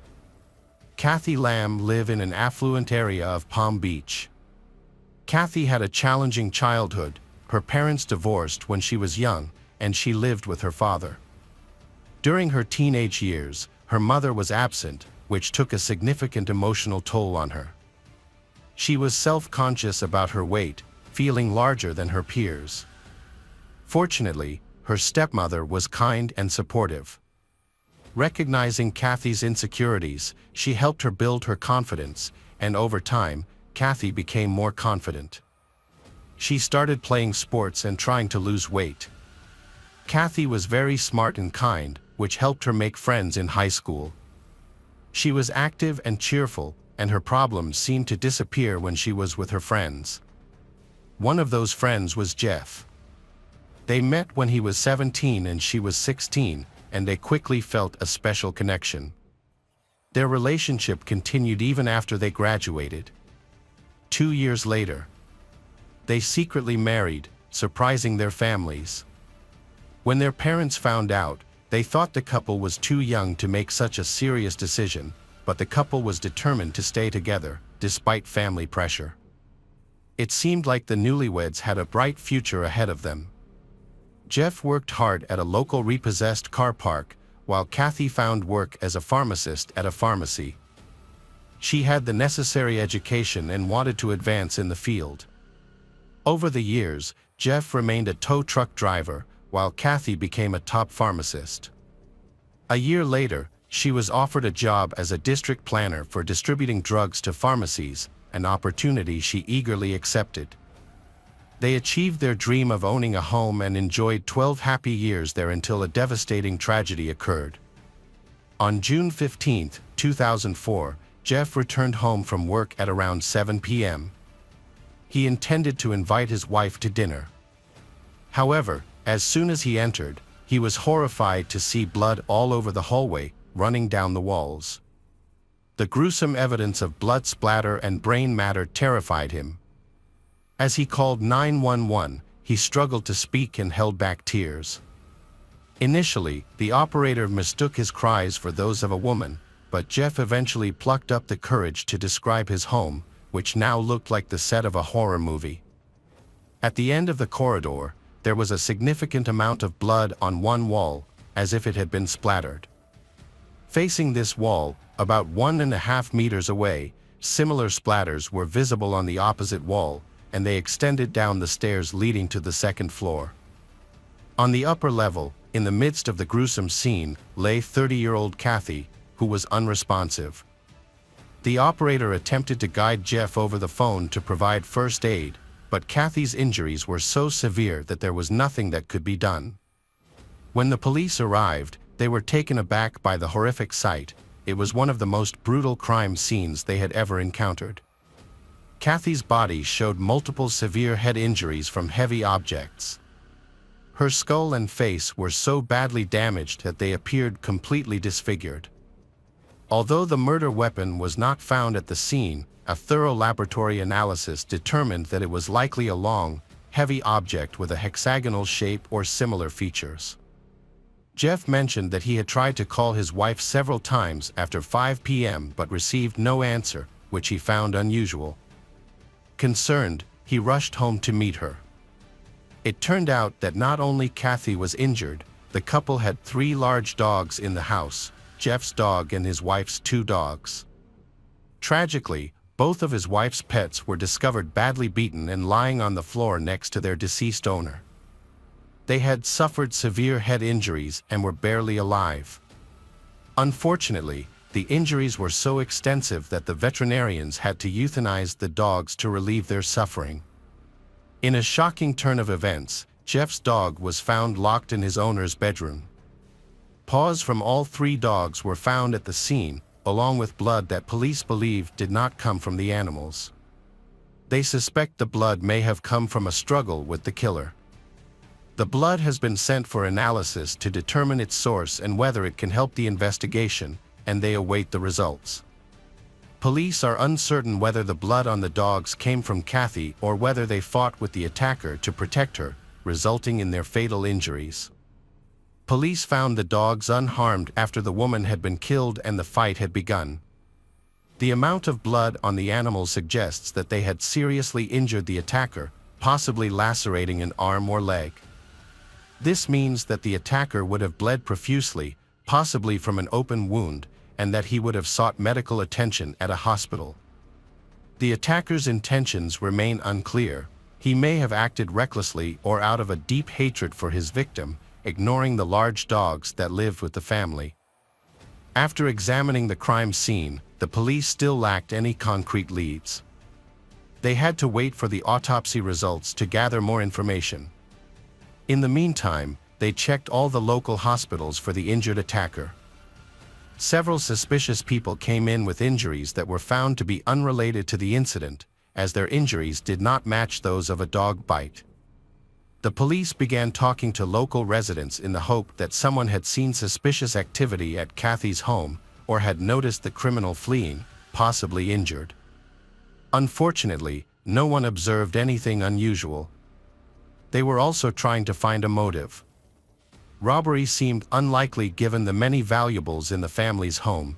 Speaker 1: Kathy Lamb lived in an affluent area of Palm Beach. Kathy had a challenging childhood. Her parents divorced when she was young, and she lived with her father. During her teenage years, her mother was absent, which took a significant emotional toll on her. She was self-conscious about her weight, feeling larger than her peers. Fortunately, her stepmother was kind and supportive. Recognizing Kathy's insecurities, she helped her build her confidence, and over time, Kathy became more confident. She started playing sports and trying to lose weight. Kathy was very smart and kind, which helped her make friends in high school. She was active and cheerful, and her problems seemed to disappear when she was with her friends. One of those friends was Jeff. They met when he was 17 and she was 16, and they quickly felt a special connection. Their relationship continued even after they graduated. 2 years later, they secretly married, surprising their families. When their parents found out, they thought the couple was too young to make such a serious decision, but the couple was determined to stay together, despite family pressure. It seemed like the newlyweds had a bright future ahead of them. Jeff worked hard at a local repossessed car park, while Kathy found work as a pharmacist at a pharmacy. She had the necessary education and wanted to advance in the field. Over the years, Jeff remained a tow truck driver, while Kathy became a top pharmacist. A year later, she was offered a job as a district planner for distributing drugs to pharmacies, an opportunity she eagerly accepted. They achieved their dream of owning a home and enjoyed 12 happy years there until a devastating tragedy occurred. On June 15, 2004, Jeff returned home from work at around 7 p.m. He intended to invite his wife to dinner. However, as soon as he entered, he was horrified to see blood all over the hallway, running down the walls. The gruesome evidence of blood splatter and brain matter terrified him. As he called 911, he struggled to speak and held back tears. Initially, the operator mistook his cries for those of a woman, but Jeff eventually plucked up the courage to describe his home, which now looked like the set of a horror movie. At the end of the corridor, there was a significant amount of blood on one wall, as if it had been splattered. Facing this wall, about 1.5 meters away, similar splatters were visible on the opposite wall, and they extended down the stairs leading to the second floor. On the upper level, in the midst of the gruesome scene, lay 30-year-old Kathy, who was unresponsive. The operator attempted to guide Jeff over the phone to provide first aid, but Kathy's injuries were so severe that there was nothing that could be done. When the police arrived, they were taken aback by the horrific sight. It was one of the most brutal crime scenes they had ever encountered. Kathy's body showed multiple severe head injuries from heavy objects. Her skull and face were so badly damaged that they appeared completely disfigured. Although the murder weapon was not found at the scene, a thorough laboratory analysis determined that it was likely a long, heavy object with a hexagonal shape or similar features. Jeff mentioned that he had tried to call his wife several times after 5 p.m. but received no answer, which he found unusual. Concerned, he rushed home to meet her. It turned out that not only Kathy was injured, the couple had 3 large dogs in the house, Jeff's dog and his wife's 2 dogs. Tragically, both of his wife's pets were discovered badly beaten and lying on the floor next to their deceased owner. They had suffered severe head injuries and were barely alive. Unfortunately, the injuries were so extensive that the veterinarians had to euthanize the dogs to relieve their suffering. In a shocking turn of events, Jeff's dog was found locked in his owner's bedroom. Paws from all 3 dogs were found at the scene, along with blood that police believe did not come from the animals. They suspect the blood may have come from a struggle with the killer. The blood has been sent for analysis to determine its source and whether it can help the investigation, and they await the results. Police are uncertain whether the blood on the dogs came from Kathy or whether they fought with the attacker to protect her, resulting in their fatal injuries. Police found the dogs unharmed after the woman had been killed and the fight had begun. The amount of blood on the animals suggests that they had seriously injured the attacker, possibly lacerating an arm or leg. This means that the attacker would have bled profusely, possibly from an open wound, and that he would have sought medical attention at a hospital. The attacker's intentions remain unclear. He may have acted recklessly or out of a deep hatred for his victim, ignoring the large dogs that lived with the family. After examining the crime scene, the police still lacked any concrete leads. They had to wait for the autopsy results to gather more information. In the meantime, they checked all the local hospitals for the injured attacker. Several suspicious people came in with injuries that were found to be unrelated to the incident, as their injuries did not match those of a dog bite. The police began talking to local residents in the hope that someone had seen suspicious activity at Kathy's home or had noticed the criminal fleeing, possibly injured. Unfortunately, no one observed anything unusual. They were also trying to find a motive. Robbery seemed unlikely given the many valuables in the family's home.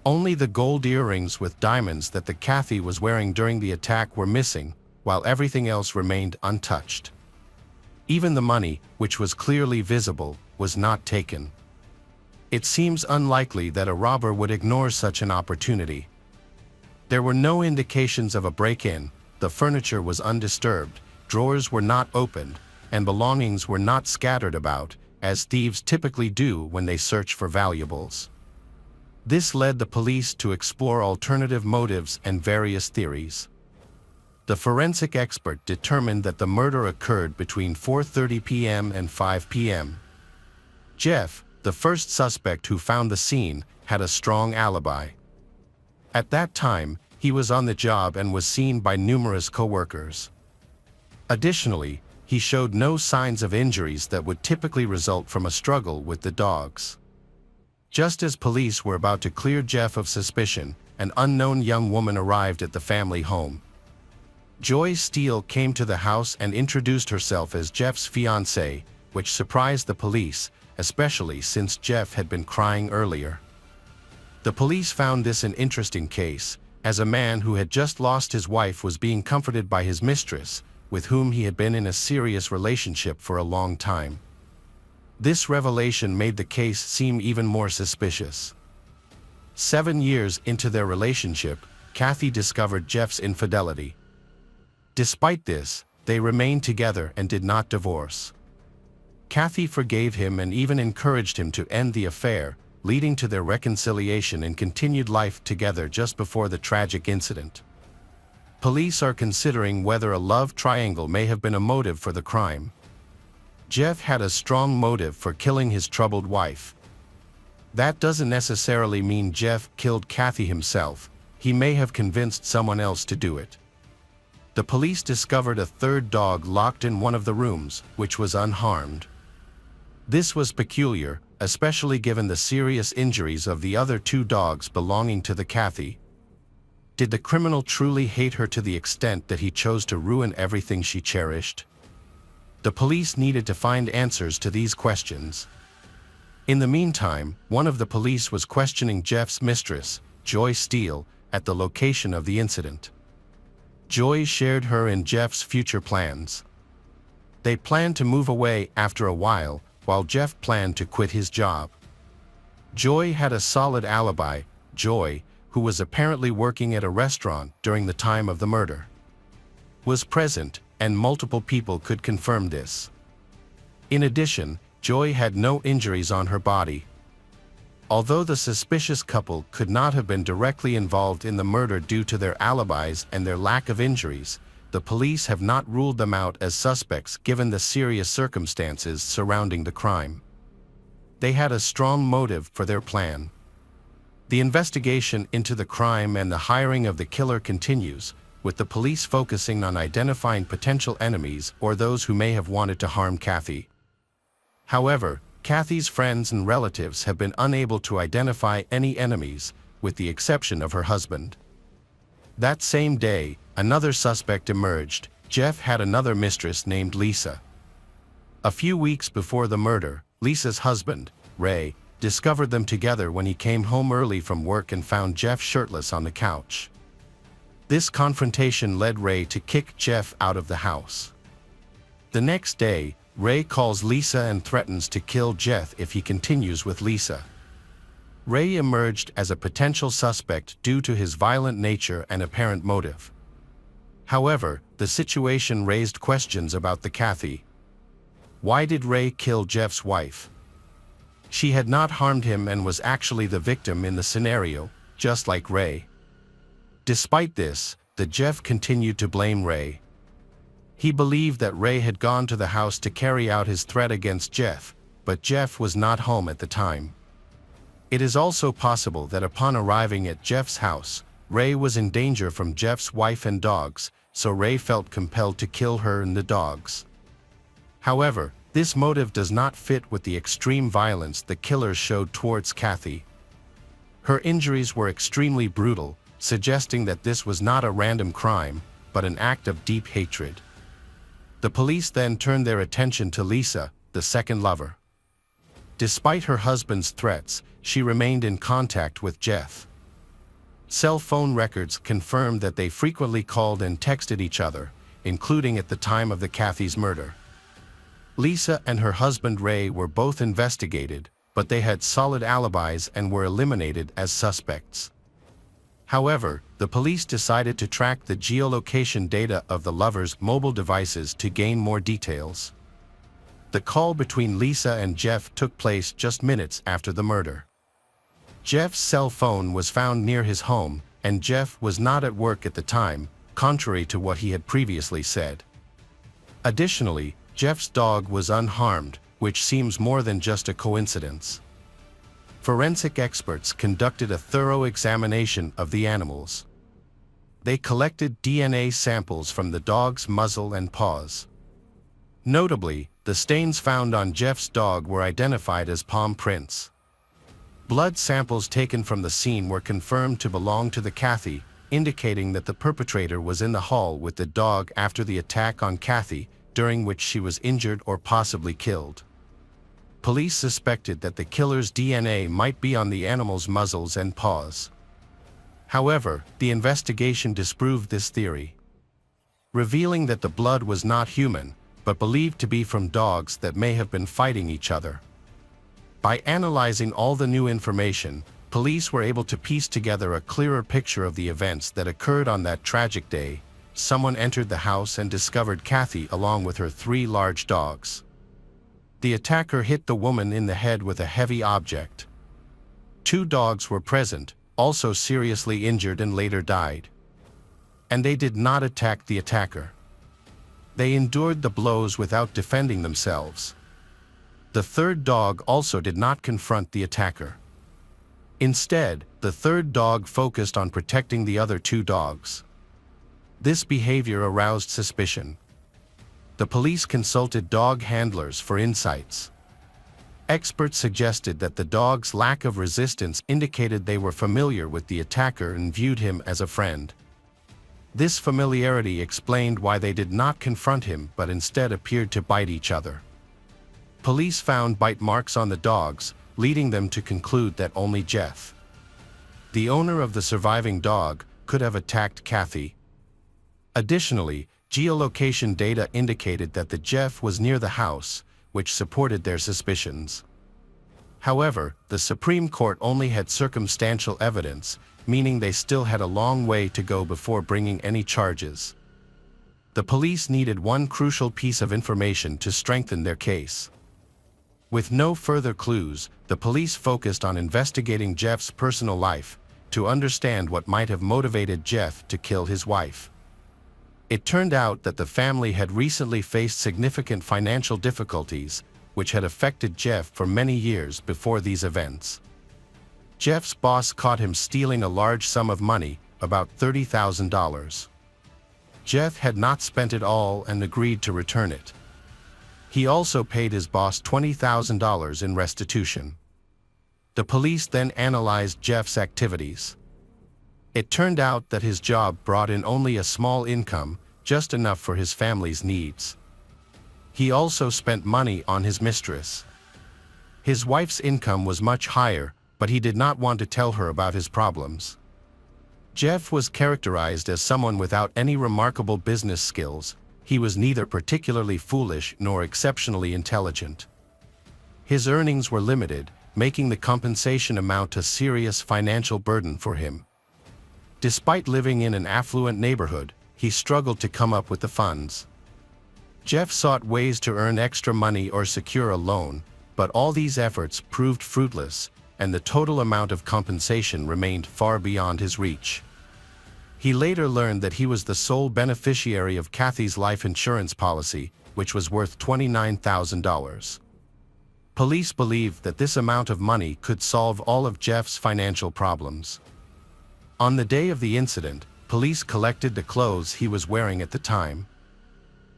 Speaker 1: Only the gold earrings with diamonds that the Kathy was wearing during the attack were missing, while everything else remained untouched. Even the money, which was clearly visible, was not taken. It seems unlikely that a robber would ignore such an opportunity. There were no indications of a break-in, the furniture was undisturbed, drawers were not opened, and belongings were not scattered about, as thieves typically do when they search for valuables. This led the police to explore alternative motives and various theories. The forensic expert determined that the murder occurred between 4:30 p.m. and 5 p.m. Jeff, the first suspect who found the scene, had a strong alibi. At that time, he was on the job and was seen by numerous co-workers. Additionally, he showed no signs of injuries that would typically result from a struggle with the dogs. Just as police were about to clear Jeff of suspicion, an unknown young woman arrived at the family home. Joy Steele came to the house and introduced herself as Jeff's fiancée, which surprised the police, especially since Jeff had been crying earlier. The police found this an interesting case, as a man who had just lost his wife was being comforted by his mistress, with whom he had been in a serious relationship for a long time. This revelation made the case seem even more suspicious. 7 years into their relationship, Kathy discovered Jeff's infidelity. Despite this, they remained together and did not divorce. Kathy forgave him and even encouraged him to end the affair, leading to their reconciliation and continued life together just before the tragic incident. Police are considering whether a love triangle may have been a motive for the crime. Jeff had a strong motive for killing his troubled wife. That doesn't necessarily mean Jeff killed Kathy himself. He may have convinced someone else to do it. The police discovered a third dog locked in one of the rooms, which was unharmed. This was peculiar, especially given the serious injuries of the other 2 dogs belonging to the Kathy. Did the criminal truly hate her to the extent that he chose to ruin everything she cherished? The police needed to find answers to these questions. In the meantime, one of the police was questioning Jeff's mistress, Joy Steele, at the location of the incident. Joy shared her and Jeff's future plans. They planned to move away after a while Jeff planned to quit his job. Joy had a solid alibi. Joy, who was apparently working at a restaurant during the time of the murder, was present, and multiple people could confirm this. In addition, Joy had no injuries on her body. Although the suspicious couple could not have been directly involved in the murder due to their alibis and their lack of injuries, the police have not ruled them out as suspects given the serious circumstances surrounding the crime. They had a strong motive for their plan. The investigation into the crime and the hiring of the killer continues, with the police focusing on identifying potential enemies or those who may have wanted to harm Kathy. However, Kathy's friends and relatives have been unable to identify any enemies, with the exception of her husband. That same day, another suspect emerged. Jeff had another mistress named Lisa. A few weeks before the murder, Lisa's husband, Ray, discovered them together when he came home early from work and found Jeff shirtless on the couch. This confrontation led Ray to kick Jeff out of the house. The next day, Ray calls Lisa and threatens to kill Jeff if he continues with Lisa. Ray emerged as a potential suspect due to his violent nature and apparent motive. However, the situation raised questions about the Kathy. Why did Ray kill Jeff's wife? She had not harmed him and was actually the victim in the scenario, just like Ray. Despite this, Jeff continued to blame Ray. He believed that Ray had gone to the house to carry out his threat against Jeff, but Jeff was not home at the time. It is also possible that upon arriving at Jeff's house, Ray was in danger from Jeff's wife and dogs, so Ray felt compelled to kill her and the dogs. However, this motive does not fit with the extreme violence the killers showed towards Kathy. Her injuries were extremely brutal, suggesting that this was not a random crime, but an act of deep hatred. The police then turned their attention to Lisa, the second lover. Despite her husband's threats, she remained in contact with Jeff. Cell phone records confirmed that they frequently called and texted each other, including at the time of the Kathy's murder. Lisa and her husband Ray were both investigated, but they had solid alibis and were eliminated as suspects. However, the police decided to track the geolocation data of the lovers' mobile devices to gain more details. The call between Lisa and Jeff took place just minutes after the murder. Jeff's cell phone was found near his home, and Jeff was not at work at the time, contrary to what he had previously said. Additionally, Jeff's dog was unharmed, which seems more than just a coincidence. Forensic experts conducted a thorough examination of the animals. They collected DNA samples from the dog's muzzle and paws. Notably, the stains found on Jeff's dog were identified as palm prints. Blood samples taken from the scene were confirmed to belong to the Kathy, indicating that the perpetrator was in the hall with the dog after the attack on Kathy, during which she was injured or possibly killed. Police suspected that the killer's DNA might be on the animal's muzzles and paws. However, the investigation disproved this theory, revealing that the blood was not human, but believed to be from dogs that may have been fighting each other. By analyzing all the new information, police were able to piece together a clearer picture of the events that occurred on that tragic day. Someone entered the house and discovered Kathy along with her 3 large dogs. The attacker hit the woman in the head with a heavy object. 2 dogs were present, also seriously injured and later died. And they did not attack the attacker. They endured the blows without defending themselves. The 3rd dog also did not confront the attacker. Instead, the 3rd dog focused on protecting the other 2 dogs. This behavior aroused suspicion. The police consulted dog handlers for insights. Experts suggested that the dog's lack of resistance indicated they were familiar with the attacker and viewed him as a friend. This familiarity explained why they did not confront him but instead appeared to bite each other. Police found bite marks on the dogs, leading them to conclude that only Jeff, the owner of the surviving dog, could have attacked Kathy. Additionally, geolocation data indicated that the Jeff was near the house, which supported their suspicions. However, the Supreme Court only had circumstantial evidence, meaning they still had a long way to go before bringing any charges. The police needed one crucial piece of information to strengthen their case. With no further clues, the police focused on investigating Jeff's personal life to understand what might have motivated Jeff to kill his wife. It turned out that the family had recently faced significant financial difficulties, which had affected Jeff for many years before these events. Jeff's boss caught him stealing a large sum of money, about $30,000. Jeff had not spent it all and agreed to return it. He also paid his boss $20,000 in restitution. The police then analyzed Jeff's activities. It turned out that his job brought in only a small income, just enough for his family's needs. He also spent money on his mistress. His wife's income was much higher, but he did not want to tell her about his problems. Jeff was characterized as someone without any remarkable business skills. He was neither particularly foolish nor exceptionally intelligent. His earnings were limited, making the compensation amount a serious financial burden for him. Despite living in an affluent neighborhood, he struggled to come up with the funds. Jeff sought ways to earn extra money or secure a loan, but all these efforts proved fruitless, and the total amount of compensation remained far beyond his reach. He later learned that he was the sole beneficiary of Kathy's life insurance policy, which was worth $29,000. Police believed that this amount of money could solve all of Jeff's financial problems. On the day of the incident, police collected the clothes he was wearing at the time.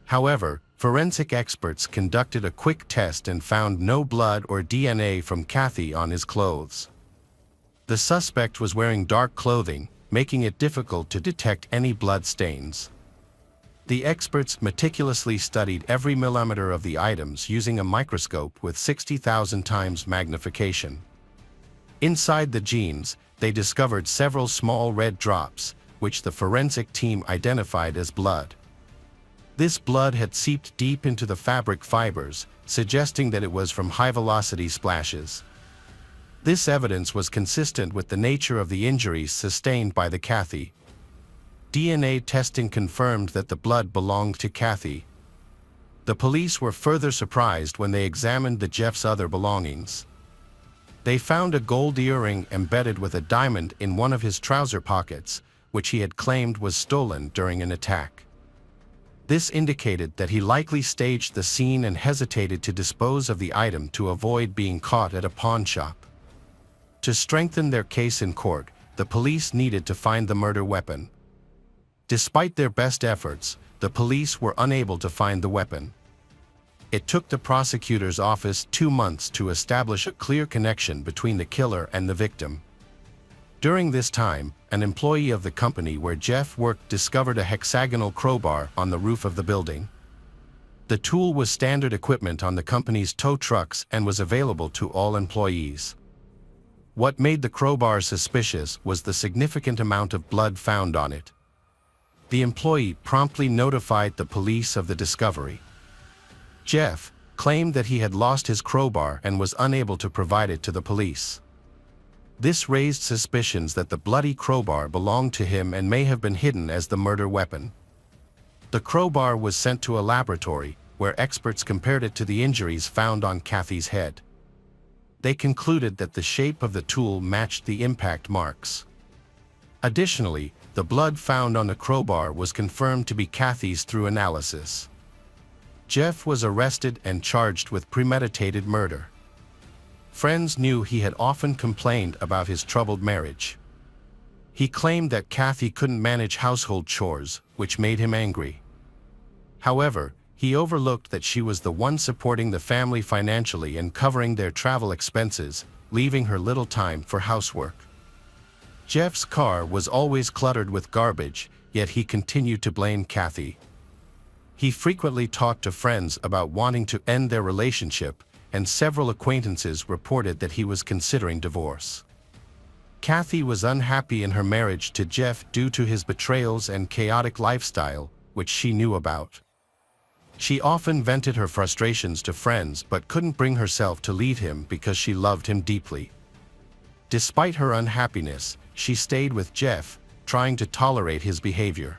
Speaker 1: However, forensic experts conducted a quick test and found no blood or DNA from Kathy on his clothes. The suspect was wearing dark clothing, making it difficult to detect any blood stains. The experts meticulously studied every millimeter of the items using a microscope with 60,000 times magnification. Inside the jeans, they discovered several small red drops, which the forensic team identified as blood. This blood had seeped deep into the fabric fibers, suggesting that it was from high-velocity splashes. This evidence was consistent with the nature of the injuries sustained by the Kathy. DNA testing confirmed that the blood belonged to Kathy. The police were further surprised when they examined Jeff's other belongings. They found a gold earring embedded with a diamond in one of his trouser pockets, which he had claimed was stolen during an attack. This indicated that he likely staged the scene and hesitated to dispose of the item to avoid being caught at a pawn shop. To strengthen their case in court, the police needed to find the murder weapon. Despite their best efforts, the police were unable to find the weapon. It took the prosecutor's office 2 months to establish a clear connection between the killer and the victim. During this time, an employee of the company where Jeff worked discovered a hexagonal crowbar on the roof of the building. The tool was standard equipment on the company's tow trucks and was available to all employees. What made the crowbar suspicious was the significant amount of blood found on it. The employee promptly notified the police of the discovery. Jeff claimed that he had lost his crowbar and was unable to provide it to the police. This raised suspicions that the bloody crowbar belonged to him and may have been hidden as the murder weapon. The crowbar was sent to a laboratory, where experts compared it to the injuries found on Kathy's head. They concluded that the shape of the tool matched the impact marks. Additionally, the blood found on the crowbar was confirmed to be Kathy's through analysis. Jeff was arrested and charged with premeditated murder. Friends knew he had often complained about his troubled marriage. He claimed that Kathy couldn't manage household chores, which made him angry. However, he overlooked that she was the one supporting the family financially and covering their travel expenses, leaving her little time for housework. Jeff's car was always cluttered with garbage, yet he continued to blame Kathy. He frequently talked to friends about wanting to end their relationship, and several acquaintances reported that he was considering divorce. Kathy was unhappy in her marriage to Jeff due to his betrayals and chaotic lifestyle, which she knew about. She often vented her frustrations to friends but couldn't bring herself to leave him because she loved him deeply. Despite her unhappiness, she stayed with Jeff, trying to tolerate his behavior.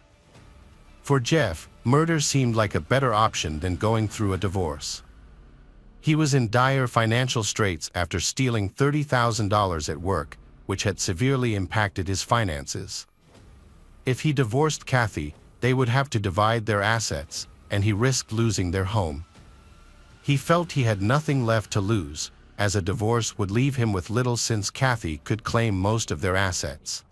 Speaker 1: For Jeff, murder seemed like a better option than going through a divorce. He was in dire financial straits after stealing $30,000 at work, which had severely impacted his finances. If he divorced Kathy, they would have to divide their assets, and he risked losing their home. He felt he had nothing left to lose, as a divorce would leave him with little since Kathy could claim most of their assets.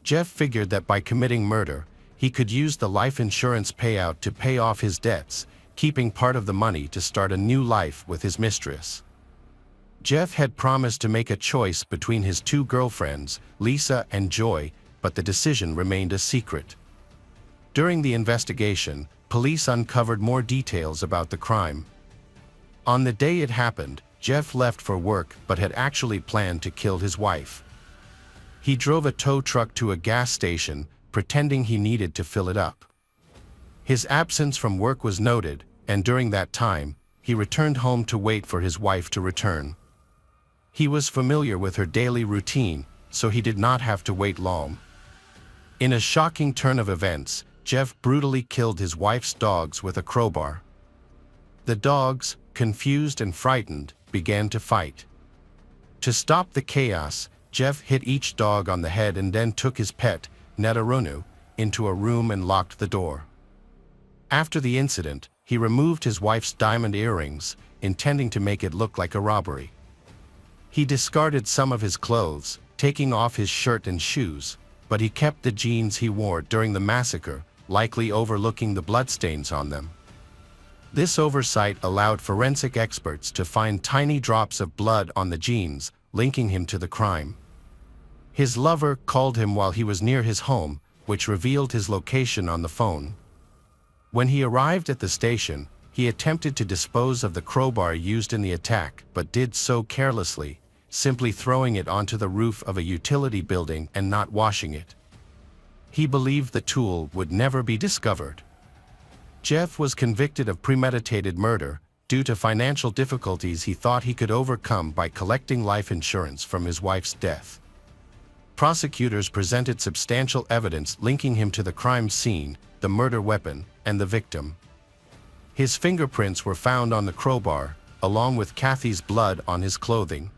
Speaker 1: Jeff figured that by committing murder, he could use the life insurance payout to pay off his debts, keeping part of the money to start a new life with his mistress. Jeff had promised to make a choice between his two girlfriends, Lisa and Joy, but the decision remained a secret. During the investigation, police uncovered more details about the crime. On the day it happened, Jeff left for work but had actually planned to kill his wife. He drove a tow truck to a gas station, pretending he needed to fill it up. His absence from work was noted, and during that time, he returned home to wait for his wife to return. He was familiar with her daily routine, so he did not have to wait long. In a shocking turn of events, Jeff brutally killed his wife's dogs with a crowbar. The dogs, confused and frightened, began to fight. To stop the chaos, Jeff hit each dog on the head and then took his pet, Netarunu, into a room and locked the door. After the incident, he removed his wife's diamond earrings, intending to make it look like a robbery. He discarded some of his clothes, taking off his shirt and shoes, but he kept the jeans he wore during the massacre, likely overlooking the bloodstains on them. This oversight allowed forensic experts to find tiny drops of blood on the jeans, linking him to the crime. His lover called him while he was near his home, which revealed his location on the phone. When he arrived at the station, he attempted to dispose of the crowbar used in the attack, but did so carelessly, simply throwing it onto the roof of a utility building and not washing it. He believed the tool would never be discovered. Jeff was convicted of premeditated murder due to financial difficulties he thought he could overcome by collecting life insurance from his wife's death. Prosecutors presented substantial evidence linking him to the crime scene, the murder weapon, and the victim. His fingerprints were found on the crowbar, along with Kathy's blood on his clothing.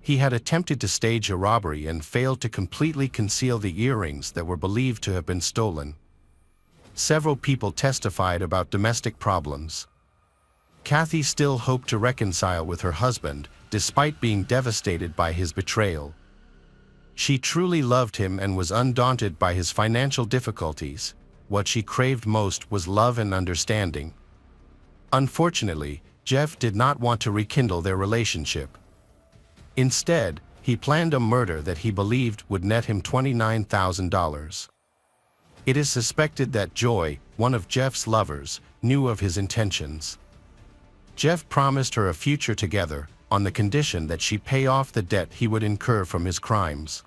Speaker 1: He had attempted to stage a robbery and failed to completely conceal the earrings that were believed to have been stolen. Several people testified about domestic problems. Kathy still hoped to reconcile with her husband, despite being devastated by his betrayal. She truly loved him and was undaunted by his financial difficulties. What she craved most was love and understanding. Unfortunately, Jeff did not want to rekindle their relationship. Instead, he planned a murder that he believed would net him $29,000. It is suspected that Joy, one of Jeff's lovers, knew of his intentions. Jeff promised her a future together, on the condition that she pay off the debt he would incur from his crimes.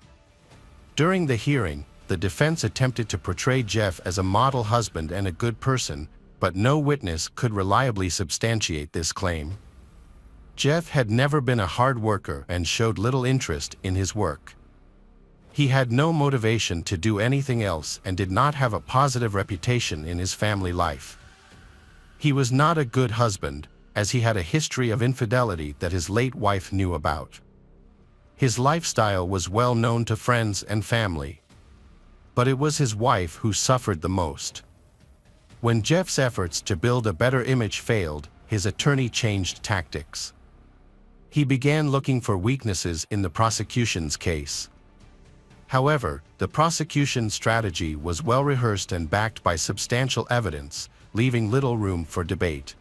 Speaker 1: During the hearing, the defense attempted to portray Jeff as a model husband and a good person, but no witness could reliably substantiate this claim. Jeff had never been a hard worker and showed little interest in his work. He had no motivation to do anything else and did not have a positive reputation in his family life. He was not a good husband, as he had a history of infidelity that his late wife knew about. His lifestyle was well known to friends and family. But it was his wife who suffered the most. When Jeff's efforts to build a better image failed, his attorney changed tactics. He began looking for weaknesses in the prosecution's case. However, the prosecution's strategy was well rehearsed and backed by substantial evidence, leaving little room for debate.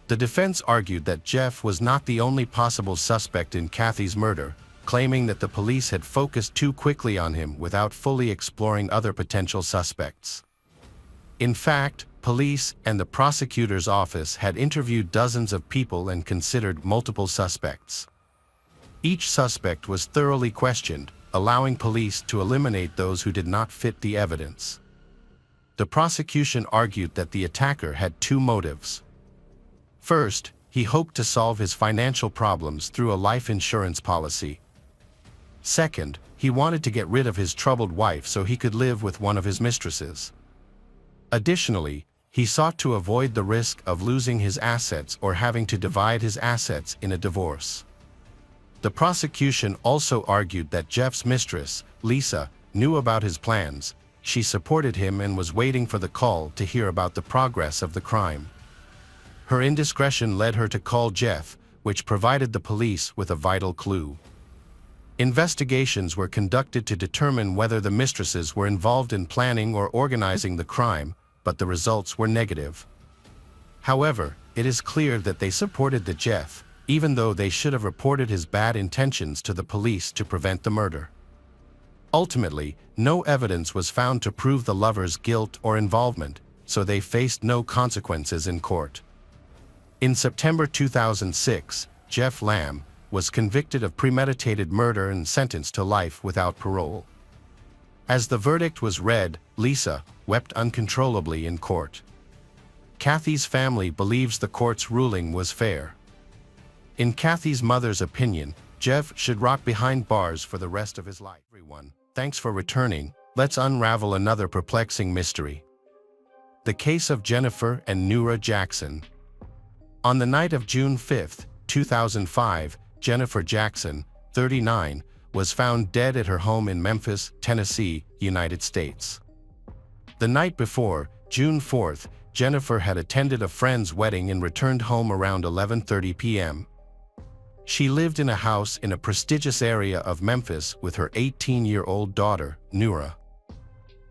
Speaker 1: The defense argued that Jeff was not the only possible suspect in Kathy's murder, claiming that the police had focused too quickly on him without fully exploring other potential suspects. In fact, police and the prosecutor's office had interviewed dozens of people and considered multiple suspects. Each suspect was thoroughly questioned, allowing police to eliminate those who did not fit the evidence. The prosecution argued that the attacker had two motives. First, he hoped to solve his financial problems through a life insurance policy. Second, he wanted to get rid of his troubled wife so he could live with one of his mistresses. Additionally, he sought to avoid the risk of losing his assets or having to divide his assets in a divorce. The prosecution also argued that Jeff's mistress, Lisa, knew about his plans. She supported him and was waiting for the call to hear about the progress of the crime. Her indiscretion led her to call Jeff, which provided the police with a vital clue. Investigations were conducted to determine whether the mistresses were involved in planning or organizing the crime, but the results were negative. However, it is clear that they supported the Jeff, even though they should have reported his bad intentions to the police to prevent the murder. Ultimately, no evidence was found to prove the lovers' guilt or involvement, so they faced no consequences in court. In September 2006, Jeff Lamb was convicted of premeditated murder and sentenced to life without parole. As the verdict was read, Lisa wept uncontrollably in court. Kathy's family believes the court's ruling was fair. In Kathy's mother's opinion, Jeff should rot behind bars for the rest of his life. Everyone, thanks for returning. Let's unravel another perplexing mystery. The case of Jennifer and Nura Jackson. On the night of June 5, 2005, Jennifer Jackson, 39, was found dead at her home in Memphis, Tennessee, United States. The night before, June 4, Jennifer had attended a friend's wedding and returned home around 11:30 p.m. She lived in a house in a prestigious area of Memphis with her 18-year-old daughter, Nura.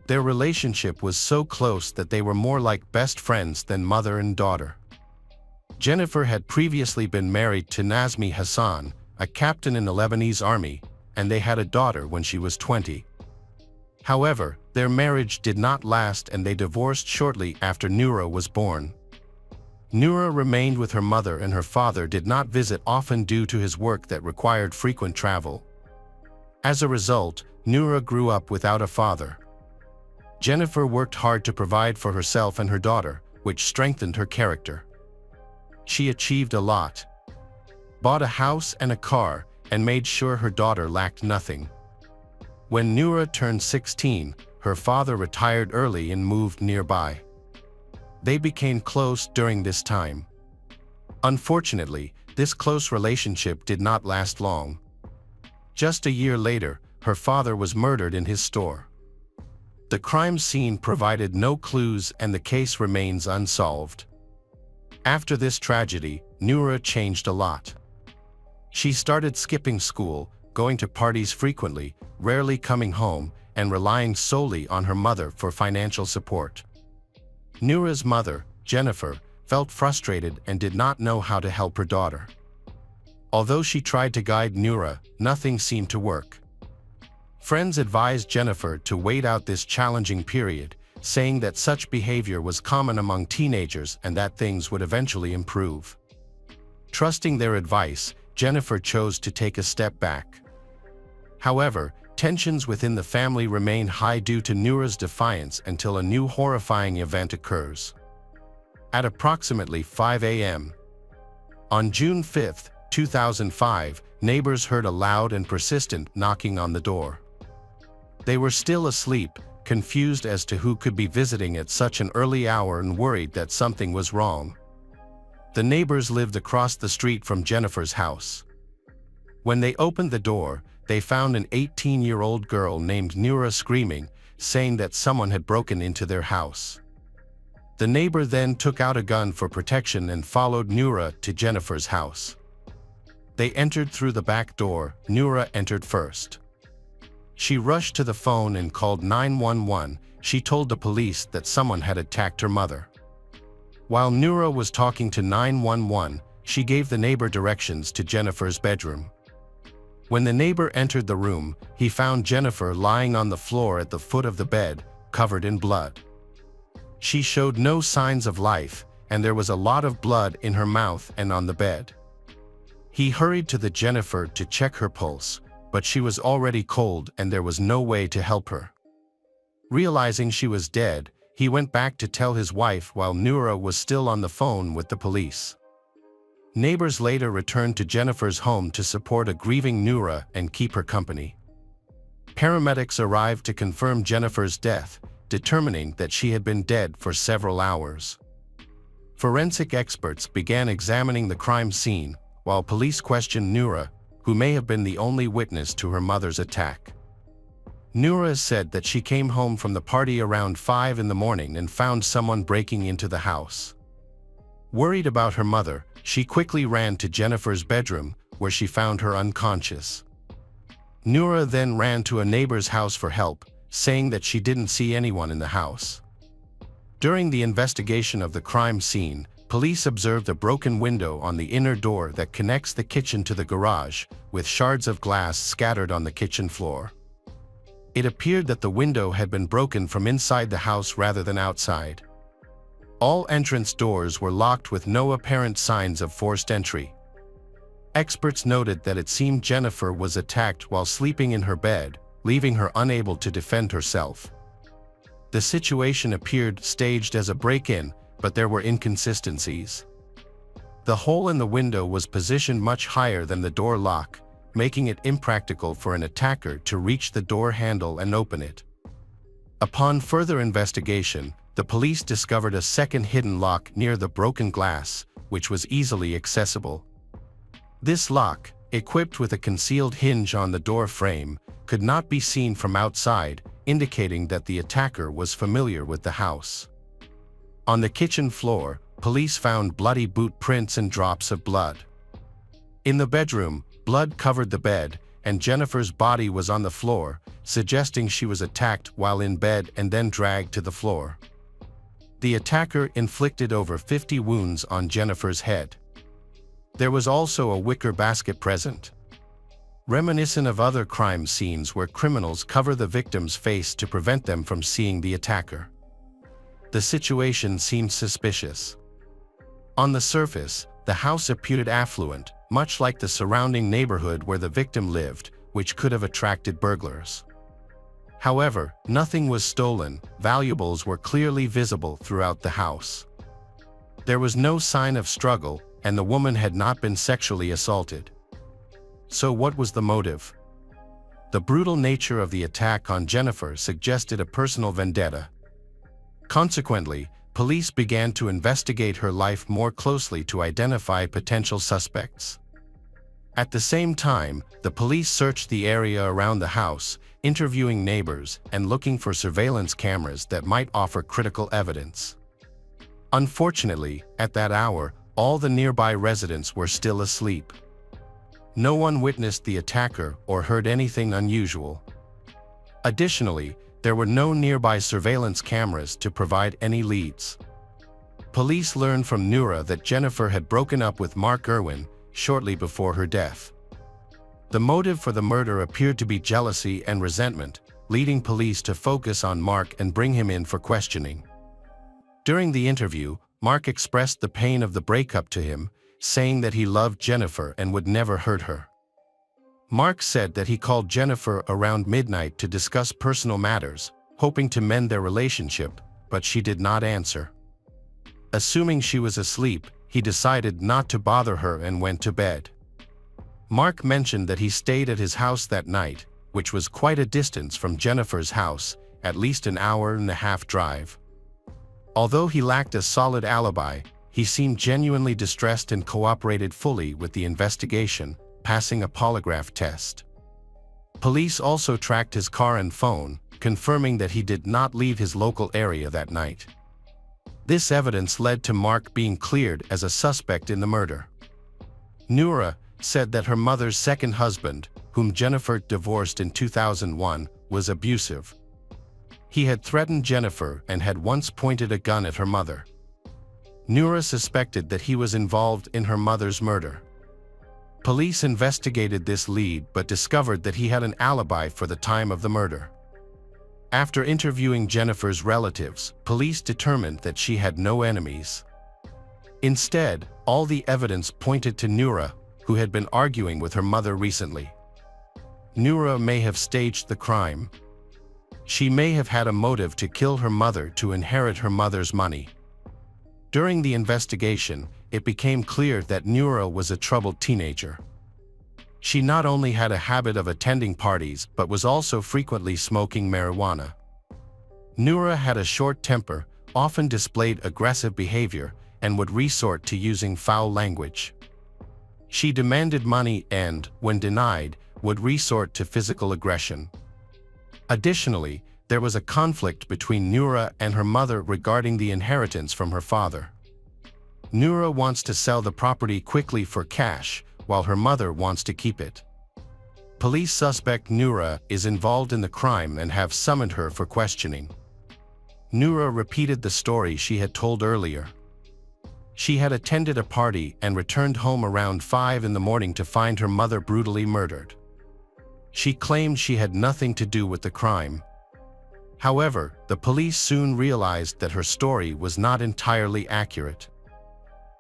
Speaker 1: Their relationship was so close that they were more like best friends than mother and daughter. Jennifer had previously been married to Nazmi Hassan, a captain in the Lebanese army, and they had a daughter when she was 20. However, their marriage did not last and they divorced shortly after Nura was born. Nura remained with her mother and her father did not visit often due to his work that required frequent travel. As a result, Nura grew up without a father. Jennifer worked hard to provide for herself and her daughter, which strengthened her character. She achieved a lot. Bought a house and a car, and made sure her daughter lacked nothing. When Nura turned 16, her father retired early and moved nearby. They became close during this time. Unfortunately, this close relationship did not last long. Just a year later, her father was murdered in his store. The crime scene provided no clues and the case remains unsolved. After this tragedy, Nura changed a lot. She started skipping school, going to parties frequently, rarely coming home, and relying solely on her mother for financial support. Nura's mother, Jennifer, felt frustrated and did not know how to help her daughter. Although she tried to guide Nura, nothing seemed to work. Friends advised Jennifer to wait out this challenging period, saying that such behavior was common among teenagers and that things would eventually improve. Trusting their advice, Jennifer chose to take a step back. However, tensions within the family remain high due to Nura's defiance until a new horrifying event occurs. At approximately 5 a.m. on June 5, 2005, neighbors heard a loud and persistent knocking on the door. They were still asleep, confused as to who could be visiting at such an early hour and worried that something was wrong. The neighbors lived across the street from Jennifer's house. When they opened the door, they found an 18-year-old girl named Nura screaming, saying that someone had broken into their house. The neighbor then took out a gun for protection and followed Nura to Jennifer's house. They entered through the back door. Nura entered first. She rushed to the phone and called 911. She told the police that someone had attacked her mother. While Nura was talking to 911, she gave the neighbor directions to Jennifer's bedroom. When the neighbor entered the room, he found Jennifer lying on the floor at the foot of the bed, covered in blood. She showed no signs of life, and there was a lot of blood in her mouth and on the bed. He hurried to the Jennifer to check her pulse, but she was already cold and there was no way to help her. Realizing she was dead, he went back to tell his wife while Nura was still on the phone with the police. Neighbors later returned to Jennifer's home to support a grieving Nura and keep her company. Paramedics arrived to confirm Jennifer's death, determining that she had been dead for several hours. Forensic experts began examining the crime scene, while police questioned Nura, who may have been the only witness to her mother's attack. Nura said that she came home from the party around 5 in the morning and found someone breaking into the house. Worried about her mother, she quickly ran to Jennifer's bedroom, where she found her unconscious. Noura then ran to a neighbor's house for help, saying that she didn't see anyone in the house. During the investigation of the crime scene, police observed a broken window on the inner door that connects the kitchen to the garage, with shards of glass scattered on the kitchen floor. It appeared that the window had been broken from inside the house rather than outside. All entrance doors were locked with no apparent signs of forced entry. Experts noted that it seemed Jennifer was attacked while sleeping in her bed, leaving her unable to defend herself. The situation appeared staged as a break-in, but there were inconsistencies. The hole in the window was positioned much higher than the door lock, making it impractical for an attacker to reach the door handle and open it. Upon further investigation, the police discovered a second hidden lock near the broken glass, which was easily accessible. This lock, equipped with a concealed hinge on the door frame, could not be seen from outside, indicating that the attacker was familiar with the house. On the kitchen floor, police found bloody boot prints and drops of blood. In the bedroom, blood covered the bed, and Jennifer's body was on the floor, suggesting she was attacked while in bed and then dragged to the floor. The attacker inflicted over 50 wounds on Jennifer's head. There was also a wicker basket present, reminiscent of other crime scenes where criminals cover the victim's face to prevent them from seeing the attacker. The situation seemed suspicious. On the surface, the house appeared affluent, much like the surrounding neighborhood where the victim lived, which could have attracted burglars. However, nothing was stolen. Valuables were clearly visible throughout the house. There was no sign of struggle, and the woman had not been sexually assaulted. So what was the motive? The brutal nature of the attack on Jennifer suggested a personal vendetta. Consequently, police began to investigate her life more closely to identify potential suspects. At the same time, the police searched the area around the house, interviewing neighbors and looking for surveillance cameras that might offer critical evidence. Unfortunately, at that hour, all the nearby residents were still asleep. No one witnessed the attacker or heard anything unusual. Additionally, there were no nearby surveillance cameras to provide any leads. Police learned from Noura that Jennifer had broken up with Mark Irwin shortly before her death. The motive for the murder appeared to be jealousy and resentment, leading police to focus on Mark and bring him in for questioning. During the interview, Mark expressed the pain of the breakup to him, saying that he loved Jennifer and would never hurt her. Mark said that he called Jennifer around midnight to discuss personal matters, hoping to mend their relationship, but she did not answer. Assuming she was asleep, he decided not to bother her and went to bed. Mark mentioned that he stayed at his house that night, which was quite a distance from Jennifer's house, at least an hour-and-a-half drive. Although he lacked a solid alibi, he seemed genuinely distressed and cooperated fully with the investigation, passing a polygraph test. Police also tracked his car and phone, confirming that he did not leave his local area that night. This evidence led to Mark being cleared as a suspect in the murder. Noura said that her mother's second husband, whom Jennifer divorced in 2001, was abusive. He had threatened Jennifer and had once pointed a gun at her mother. Noura suspected that he was involved in her mother's murder. Police investigated this lead but discovered that he had an alibi for the time of the murder. After interviewing Jennifer's relatives, police determined that she had no enemies. Instead, all the evidence pointed to Noura, who had been arguing with her mother recently. Noura may have staged the crime. She may have had a motive to kill her mother to inherit her mother's money. During the investigation, it became clear that Noura was a troubled teenager. She not only had a habit of attending parties but was also frequently smoking marijuana. Noura had a short temper, often displayed aggressive behavior, and would resort to using foul language. She demanded money and, when denied, would resort to physical aggression. Additionally, there was a conflict between Noura and her mother regarding the inheritance from her father. Noura wants to sell the property quickly for cash, while her mother wants to keep it. Police suspect Noura is involved in the crime and have summoned her for questioning. Noura repeated the story she had told earlier. She had attended a party and returned home around 5 in the morning to find her mother brutally murdered. She claimed she had nothing to do with the crime. However, the police soon realized that her story was not entirely accurate.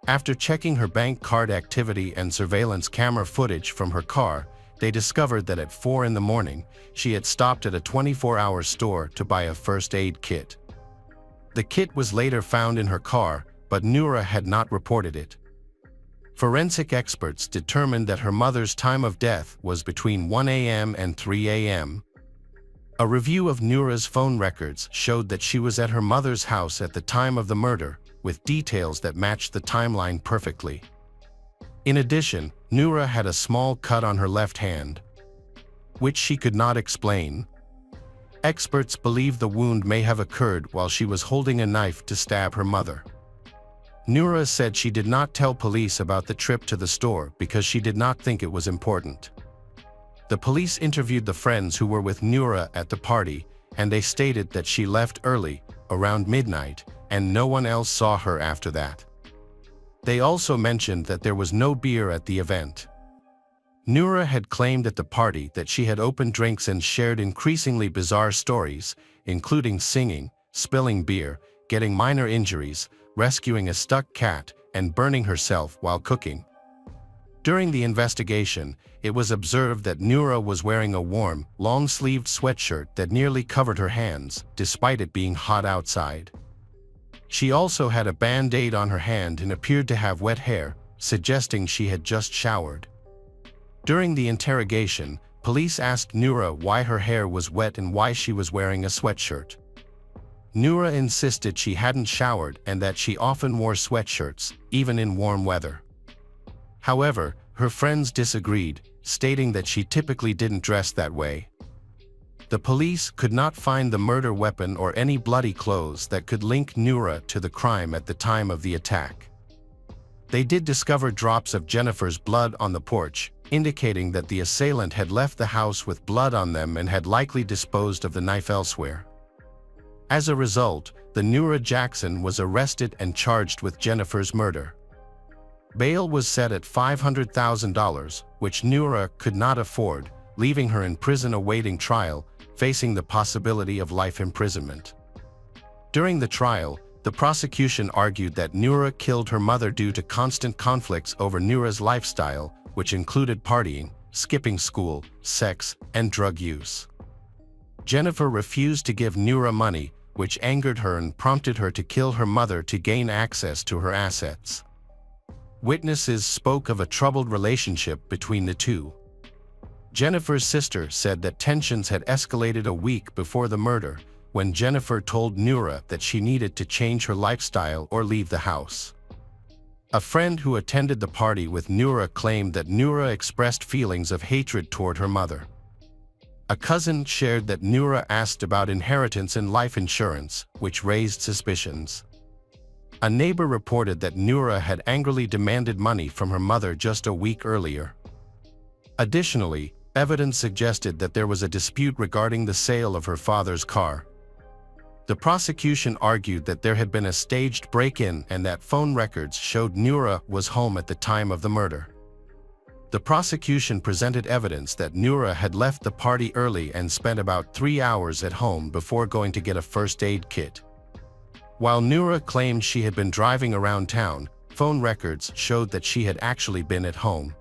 Speaker 1: After checking her bank card activity and surveillance camera footage from her car, they discovered that at 4 in the morning, she had stopped at a 24-hour store to buy a first aid kit. The kit was later found in her car, but Noura had not reported it. Forensic experts determined that her mother's time of death was between 1 a.m. and 3 a.m. A review of Noura's phone records showed that she was at her mother's house at the time of the murder, with details that matched the timeline perfectly. In addition, Noura had a small cut on her left hand, which she could not explain. Experts believe the wound may have occurred while she was holding a knife to stab her mother. Noura said she did not tell police about the trip to the store because she did not think it was important. The police interviewed the friends who were with Noura at the party, and they stated that she left early, around midnight, and no one else saw her after that. They also mentioned that there was no beer at the event. Noura had claimed at the party that she had opened drinks and shared increasingly bizarre stories, including singing, spilling beer, getting minor injuries, rescuing a stuck cat, and burning herself while cooking. During the investigation, it was observed that Noura was wearing a warm, long-sleeved sweatshirt that nearly covered her hands, despite it being hot outside. She also had a band-aid on her hand and appeared to have wet hair, suggesting she had just showered. During the interrogation, police asked Noura why her hair was wet and why she was wearing a sweatshirt. Noura insisted she hadn't showered and that she often wore sweatshirts, even in warm weather. However, her friends disagreed, stating that she typically didn't dress that way. The police could not find the murder weapon or any bloody clothes that could link Noura to the crime at the time of the attack. They did discover drops of Jennifer's blood on the porch, indicating that the assailant had left the house with blood on them and had likely disposed of the knife elsewhere. As a result, the Noura Jackson was arrested and charged with Jennifer's murder. Bail was set at $500,000, which Noura could not afford, leaving her in prison awaiting trial, facing the possibility of life imprisonment. During the trial, the prosecution argued that Noura killed her mother due to constant conflicts over Noura's lifestyle, which included partying, skipping school, sex, and drug use. Jennifer refused to give Noura money, which angered her and prompted her to kill her mother to gain access to her assets. Witnesses spoke of a troubled relationship between the two. Jennifer's sister said that tensions had escalated a week before the murder, when Jennifer told Noura that she needed to change her lifestyle or leave the house. A friend who attended the party with Noura claimed that Noura expressed feelings of hatred toward her mother. A cousin shared that Noura asked about inheritance and life insurance, which raised suspicions. A neighbor reported that Noura had angrily demanded money from her mother just a week earlier. Additionally, evidence suggested that there was a dispute regarding the sale of her father's car. The prosecution argued that there had been a staged break-in and that phone records showed Noura was home at the time of the murder. The prosecution presented evidence that Noura had left the party early and spent about 3 hours at home before going to get a first aid kit. While Noura claimed she had been driving around town, phone records showed that she had actually been at home.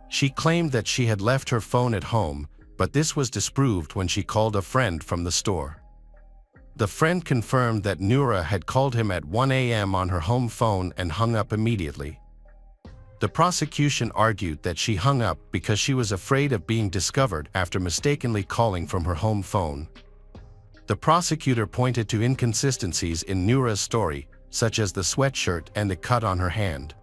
Speaker 1: She claimed that she had left her phone at home, but this was disproved when she called a friend from the store. The friend confirmed that Noura had called him at 1 a.m. on her home phone and hung up immediately. The prosecution argued that she hung up because she was afraid of being discovered after mistakenly calling from her home phone. The prosecutor pointed to inconsistencies in Noura's story, such as the sweatshirt and the cut on her hand.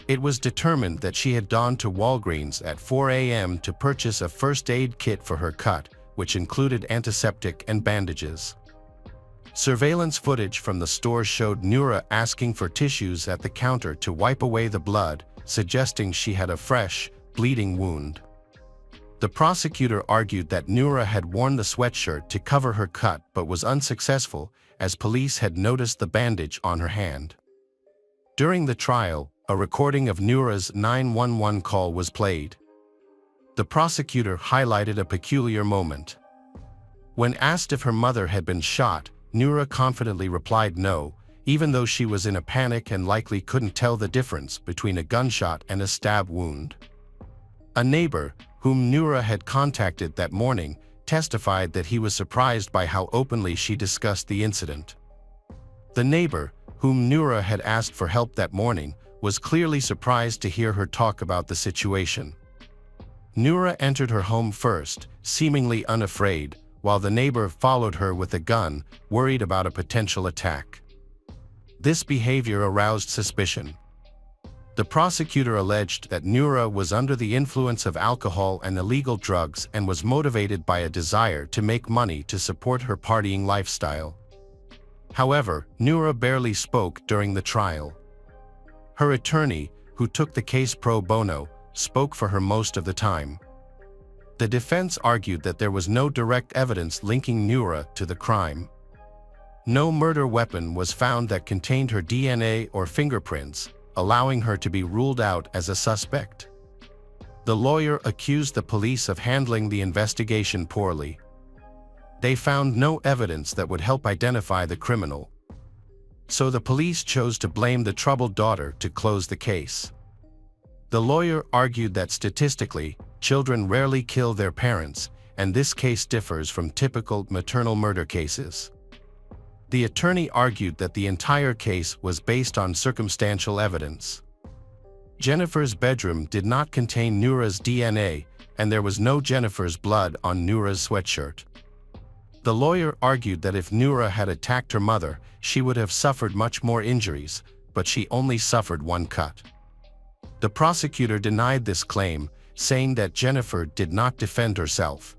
Speaker 1: It was determined that she had gone to Walgreens at 4 a.m. to purchase a first aid kit for her cut, which included antiseptic and bandages. Surveillance footage from the store showed Noura asking for tissues at the counter to wipe away the blood, suggesting she had a fresh, bleeding wound. The prosecutor argued that Noura had worn the sweatshirt to cover her cut but was unsuccessful, as police had noticed the bandage on her hand. During the trial, a recording of Noura's 911 call was played. The prosecutor highlighted a peculiar moment. When asked if her mother had been shot, Noura confidently replied no, even though she was in a panic and likely couldn't tell the difference between a gunshot and a stab wound. A neighbor, whom Noura had contacted that morning, testified that he was surprised by how openly she discussed the incident. The neighbor, whom Noura had asked for help that morning, was clearly surprised to hear her talk about the situation. Noura entered her home first, seemingly unafraid, while the neighbor followed her with a gun, worried about a potential attack. This behavior aroused suspicion. The prosecutor alleged that Noura was under the influence of alcohol and illegal drugs and was motivated by a desire to make money to support her partying lifestyle. However, Noura barely spoke during the trial. Her attorney, who took the case pro bono, spoke for her most of the time. The defense argued that there was no direct evidence linking Noura to the crime. No murder weapon was found that contained her DNA or fingerprints, allowing her to be ruled out as a suspect. The lawyer accused the police of handling the investigation poorly. They found no evidence that would help identify the criminal. So the police chose to blame the troubled daughter to close the case. The lawyer argued that statistically, children rarely kill their parents, and this case differs from typical maternal murder cases. The attorney argued that the entire case was based on circumstantial evidence. Jennifer's bedroom did not contain Noura's DNA, and there was no Jennifer's blood on Noura's sweatshirt. The lawyer argued that if Noura had attacked her mother, she would have suffered much more injuries, but she only suffered one cut. The prosecutor denied this claim, saying that Jennifer did not defend herself.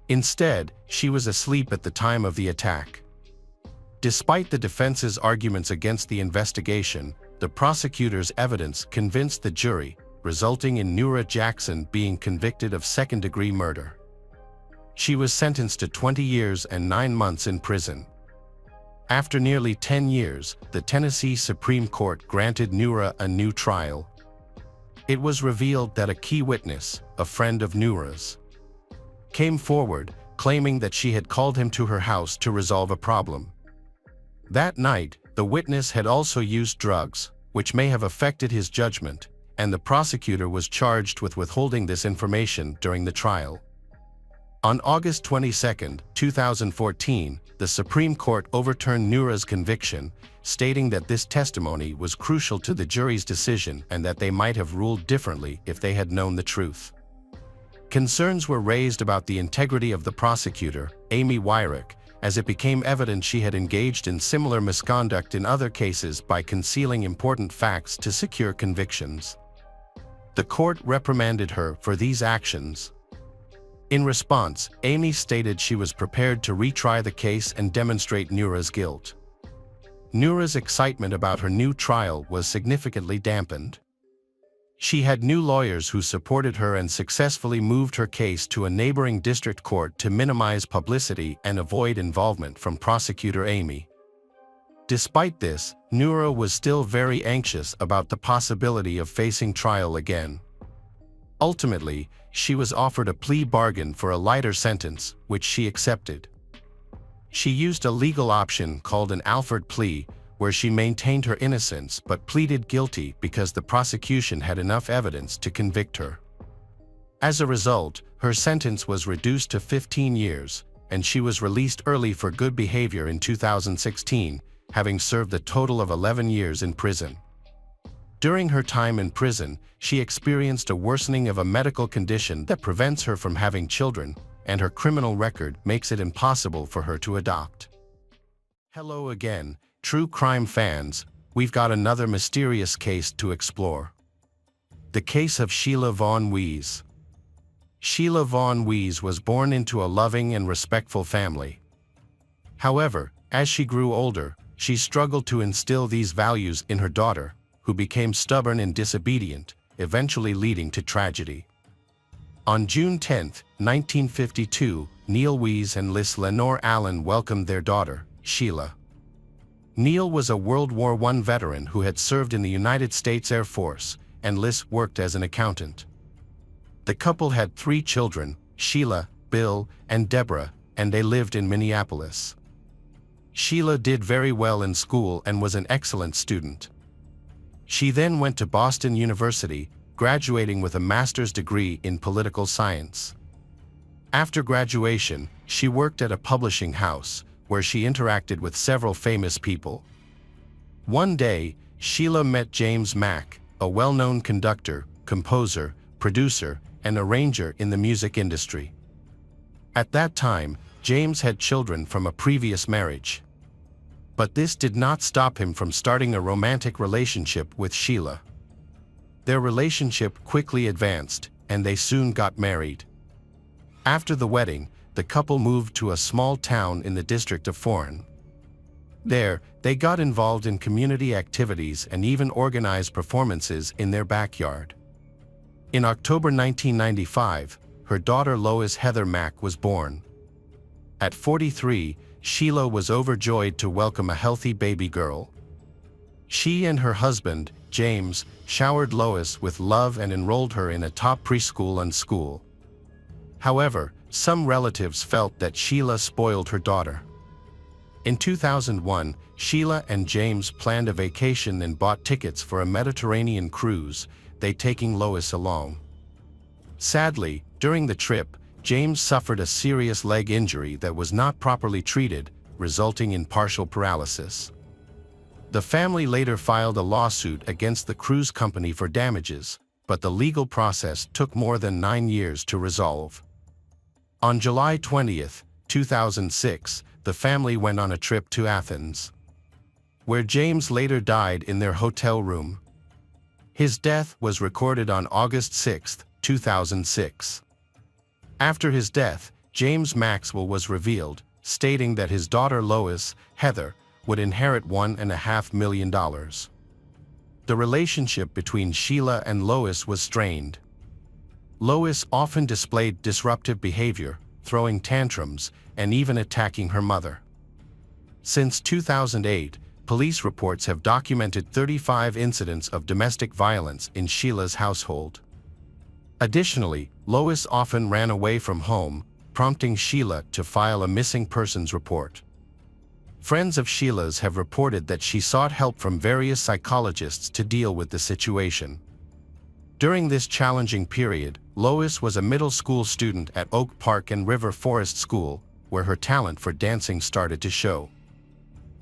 Speaker 1: Instead, she was asleep at the time of the attack. Despite the defense's arguments against the investigation, the prosecutor's evidence convinced the jury, resulting in Noura Jackson being convicted of second-degree murder. She was sentenced to 20 years and 9 months in prison. After nearly 10 years, the Tennessee Supreme Court granted Noura a new trial. It was revealed that a key witness, a friend of Noura's, came forward, claiming that she had called him to her house to resolve a problem. That night, the witness had also used drugs, which may have affected his judgment, and the prosecutor was charged with withholding this information during the trial. On August 22, 2014, the Supreme Court overturned Noura's conviction, stating that this testimony was crucial to the jury's decision and that they might have ruled differently if they had known the truth. Concerns were raised about the integrity of the prosecutor, Amy Wyrick, as it became evident she had engaged in similar misconduct in other cases by concealing important facts to secure convictions. The court reprimanded her for these actions. In response, Amy stated she was prepared to retry the case and demonstrate Noura's guilt. Noura's excitement about her new trial was significantly dampened. She had new lawyers who supported her and successfully moved her case to a neighboring district court to minimize publicity and avoid involvement from prosecutor Amy. Despite this, Noura was still very anxious about the possibility of facing trial again. Ultimately, she was offered a plea bargain for a lighter sentence, which she accepted. She used a legal option called an Alford plea, where she maintained her innocence but pleaded guilty because the prosecution had enough evidence to convict her. As a result, her sentence was reduced to 15 years, and she was released early for good behavior in 2016, having served a total of 11 years in prison. During her time in prison, she experienced a worsening of a medical condition that prevents her from having children, and her criminal record makes it impossible for her to adopt. Hello again, true crime fans. We've got another mysterious case to explore. The case of Sheila Vaughn Wees. Sheila Vaughn Wees was born into a loving and respectful family. However, as she grew older, she struggled to instill these values in her daughter, who became stubborn and disobedient, eventually leading to tragedy. On June 10, 1952, Neil Weiss and Liz Lenore Allen welcomed their daughter, Sheila. Neil was a World War I veteran who had served in the United States Air Force, and Liz worked as an accountant. The couple had 3 children, Sheila, Bill, and Deborah, and they lived in Minneapolis. Sheila did very well in school and was an excellent student. She then went to Boston University, graduating with a master's degree in political science. After graduation, she worked at a publishing house, where she interacted with several famous people. One day, Sheila met James Mack, a well-known conductor, composer, producer, and arranger in the music industry. At that time, James had children from a previous marriage. But this did not stop him from starting a romantic relationship with Sheila. Their relationship quickly advanced, and they soon got married. After the wedding, the couple moved to a small town in the district of Foran. There, they got involved in community activities and even organized performances in their backyard. In October 1995, her daughter Lois Heather Mack was born. At 43, Sheila was overjoyed to welcome a healthy baby girl. She and her husband, James, showered Lois with love and enrolled her in a top preschool and school. However, some relatives felt that Sheila spoiled her daughter. In 2001, Sheila and James planned a vacation and bought tickets for a Mediterranean cruise, they taking Lois along. Sadly, during the trip, James suffered a serious leg injury that was not properly treated, resulting in partial paralysis. The family later filed a lawsuit against the cruise company for damages, but the legal process took more than 9 years to resolve. On July 20, 2006, the family went on a trip to Athens, where James later died in their hotel room. His death was recorded on August 6, 2006. After his death, James Maxwell was revealed, stating that his daughter Lois, Heather, would inherit $1.5 million. The relationship between Sheila and Lois was strained. Lois often displayed disruptive behavior, throwing tantrums, and even attacking her mother. Since 2008, police reports have documented 35 incidents of domestic violence in Sheila's household. Additionally, Lois often ran away from home, prompting Sheila to file a missing persons report. Friends of Sheila's have reported that she sought help from various psychologists to deal with the situation. During this challenging period, Lois was a middle school student at Oak Park and River Forest School, where her talent for dancing started to show.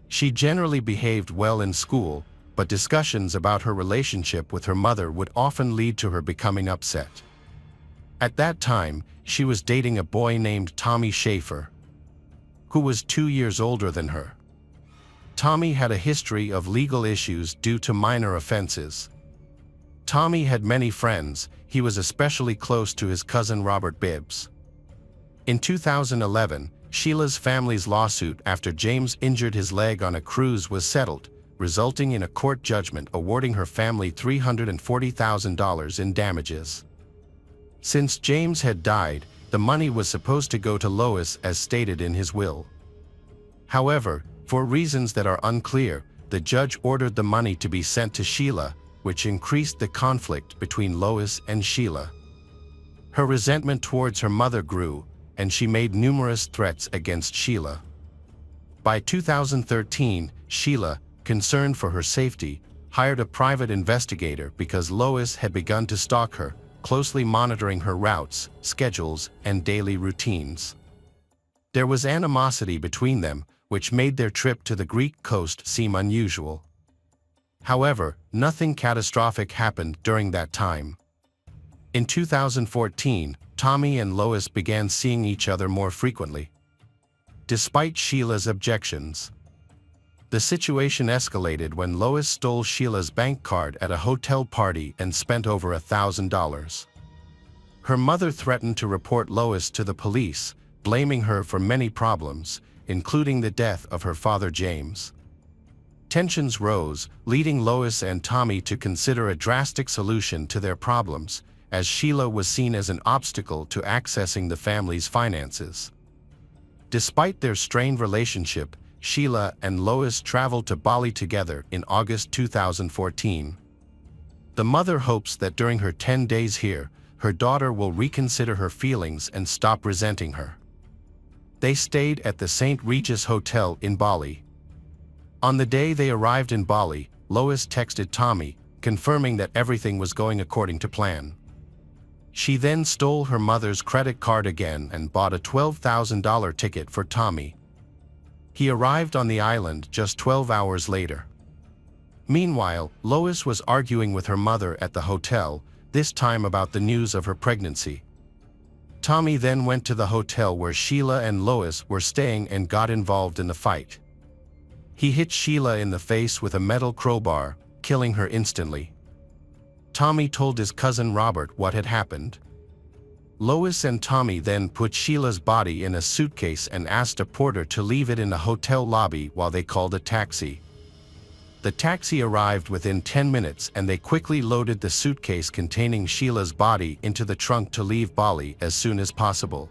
Speaker 1: She generally behaved well in school, but discussions about her relationship with her mother would often lead to her becoming upset. At that time, she was dating a boy named Tommy Schaefer, who was 2 years older than her. Tommy had a history of legal issues due to minor offenses. Tommy had many friends, he was especially close to his cousin Robert Bibbs. In 2011, Sheila's family's lawsuit after James injured his leg on a cruise was settled, resulting in a court judgment awarding her family $340,000 in damages. Since James had died, the money was supposed to go to Lois as stated in his will. However, for reasons that are unclear, the judge ordered the money to be sent to Sheila, which increased the conflict between Lois and Sheila. Her resentment towards her mother grew, and she made numerous threats against Sheila. By 2013, Sheila, concerned for her safety, hired a private investigator because Lois had begun to stalk her, closely monitoring her routes, schedules, and daily routines. There was animosity between them, which made their trip to the Greek coast seem unusual. However, nothing catastrophic happened during that time. In 2014, Tommy and Lois began seeing each other more frequently. Despite Sheila's objections, the situation escalated when Lois stole Sheila's bank card at a hotel party and spent over $1,000. Her mother threatened to report Lois to the police, blaming her for many problems, including the death of her father James. Tensions rose, leading Lois and Tommy to consider a drastic solution to their problems, as Sheila was seen as an obstacle to accessing the family's finances. Despite their strained relationship, Sheila and Lois traveled to Bali together in August 2014. The mother hopes that during her 10 days here, her daughter will reconsider her feelings and stop resenting her. They stayed at the St. Regis Hotel in Bali. On the day they arrived in Bali, Lois texted Tommy, confirming that everything was going according to plan. She then stole her mother's credit card again and bought a $12,000 ticket for Tommy. He arrived on the island just 12 hours later. Meanwhile, Lois was arguing with her mother at the hotel, this time about the news of her pregnancy. Tommy then went to the hotel where Sheila and Lois were staying and got involved in the fight. He hit Sheila in the face with a metal crowbar, killing her instantly. Tommy told his cousin Robert what had happened. Lois and Tommy then put Sheila's body in a suitcase and asked a porter to leave it in the hotel lobby while they called a taxi. The taxi arrived within 10 minutes and they quickly loaded the suitcase containing Sheila's body into the trunk to leave Bali as soon as possible.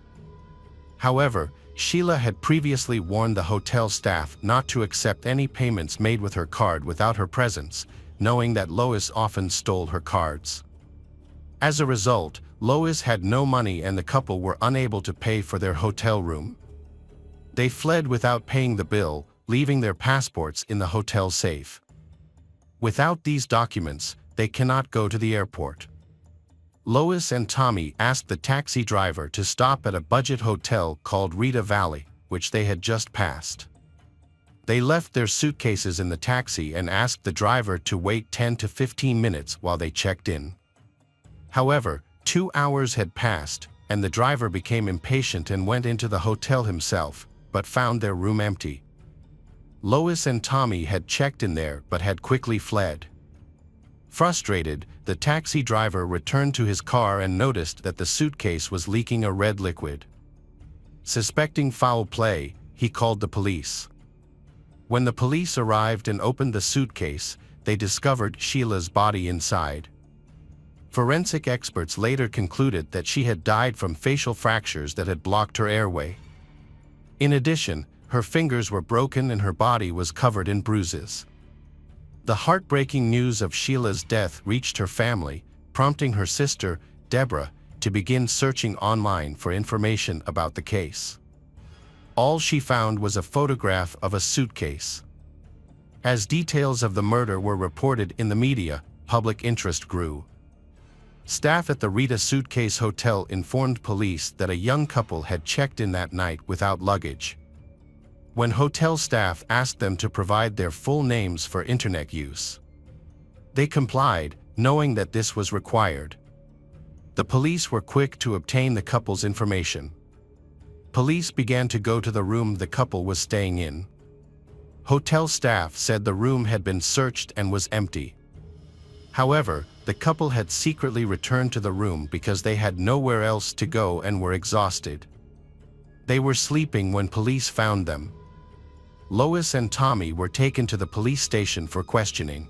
Speaker 1: However, Sheila had previously warned the hotel staff not to accept any payments made with her card without her presence, knowing that Lois often stole her cards. As a result, Lois had no money and the couple were unable to pay for their hotel room. They fled without paying the bill, leaving their passports in the hotel safe. Without these documents, they cannot go to the airport. Lois and Tommy asked the taxi driver to stop at a budget hotel called Rita Valley, which they had just passed. They left their suitcases in the taxi and asked the driver to wait 10 to 15 minutes while they checked in. However, 2 hours had passed, and the driver became impatient and went into the hotel himself, but found their room empty. Lois and Tommy had checked in there but had quickly fled. Frustrated, the taxi driver returned to his car and noticed that the suitcase was leaking a red liquid. Suspecting foul play, he called the police. When the police arrived and opened the suitcase, they discovered Sheila's body inside. Forensic experts later concluded that she had died from facial fractures that had blocked her airway. In addition, her fingers were broken and her body was covered in bruises. The heartbreaking news of Sheila's death reached her family, prompting her sister, Deborah, to begin searching online for information about the case. All she found was a photograph of a suitcase. As details of the murder were reported in the media, public interest grew. Staff at the Rita Suitcase Hotel informed police that a young couple had checked in that night without luggage. When hotel staff asked them to provide their full names for internet use, they complied, knowing that this was required. The police were quick to obtain the couple's information. Police began to go to the room the couple was staying in. Hotel staff said the room had been searched and was empty. However, the couple had secretly returned to the room because they had nowhere else to go and were exhausted. They were sleeping when police found them. Lois and Tommy were taken to the police station for questioning.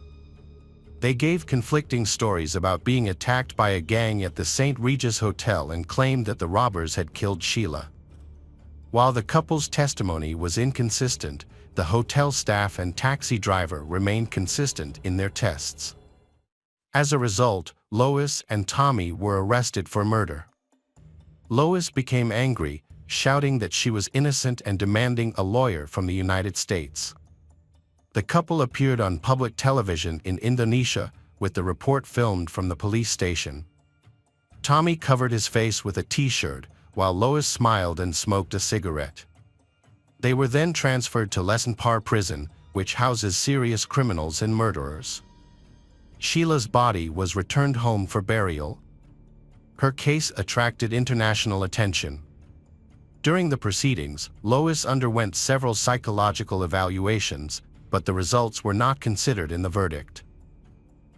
Speaker 1: They gave conflicting stories about being attacked by a gang at the St. Regis Hotel and claimed that the robbers had killed Sheila. While the couple's testimony was inconsistent, the hotel staff and taxi driver remained consistent in their tests. As a result, Lois and Tommy were arrested for murder. Lois became angry, shouting that she was innocent and demanding a lawyer from the United States. The couple appeared on public television in Indonesia, with the report filmed from the police station. Tommy covered his face with a t-shirt, while Lois smiled and smoked a cigarette. They were then transferred to Lessenpar prison, which houses serious criminals and murderers. Sheila's body was returned home for burial. Her case attracted international attention. During the proceedings, Lois underwent several psychological evaluations, but the results were not considered in the verdict.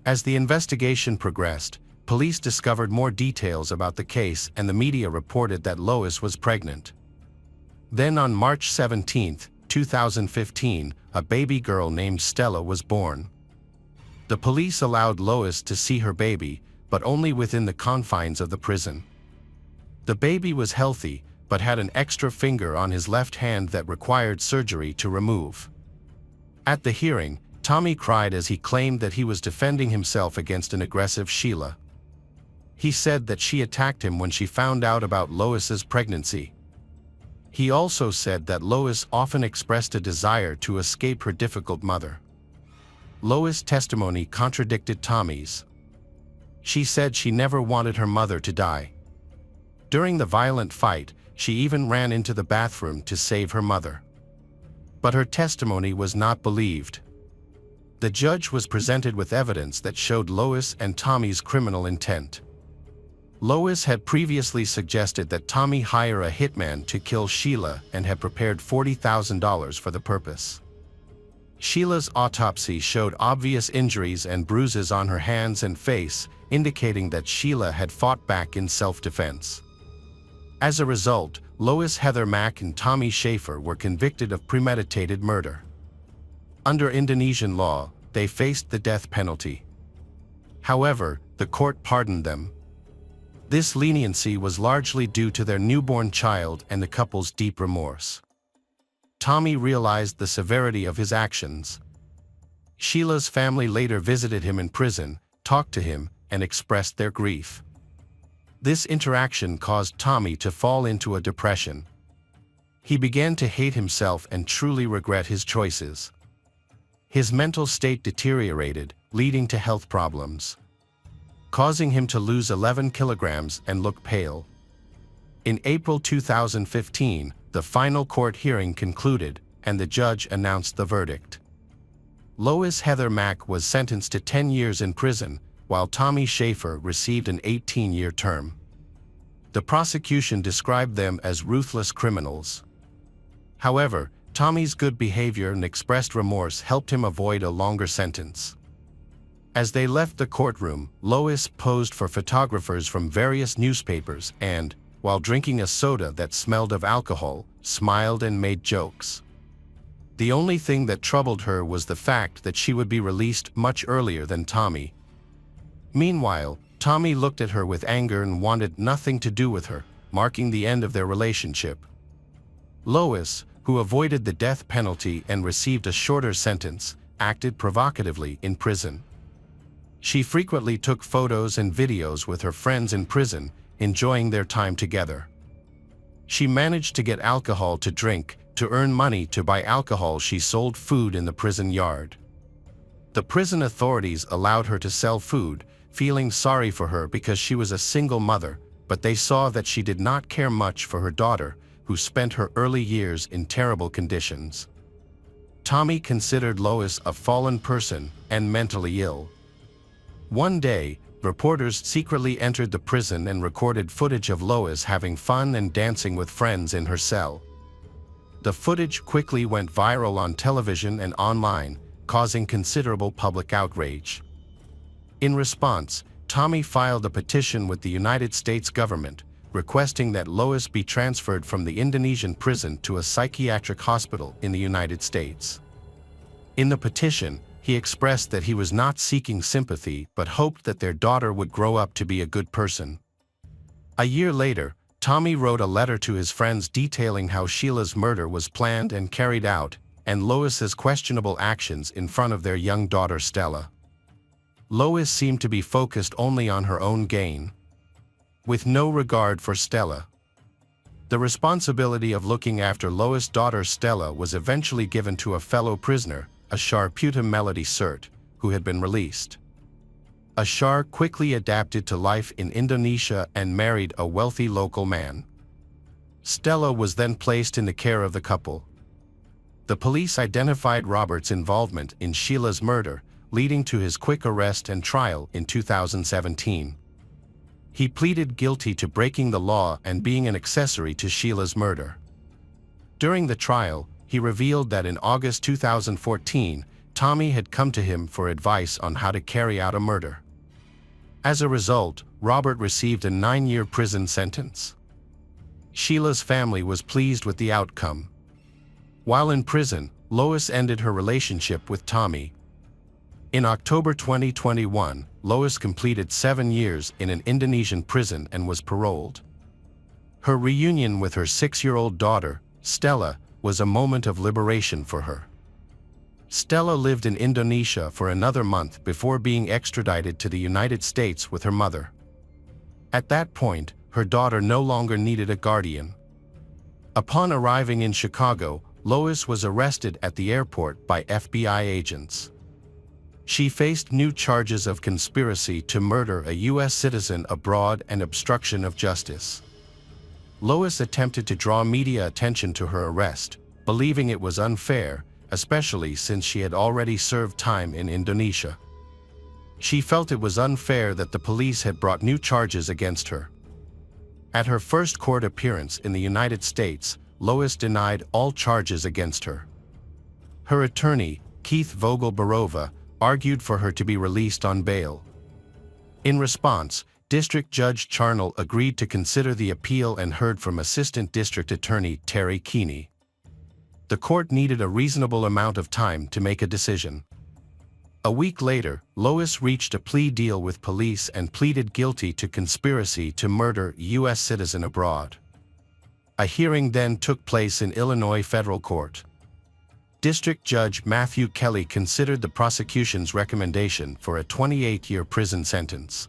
Speaker 1: As the investigation progressed, police discovered more details about the case and the media reported that Lois was pregnant. Then on March 17, 2015, a baby girl named Stella was born. The police allowed Lois to see her baby, but only within the confines of the prison. The baby was healthy, but had an extra finger on his left hand that required surgery to remove. At the hearing, Tommy cried as he claimed that he was defending himself against an aggressive Sheila. He said that she attacked him when she found out about Lois's pregnancy. He also said that Lois often expressed a desire to escape her difficult mother. Lois' testimony contradicted Tommy's. She said she never wanted her mother to die. During the violent fight, she even ran into the bathroom to save her mother. But her testimony was not believed. The judge was presented with evidence that showed Lois and Tommy's criminal intent. Lois had previously suggested that Tommy hire a hitman to kill Sheila and had prepared $40,000 for the purpose. Sheila's autopsy showed obvious injuries and bruises on her hands and face, indicating that Sheila had fought back in self-defense. As a result, Lois Heather Mack and Tommy Schaefer were convicted of premeditated murder. Under Indonesian law, they faced the death penalty. However, the court pardoned them. This leniency was largely due to their newborn child and the couple's deep remorse. Tommy realized the severity of his actions. Sheila's family later visited him in prison, talked to him, and expressed their grief. This interaction caused Tommy to fall into a depression. He began to hate himself and truly regret his choices. His mental state deteriorated, leading to health problems, causing him to lose 11 kilograms and look pale. In April 2015, the final court hearing concluded, and the judge announced the verdict. Lois Heather Mack was sentenced to 10 years in prison, while Tommy Schaefer received an 18-year term. The prosecution described them as ruthless criminals. However, Tommy's good behavior and expressed remorse helped him avoid a longer sentence. As they left the courtroom, Lois posed for photographers from various newspapers and, while drinking a soda that smelled of alcohol, smiled and made jokes. The only thing that troubled her was the fact that she would be released much earlier than Tommy. Meanwhile, Tommy looked at her with anger and wanted nothing to do with her, marking the end of their relationship. Lois, who avoided the death penalty and received a shorter sentence, acted provocatively in prison. She frequently took photos and videos with her friends in prison, enjoying their time together. She managed to get alcohol to drink. To earn money to buy alcohol, she sold food in the prison yard. The prison authorities allowed her to sell food, feeling sorry for her because she was a single mother, but they saw that she did not care much for her daughter, who spent her early years in terrible conditions. Tommy considered Lois a fallen person and mentally ill. One day, reporters secretly entered the prison and recorded footage of Lois having fun and dancing with friends in her cell. The footage quickly went viral on television and online, causing considerable public outrage. In response, Tommy filed a petition with the United States government, requesting that Lois be transferred from the Indonesian prison to a psychiatric hospital in the United States. In the petition, he expressed that he was not seeking sympathy but hoped that their daughter would grow up to be a good person. A year later, Tommy wrote a letter to his friends detailing how Sheila's murder was planned and carried out, and Lois's questionable actions in front of their young daughter Stella. Lois seemed to be focused only on her own gain, with no regard for Stella. The responsibility of looking after Lois' daughter Stella was eventually given to a fellow prisoner, Ashar Puta Melody Sert, who had been released. Ashar quickly adapted to life in Indonesia and married a wealthy local man. Stella was then placed in the care of the couple. The police identified Robert's involvement in Sheila's murder, leading to his quick arrest and trial in 2017. He pleaded guilty to breaking the law and being an accessory to Sheila's murder. During the trial, he revealed that in August 2014, Tommy had come to him for advice on how to carry out a murder. As a result, Robert received a 9-year prison sentence. Sheila's family was pleased with the outcome. While in prison, Lois ended her relationship with Tommy. In October 2021, Lois completed 7 years in an Indonesian prison and was paroled. Her reunion with her 6-year-old daughter, Stella, was a moment of liberation for her. Stella lived in Indonesia for another month before being extradited to the United States with her mother. At that point, her daughter no longer needed a guardian. Upon arriving in Chicago, Lois was arrested at the airport by FBI agents. She faced new charges of conspiracy to murder a U.S. citizen abroad and obstruction of justice. Lois attempted to draw media attention to her arrest, believing it was unfair, especially since she had already served time in Indonesia. She felt it was unfair that the police had brought new charges against her. At her first court appearance in the United States, Lois denied all charges against her. Her attorney, Keith Vogel-Barova, argued for her to be released on bail. In response, District Judge Charnell agreed to consider the appeal and heard from Assistant District Attorney Terry Keeney. The court needed a reasonable amount of time to make a decision. A week later, Lois reached a plea deal with police and pleaded guilty to conspiracy to murder a U.S. citizen abroad. A hearing then took place in Illinois federal court. District Judge Matthew Kelly considered the prosecution's recommendation for a 28-year prison sentence,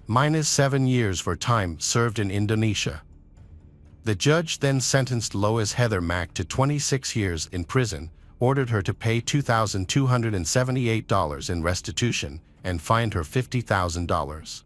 Speaker 1: minus 7 years for time served in Indonesia. The judge then sentenced Lois Heather Mack to 26 years in prison, ordered her to pay $2,278 in restitution, and fined her $50,000.